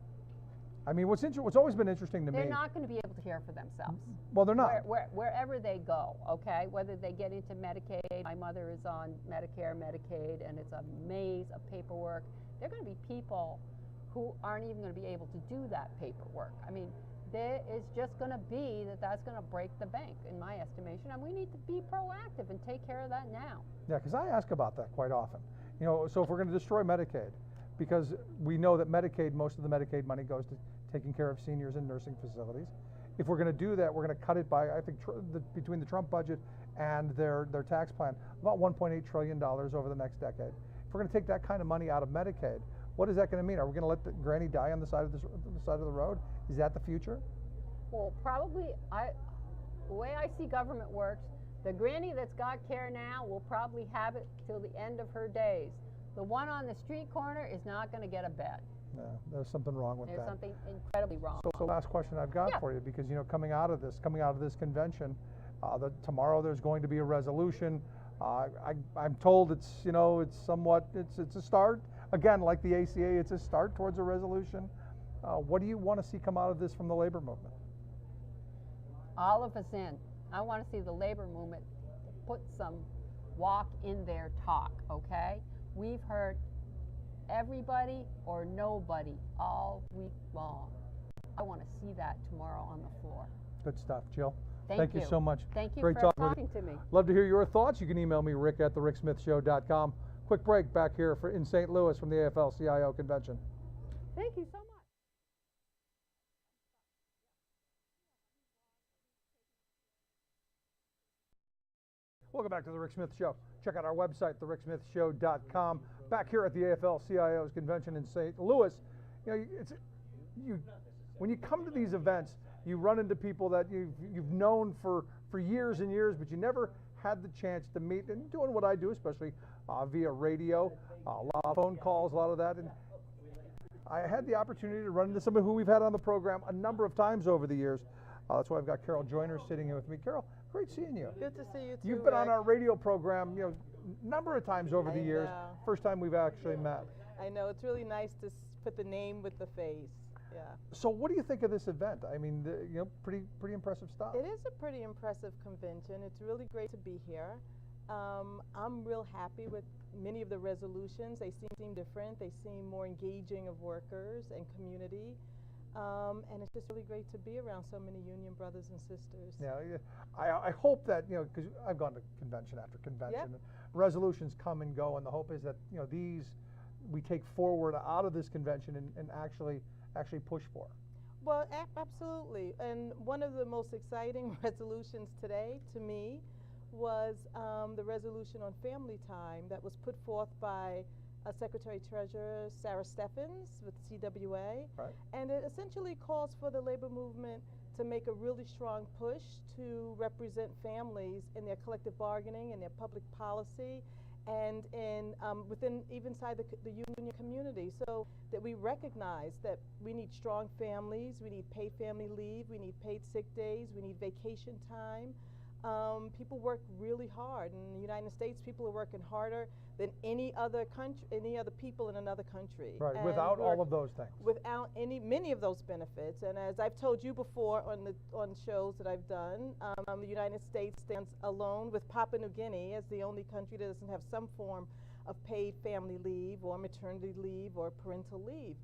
I mean, what's always been interesting to me. They're not going to be able to care for themselves. Well, they're not. Wherever they go, okay? Whether they get into Medicaid, my mother is on Medicare, Medicaid, and it's a maze of paperwork. There are going to be people who aren't even going to be able to do that paperwork. I mean, there is just going to be that's going to break the bank, in my estimation, and we need to be proactive and take care of that now. Yeah, because I ask about that quite often. You know, so if we're going to destroy Medicaid, because we know that Medicaid, most of the Medicaid money goes to taking care of seniors in nursing facilities. If we're going to do that, we're going to cut it by, I think, between the Trump budget and their tax plan, about $1.8 trillion over the next decade. If we're going to take that kind of money out of Medicaid, what is that going to mean? Are we going to let the granny die on the side of the road? Is that the future? Well, probably. The way I see government works, the granny that's got care now will probably have it till the end of her days. The one on the street corner is not going to get a bed. No, there's something wrong with that. There's something incredibly wrong. So last question I've got for you, because you know, coming out of this convention, tomorrow there's going to be a resolution. I'm told it's a start. Again, like the ACA, it's a start towards a resolution. What do you want to see come out of this from the labor movement? All of us in. I want to see the labor movement put some walk in their talk. Okay, we've heard everybody or nobody all week long. I want to see that tomorrow on the floor. Good stuff, Jill. Thank you so much. Thank you Great for talking to me. Love to hear your thoughts. You can email me, rick@thericksmithshow.com. Quick break back here in St. Louis from the AFL-CIO convention. Thank you so much. Welcome back to the Rick Smith Show. Check out our website, thericksmithshow.com. Back here at the AFL-CIO's convention in St. Louis. You know, when you come to these events, you run into people that you've known for years and years, but you never had the chance to meet. And doing what I do, especially via radio, a lot of phone calls, a lot of that. And I had the opportunity to run into somebody who we've had on the program a number of times over the years. That's why I've got Carol Joyner sitting here with me. Carol, great seeing you. Good to see you too. You've been on our radio program, you know, a number of times over the years. First time we've actually met. I know, it's really nice to put the name with the face. Yeah. So what do you think of this event? I mean, you know, pretty impressive stuff. It is a pretty impressive convention. It's really great to be here. I'm real happy with many of the resolutions. They seem different. They seem more engaging of workers and community. And it's just really great to be around so many union brothers and sisters. Yeah, I hope that, you know, because I've gone to convention after convention, and resolutions come and go, and the hope is that, you know, we take forward out of this convention and actually push for. Well, absolutely. And one of the most exciting resolutions today, to me, was the resolution on family time that was put forth by Secretary-Treasurer Sarah Steffens with CWA. Right. And it essentially calls for the labor movement to make a really strong push to represent families in their collective bargaining and their public policy and within even inside the union community, so that we recognize that we need strong families, we need paid family leave, we need paid sick days, we need vacation time. people work really hard. In the United States, people are working harder than any other country, any other people in another country. Right, and without all of those things. Without many of those benefits. And as I've told you before on shows that I've done, the United States stands alone with Papua New Guinea as the only country that doesn't have some form of paid family leave or maternity leave or parental leave.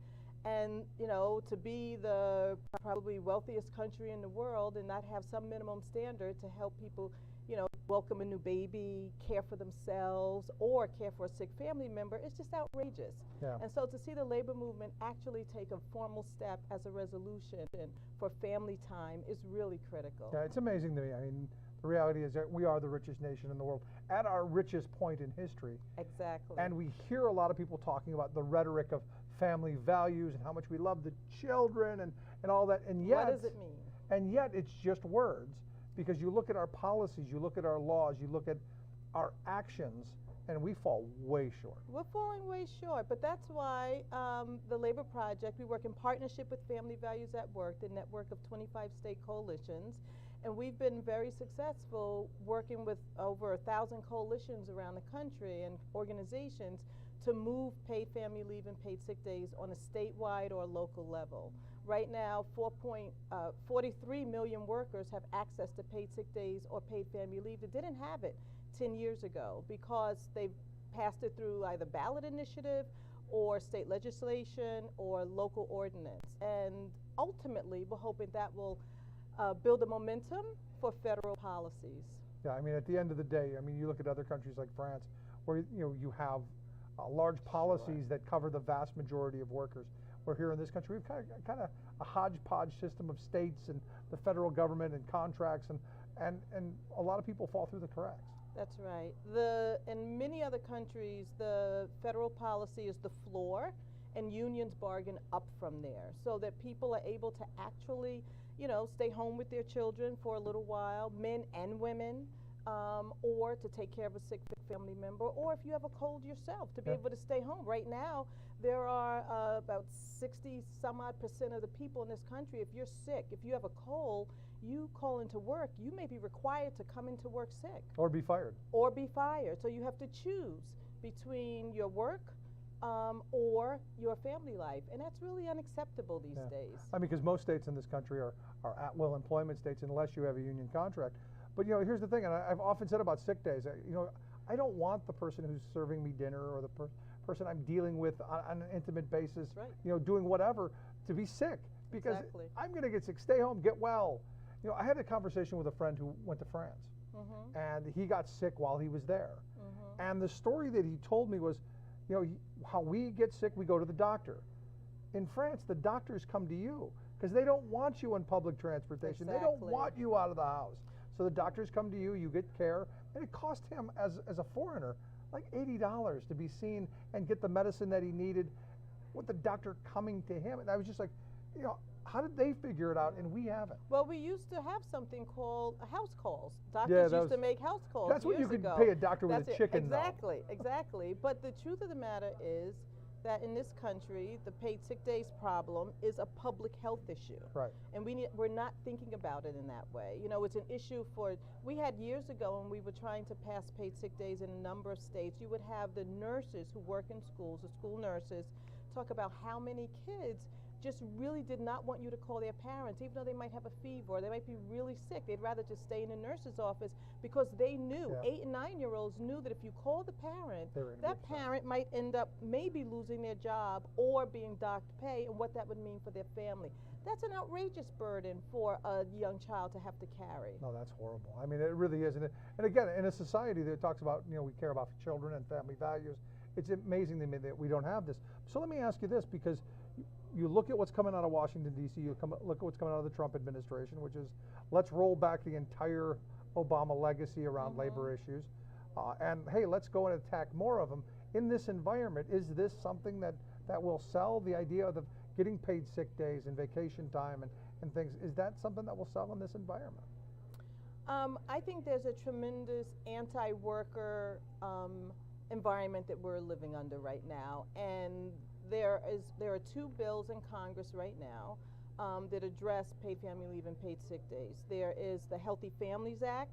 And, you know, to be the probably wealthiest country in the world and not have some minimum standard to help people, you know, welcome a new baby, care for themselves, or care for a sick family member, it's just outrageous. Yeah. And so to see the labor movement actually take a formal step as a resolution for family time is really critical. Yeah, it's amazing to me. I mean, the reality is that we are the richest nation in the world at our richest point in history. Exactly. And we hear a lot of people talking about the rhetoric of family values and how much we love the children and all that. And yet, what does it mean? And yet it's just words, because you look at our policies, you look at our laws, you look at our actions, and we fall way short. We're falling way short, but that's why the Labor Project, we work in partnership with Family Values at Work, the network of 25 state coalitions, and we've been very successful working with over 1,000 coalitions around the country and organizations to move paid family leave and paid sick days on a statewide or local level. Right now, 4.43 million workers have access to paid sick days or paid family leave that didn't have it 10 years ago because they've passed it through either ballot initiative or state legislation or local ordinance. And ultimately, we're hoping that will build a momentum for federal policies. Yeah, I mean, at the end of the day, I mean, you look at other countries like France, where you have large policies that cover the vast majority of workers. Where here in this country, we've kind of a hodgepodge system of states and the federal government and contracts, and a lot of people fall through the cracks. That's right. In many other countries, the federal policy is the floor, and unions bargain up from there, so that people are able to actually, you know, stay home with their children for a little while, men and women, or to take care of a sick family member, or if you have a cold yourself, to be able to stay home. Right now, there are about 60-some-odd% of the people in this country, if you're sick, if you have a cold, you call into work, you may be required to come into work sick. Or be fired. Or be fired. So you have to choose between your work or your family life. And that's really unacceptable these days. I mean, because most states in this country are at-will employment states unless you have a union contract. But, you know, here's the thing, and I've often said about sick days, you know, I don't want the person who's serving me dinner or the person I'm dealing with on an intimate basis, you know, doing whatever, to be sick. Because I'm going to get sick. Stay home, get well. You know, I had a conversation with a friend who went to France, and he got sick while he was there. And the story that he told me was, you know, how we get sick, we go to the doctor. In France, the doctors come to you because they don't want you on public transportation. They don't want you out of the house. So the doctors come to you, you get care, and it cost him, as a foreigner, like $80 to be seen and get the medicine that he needed with the doctor coming to him. And I was just like, you know, how did they figure it out and we haven't? Well, we used to have something called house calls. Doctors used to make house calls. That's what you could ago. pay a doctor with a chicken. Exactly, exactly. But the truth of the matter is that in this country, the paid sick days problem is a public health issue. Right. And we're not thinking about it in that way. You know, it's an issue we had years ago when we were trying to pass paid sick days in a number of states, you would have the nurses who work in schools, the school nurses, talk about how many kids just really did not want you to call their parents, even though they might have a fever or they might be really sick. They'd rather just stay in the nurse's office because they knew, 8 and 9-year-olds knew that if you call the parent, that parent might end up maybe losing their job or being docked pay, and what that would mean for their family. That's an outrageous burden for a young child to have to carry. No, that's horrible. I mean, it really is. And again, in a society that talks about, you know, we care about children and family values, it's amazing to me that we don't have this. So let me ask you this, because you look at what's coming out of Washington, D.C., look at what's coming out of the Trump administration, which is let's roll back the entire Obama legacy around labor issues. And hey, let's go and attack more of them. In this environment, is this something that will sell, the idea of getting paid sick days and vacation time and things? Is that something that will sell in this environment? I think there's a tremendous anti-worker environment that we're living under right now. And there are 2 bills in Congress right now that address paid family leave and paid sick days. There is the Healthy Families Act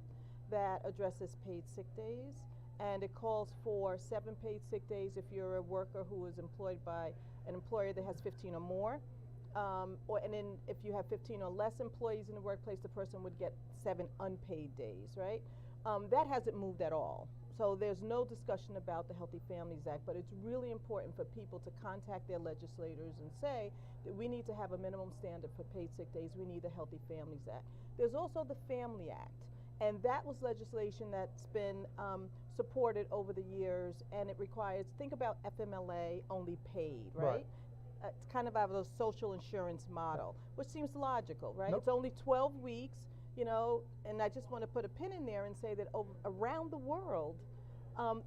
that addresses paid sick days, and it calls for 7 paid sick days if you're a worker who is employed by an employer that has 15 or more. And then if you have 15 or less employees in the workplace, the person would get 7 unpaid days, right? That hasn't moved at all. So there's no discussion about the Healthy Families Act, but it's really important for people to contact their legislators and say that we need to have a minimum standard for paid sick days. We need the Healthy Families Act. There's also the Family Act, and that was legislation that's been supported over the years, and it requires, think about FMLA only paid, right? It's kind of out of a social insurance model, which seems logical, right? Nope. It's only 12 weeks, you know, and I just want to put a pin in there and say that around the world,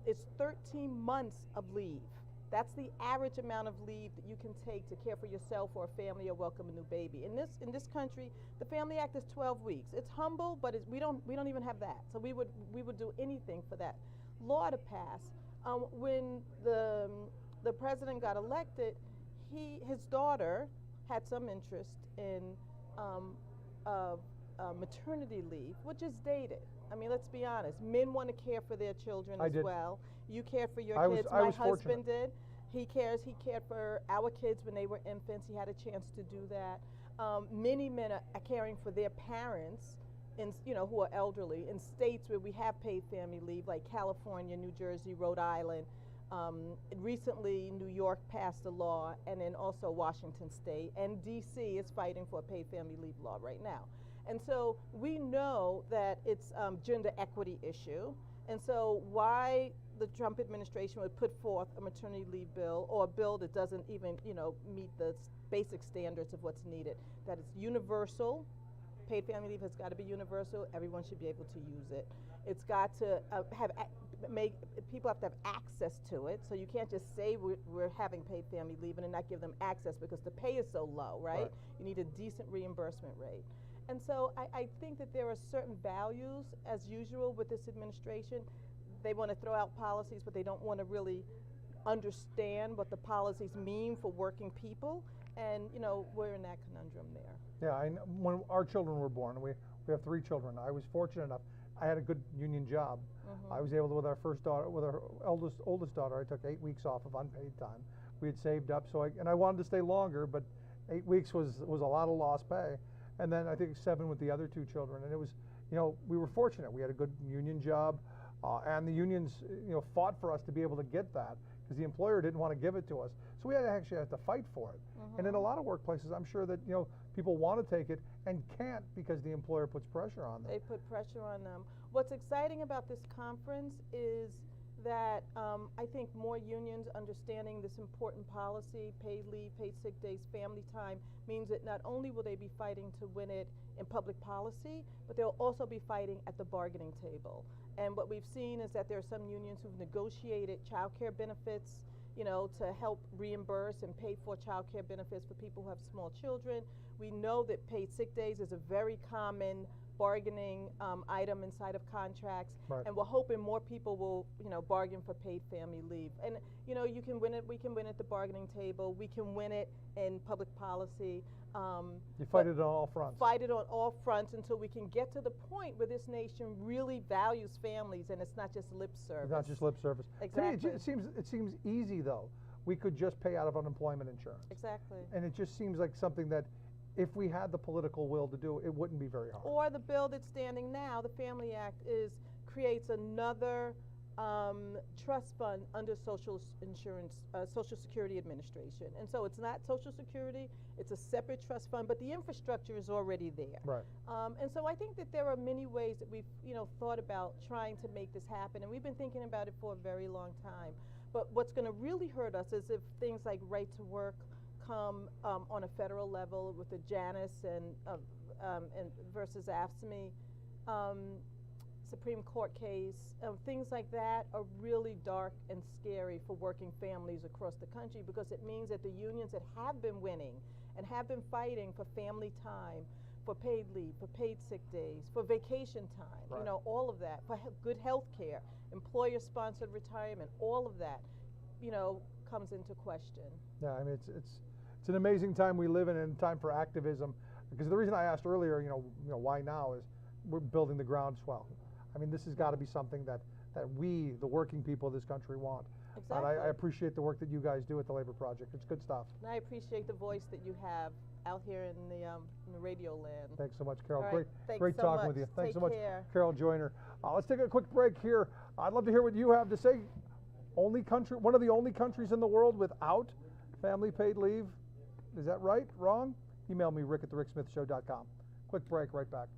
it's 13 months of leave. That's the average amount of leave that you can take to care for yourself or a family or welcome a new baby. In this country, the Family Act is 12 weeks. It's humble, but we don't even have that. So we would do anything for that law to pass. When the president got elected, his daughter had some interest in maternity leave, which is dated. I mean, let's be honest. Men want to care for their children as well. You care for your kids. My husband did. He cared for our kids when they were infants. He had a chance to do that. Many men are caring for their parents, who are elderly, in states where we have paid family leave, like California, New Jersey, Rhode Island. Recently, New York passed a law, and then also Washington State, and DC is fighting for a paid family leave law right now. And so we know that it's a gender equity issue, and so why the Trump administration would put forth a maternity leave bill, or a bill that doesn't even meet the basic standards of what's needed, that it's universal. Paid family leave has got to be universal. Everyone should be able to use it. It's got to people have to have access to it. So you can't just say we're having paid family leave and then not give them access because the pay is so low, right? You need a decent reimbursement rate. And so I think that there are certain values, as usual with this administration. They want to throw out policies, but they don't want to really understand what the policies mean for working people. And we're in that conundrum there. Yeah, when our children were born, we have 3 children. I was fortunate enough. I had a good union job. I was able to, with our first daughter, with our oldest daughter, I took 8 weeks off of unpaid time. We had saved up, and I wanted to stay longer, but 8 weeks was a lot of lost pay. And then I think 7 with the other 2 children. And it was, we were fortunate. We had a good union job, and the unions, fought for us to be able to get that because the employer didn't want to give it to us. So we had to actually have to fight for it. And in a lot of workplaces, I'm sure that people want to take it and can't because the employer puts pressure on them. They put pressure on them. What's exciting about this conference is that I think more unions understanding this important policy, paid leave, paid sick days, family time, means that not only will they be fighting to win it in public policy, but they'll also be fighting at the bargaining table. And what we've seen is that there are some unions who've negotiated child care benefits, to help reimburse and pay for child care benefits for people who have small children. We know that paid sick days is a very common bargaining item inside of contracts, and we're hoping more people will, bargain for paid family leave. And you can win it. We can win at the bargaining table. We can win it in public policy. You fight it on all fronts. Fight it on all fronts until we can get to the point where this nation really values families, and it's not just lip service. It's not just lip service. Exactly. To me, it seems easy though. We could just pay out of unemployment insurance. Exactly. And it just seems like something that, if we had the political will to do, it wouldn't be very hard. Or the bill that's standing now, the Family Act, creates another trust fund under Social Security Administration. And so it's not Social Security, it's a separate trust fund, but the infrastructure is already there. Right. And so I think that there are many ways that we've thought about trying to make this happen, and we've been thinking about it for a very long time. But what's going to really hurt us is if things like right to work come on a federal level with the Janus and versus AFSCME Supreme Court case. Things like that are really dark and scary for working families across the country, because it means that the unions that have been winning and have been fighting for family time, for paid leave, for paid sick days, for vacation time, all of that, for good health care, employer-sponsored retirement, all of that, comes into question. Yeah, I mean, it's an amazing time we live in, and time for activism. Because the reason I asked earlier, why now, is we're building the groundswell. I mean, this has got to be something that we, the working people of this country, want. Exactly. And I appreciate the work that you guys do at the Labor Project. It's good stuff. And I appreciate the voice that you have out here in the radio land. Thanks so much, Carol. All right, Great so talking with much. you. Thanks Take so much, care. Carol Joyner. Let's take a quick break here. I'd love to hear what you have to say. One of the only countries in the world without family paid leave. Is that right? Wrong? Email me, rick@thericksmithshow.com. Quick break, right back.